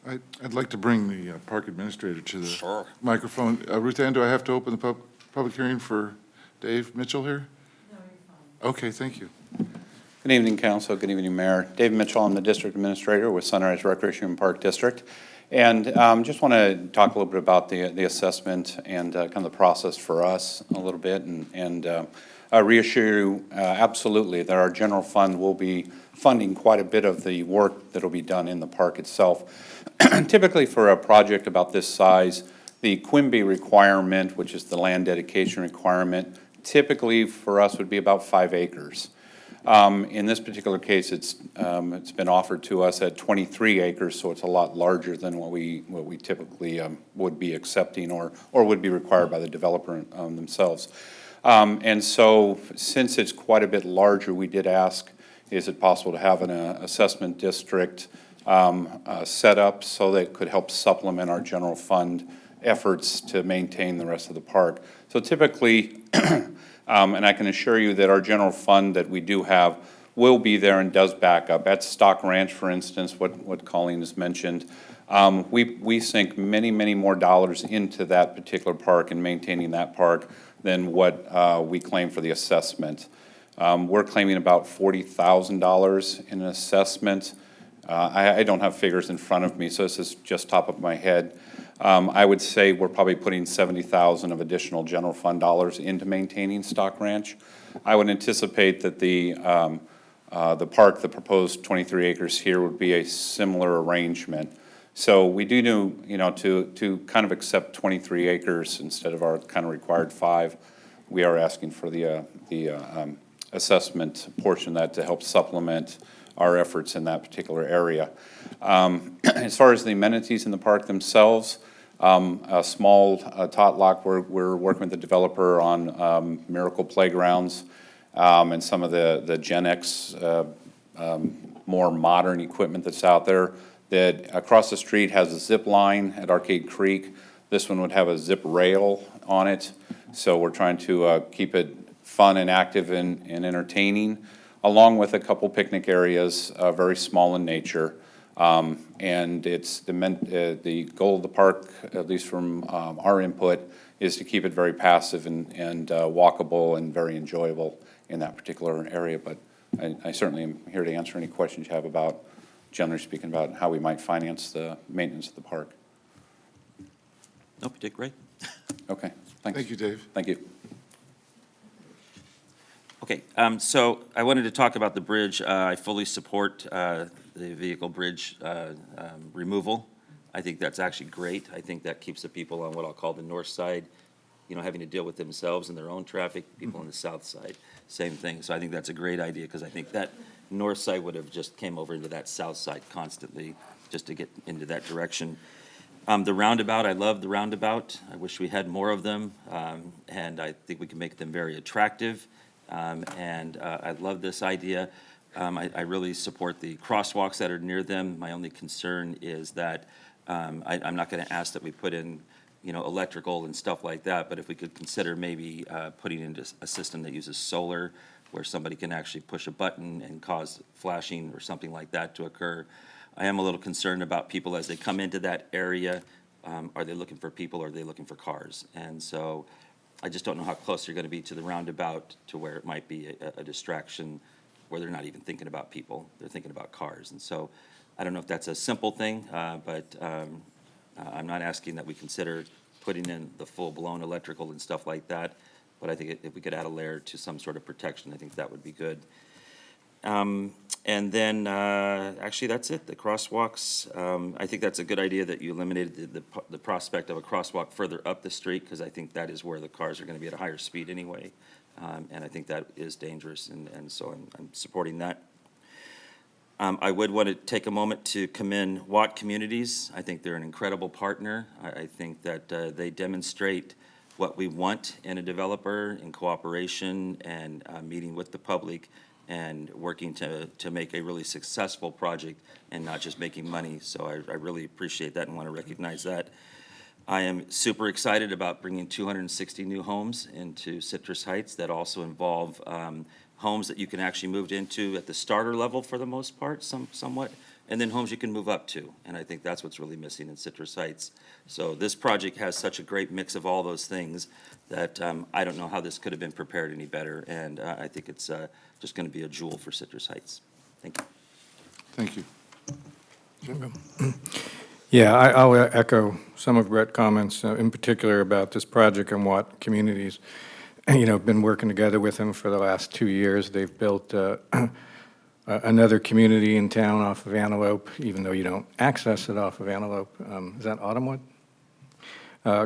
S1: I'd like to bring the park administrator to the microphone. Ruth Ann, do I have to open the public hearing for Dave Mitchell here? No, you're fine. Okay, thank you.
S19: Good evening, Council. Good evening, Mayor. Dave Mitchell, I'm the District Administrator with Sunrise Recreation and Park District. And just want to talk a little bit about the assessment and kind of the process for us a little bit and reassure you absolutely that our general fund will be funding quite a bit of the work that will be done in the park itself. Typically for a project about this size, the Quimby requirement, which is the land dedication requirement, typically for us would be about 5 acres. In this particular case, it's been offered to us at 23 acres, so it's a lot larger than what we typically would be accepting or would be required by the developer themselves. And so, since it's quite a bit larger, we did ask, is it possible to have an assessment district set up so that it could help supplement our general fund efforts to maintain the rest of the park? So typically, and I can assure you that our general fund that we do have will be there and does back up. At Stock Ranch, for instance, what Colleen has mentioned, we sink many, many more dollars into that particular park and maintaining that park than what we claim for the assessment. We're claiming about $40,000 in an assessment. I don't have figures in front of me, so this is just top of my head. I would say we're probably putting $70,000 of additional general fund dollars into maintaining Stock Ranch. I would anticipate that the park, the proposed 23 acres here, would be a similar arrangement. So we do to kind of accept 23 acres instead of our kind of required 5. We are asking for the assessment portion of that to help supplement our efforts in that particular area. As far as the amenities in the park themselves, a small tot lot, we're working with the developer on Miracle Playgrounds and some of the Gen X more modern equipment that's out there. That across the street has a zip line at Arcade Creek. This one would have a zip rail on it. So we're trying to keep it fun and active and entertaining, along with a couple picnic areas, very small in nature. And it's the goal of the park, at least from our input, is to keep it very passive and walkable and very enjoyable in that particular area. But I certainly am here to answer any questions you have about, generally speaking, about how we might finance the maintenance of the park.
S5: Nope, you did great.
S19: Okay, thanks.
S1: Thank you, Dave.
S19: Thank you.
S5: Okay, so I wanted to talk about the bridge. I fully support the vehicle bridge removal. I think that's actually great. I think that keeps the people on what I'll call the north side, you know, having to deal with themselves and their own traffic, people on the south side, same thing. So I think that's a great idea, because I think that north side would have just came over into that south side constantly, just to get into that direction. The roundabout, I love the roundabout. I wish we had more of them, and I think we can make them very attractive. I love this idea. I really support the crosswalks that are near them. My only concern is that I'm not going to ask that we put in, you know, electrical and stuff like that, but if we could consider maybe putting in a system that uses solar, where somebody can actually push a button and cause flashing or something like that to occur. I am a little concerned about people as they come into that area. Are they looking for people, or are they looking for cars? And so I just don't know how close you're going to be to the roundabout to where it might be a distraction, where they're not even thinking about people, they're thinking about cars. And so I don't know if that's a simple thing, but I'm not asking that we consider putting in the full-blown electrical and stuff like that, but I think if we could add a layer to some sort of protection, I think that would be good. And then, actually, that's it, the crosswalks. I think that's a good idea that you eliminated the prospect of a crosswalk further up the street, because I think that is where the cars are going to be at a higher speed anyway. And I think that is dangerous, and so I'm supporting that. I would want to take a moment to commend Watt Communities. I think they're an incredible partner. I think that they demonstrate what we want in a developer, in cooperation and meeting with the public, and working to make a really successful project and not just making money. So I really appreciate that and want to recognize that. I am super excited about bringing 260 new homes into Citrus Heights that also involve homes that you can actually move into at the starter level for the most part, somewhat, and then homes you can move up to. And I think that's what's really missing in Citrus Heights. So this project has such a great mix of all those things that I don't know how this could have been prepared any better. And I think it's just going to be a jewel for Citrus Heights. Thank you.
S1: Thank you. Jim?
S12: Yeah, I'll echo some of Brett's comments, in particular about this project and Watt Communities. You know, been working together with them for the last 2 years. They've built another community in town off of Antelope, even though you don't access it off of Antelope. Is that Autumnwood?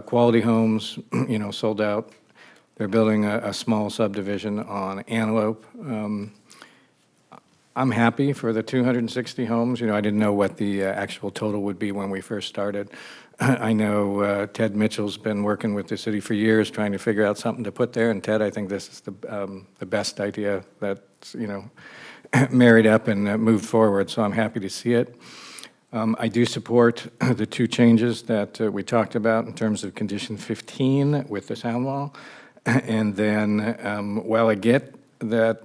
S12: Quality Homes, you know, sold out. They're building a small subdivision on Antelope. I'm happy for the 260 homes. You know, I didn't know what the actual total would be when we first started. I know Ted Mitchell's been working with the city for years trying to figure out something to put there, and Ted, I think this is the best idea that's, you know, married up and moved forward, so I'm happy to see it. I do support the two changes that we talked about in terms of condition 15 with the sound wall. And then while I get that,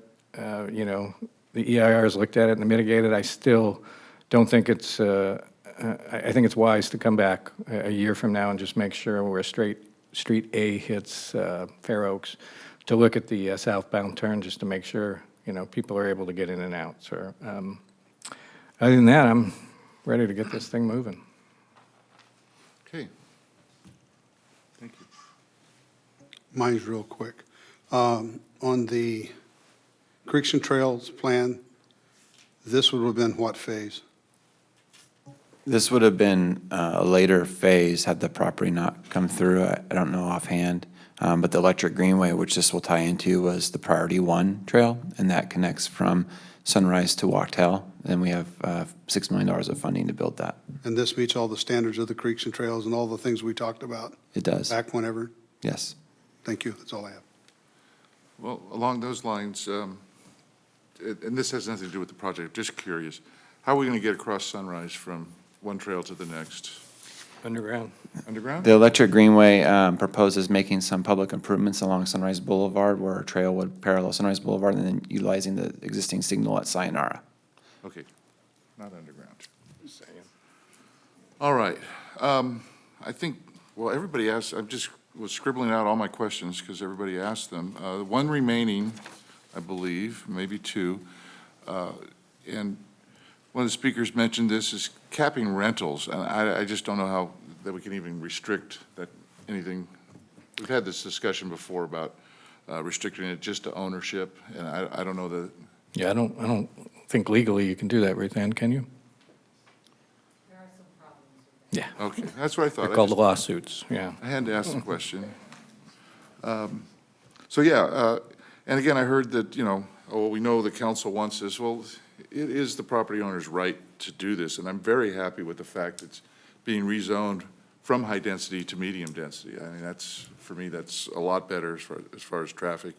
S12: you know, the EIR has looked at it and mitigated, I still don't think it's, I think it's wise to come back a year from now and just make sure where Street A hits Fair Oaks, to look at the southbound turn just to make sure, you know, people are able to get in and out. So other than that, I'm ready to get this thing moving.
S1: Okay. Thank you.
S4: Mine's real quick. On the Creeks and Trails plan, this would have been what phase?
S8: This would have been a later phase had the property not come through. I don't know offhand. But the Electric Greenway, which this will tie into, was the Priority 1 trail, and that connects from Sunrise to Wachtel. And we have $6 million of funding to build that.
S4: And this meets all the standards of the Creeks and Trails and all the things we talked about?
S8: It does.
S4: Back whenever?
S8: Yes.
S4: Thank you. That's all I have.
S1: Well, along those lines, and this has nothing to do with the project, just curious, how are we going to get across Sunrise from one trail to the next?
S12: Underground.
S1: Underground?
S8: The Electric Greenway proposes making some public improvements along Sunrise Boulevard where a trail would parallel Sunrise Boulevard and then utilizing the existing signal at Sayonara.
S1: Okay, not underground. All right. I think, well, everybody asked, I just was scribbling out all my questions because everybody asked them. One remaining, I believe, maybe two, and one of the speakers mentioned this, is capping rentals, and I just don't know how that we can even restrict that, anything. We've had this discussion before about restricting it just to ownership, and I don't know that.
S12: Yeah, I don't think legally you can do that, Ruth Ann, can you? Yeah.
S1: Okay, that's what I thought.
S12: They're
S1: I
S12: called
S1: just-
S12: lawsuits, yeah.
S1: I had to ask the question. So, yeah, and again, I heard that, oh, we know the council wants this. Well, it is the property owner's right to do this, and I'm very happy with the fact it's being rezoned from high density to medium density. I mean, that's, for me, that's a lot better as far as traffic,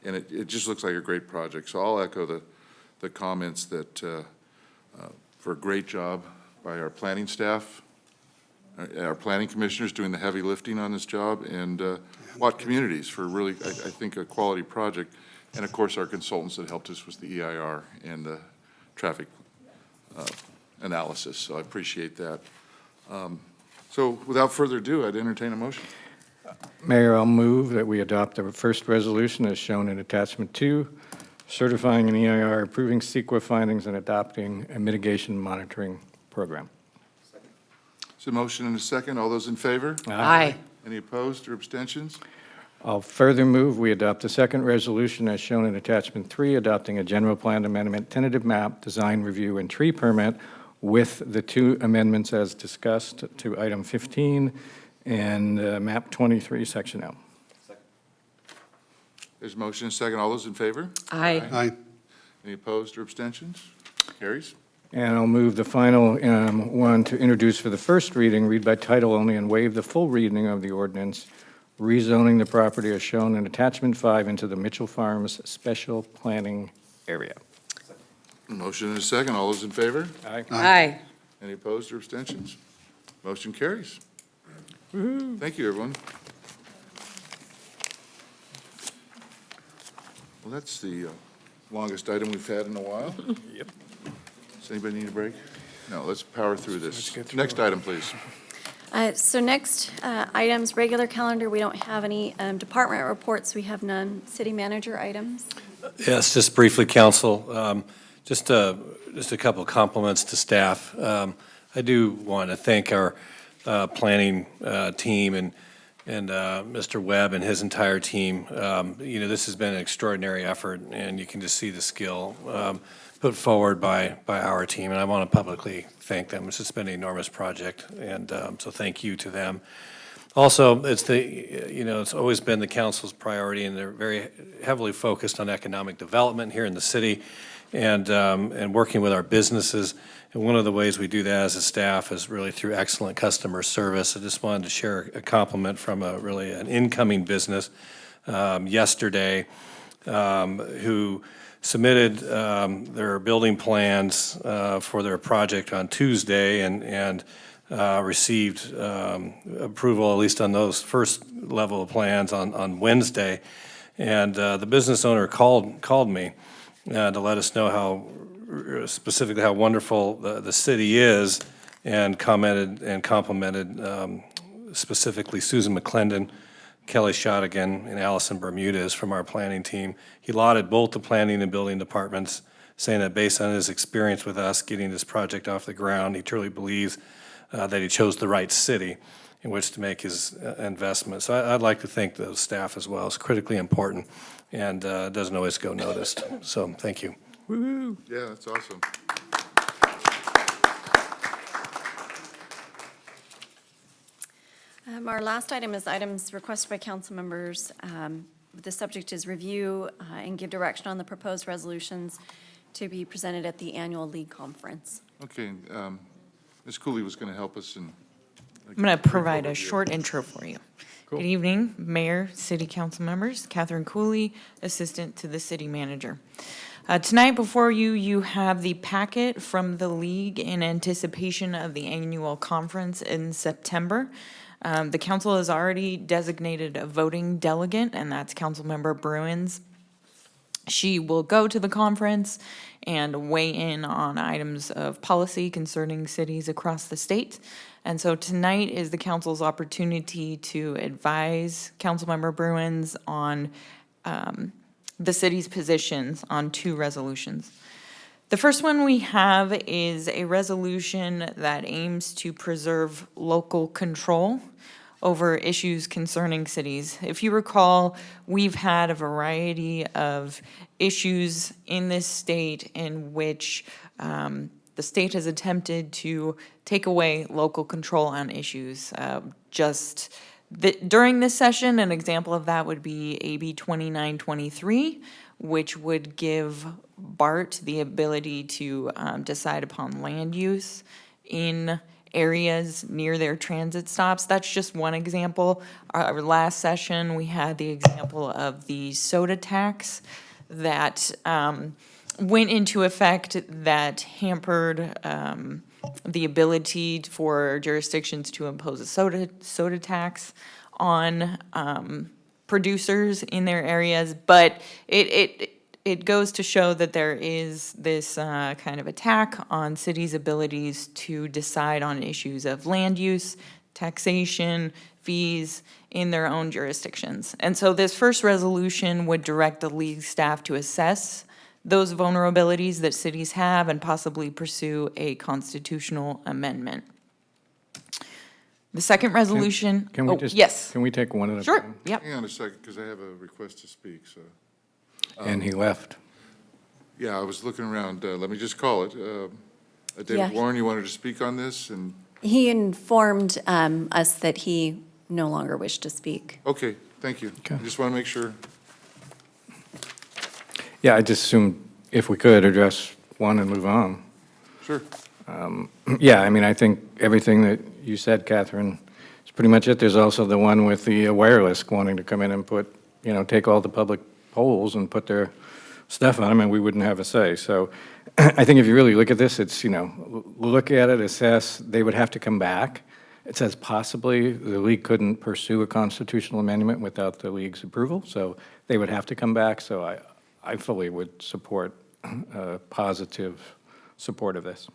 S1: and it just looks like a great project. So I'll echo the comments that, for a great job by our planning staff, our planning commissioners doing the heavy lifting on this job, and Watt Communities for really, I think, a quality project. And of course, our consultants that helped us with the EIR and the traffic analysis, so I appreciate that. So without further ado, I'd entertain a motion.
S12: Mayor, I'll move that we adopt the first resolution as shown in attachment 2, certifying an EIR, approving CEQA findings, and adopting a mitigation monitoring program.
S1: So motion and a second. All those in favor?
S12: Aye.
S1: Any opposed or abstentions?
S12: I'll further move we adopt the second resolution as shown in attachment 3, adopting a general plan amendment, tentative map, design review, and tree permit with the 2 amendments as discussed to item 15 and map 23, section L.
S1: There's a motion and a second. All those in favor?
S7: Aye.
S4: Aye.
S1: Any opposed or abstentions? Carries.
S12: And I'll move the final one to introduce for the first reading, read by title only, and waive the full reading of the ordinance, rezoning the property as shown in attachment 5 into the Mitchell Farms Special Planning Area.
S1: Motion and a second. All those in favor?
S12: Aye.
S7: Aye.
S1: Any opposed or abstentions? Motion carries. Thank you, everyone. Well, that's the longest item we've had in a while.
S12: Yep.
S1: Does anybody need a break? No, let's power through
S12: Let's
S1: this.
S12: get through
S1: Next
S12: it.
S1: item, please.
S3: So next, items, regular calendar, we don't have any department reports, we have none. City manager items.
S20: Yes, just briefly, council, just a couple of compliments to staff. I do want to thank our planning team and Mr. Webb and his entire team. This has been an extraordinary effort, and you can just see the skill put forward by our team, and I want to publicly thank them. It's just been an enormous project, and so thank you to them. Also, it's always been the council's priority, and they're very heavily focused on economic development here in the city and working with our businesses. And one of the ways we do that as a staff is really through excellent customer service. I just wanted to share a compliment from an incoming business yesterday who submitted their building plans for their project on Tuesday and received approval, at least on those first level of plans, on Wednesday. And the business owner called me to let us know specifically how wonderful the city is, and commented and complimented specifically Susan McClendon, Kelly Shottigan, and Allison Bermudez from our planning team. He lauded both the planning and building departments, saying that based on his experience with us getting this project off the ground, he truly believes that he chose the right city in which to make his investment. So I'd like to thank the staff as well. It's critically important, and doesn't always go noticed. So thank you.
S12: Woo-hoo.
S1: Yeah, that's awesome.
S3: Our last item is items requested by council members. The subject is review and give direction on the proposed resolutions to be presented at the annual league conference.
S1: Okay, Ms. Cooley was going to help us in.
S21: I'm going to provide a short intro for you. Good evening, Mayor, City Council members. Catherine Cooley, Assistant to the City Manager. Tonight before you, you have the packet from the league in anticipation of the annual conference in September. The council has already designated a voting delegate, and that's Councilmember Bruins. She will go to the conference and weigh in on items of policy concerning cities across the state. And so tonight is the council's opportunity to advise Councilmember Bruins on the city's positions on 2 resolutions. The first one we have is a resolution that aims to preserve local control over issues concerning cities. If you recall, we've had a variety of issues in this state in which the state has attempted to take away local control on issues. During this session, an example of that would be AB 2923, which would give BART the ability to decide upon land use in areas near their transit stops. That's just one example. Our last session, we had the example of the soda tax that went into effect that hampered the ability for jurisdictions to impose a soda tax on producers in their areas. But it goes to show that there is this kind of attack on cities' abilities to decide on issues of land use, taxation, fees in their own jurisdictions. And so this first resolution would direct the league staff to assess those vulnerabilities that cities have and possibly pursue a constitutional amendment. The second resolution.
S12: Can we just?
S21: Yes.
S12: Can we take one at a
S21: Sure,
S12: time?
S21: yep.
S1: Hang on a second, because I have a request to speak, so.
S12: And he left.
S1: Yeah, I was looking around. Let me just call it. David
S3: Yeah.
S1: Warren, you wanted to speak on this? And,
S3: He informed us that he no longer wished to speak.
S1: okay, thank you. I just want to make sure.
S12: Yeah, I just assumed if we could address one and move on.
S1: Sure.
S12: Yeah, I mean, I think everything that you said, Catherine, is pretty much it. There's also the one with the wireless wanting to come in and put, take all the public poles and put their stuff on them, and we wouldn't have a say. So I think if you really look at this, it's, look at it, assess, they would have to come back. It says possibly the league couldn't pursue a constitutional amendment without the league's approval, so they would have to come back. So I fully would support positive support of this.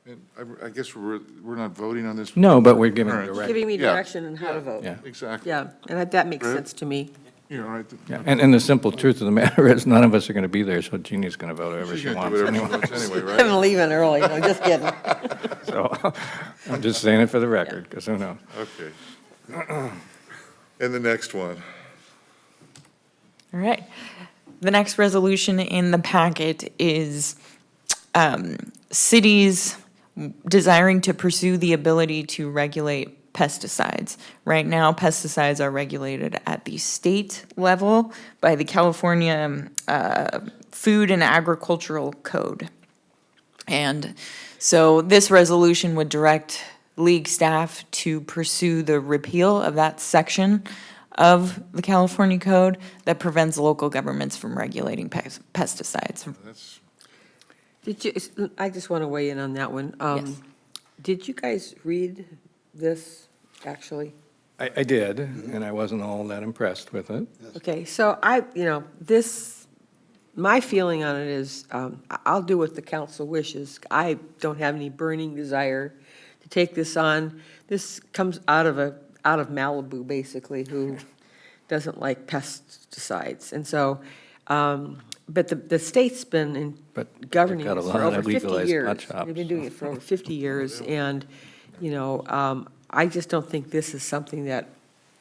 S1: And I guess we're not voting on this?
S12: No, but we're giving
S1: Current.
S12: direction.
S7: Giving me
S1: Yeah.
S7: direction on how to vote.
S12: Yeah.
S1: Exactly.
S7: Yeah, and that makes
S1: Right.
S7: sense to me.
S1: You're right.
S12: Yeah, and the simple truth of the matter is, none of us are going to be there, so Jeannie's going to vote however
S1: She's
S12: she
S1: gonna do
S12: wants
S1: whatever she wants
S12: anyway.
S1: anyway, right?
S7: I'm leaving early, I'm just kidding.
S12: So, I'm just saying it for the record, because who knows?
S1: Okay. And the next one.
S21: All right. The next resolution in the packet is cities desiring to pursue the ability to regulate pesticides. Right now, pesticides are regulated at the state level by the California Food and Agricultural Code. And so this resolution would direct league staff to pursue the repeal of that section of the California Code that prevents local governments from regulating pesticides.
S1: That's,
S7: I just want to weigh in on that one.
S21: Yes.
S7: Did you guys read this, actually?
S12: I did, and I wasn't all that impressed with it.
S7: Okay, so my feeling on it is, I'll do what the council wishes. I don't have any burning desire to take this on. This comes out of Malibu, basically, who doesn't like pesticides. And so, but the state's been governing
S12: got a
S7: this
S12: lot
S7: for
S12: of
S7: over 50
S12: legalized
S7: years.
S12: pot shops.
S7: They've been doing it for over 50 years, and, I just don't think this is something that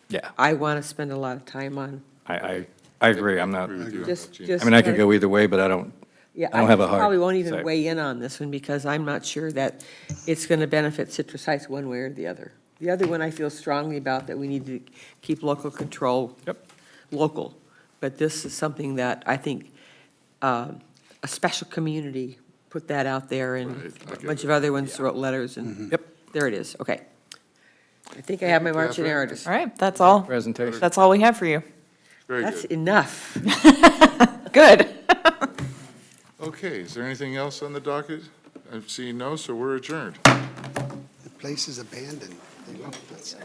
S12: Yeah.
S7: I want to spend a lot of time on.
S12: I agree, I'm not,
S7: Just
S12: I mean, I could go either way, but I don't have a hard
S7: probably won't even
S12: say.
S7: weigh in on this one because I'm not sure that it's going to benefit Citrus Heights one way or the other. The other one I feel strongly about, that we need to keep local control. Local. But this is something that I think a special community put that out there, and a bunch of other ones wrote letters, and there it is. Okay. I think I have my marching orders.
S21: All right, that's all.
S12: Presentation.
S21: That's all we have for you.
S1: very
S7: That's
S1: good.
S7: enough.
S21: Good.
S1: Okay, is there anything else on the docket? I've seen no, so we're adjourned.
S4: The place is abandoned. They left us.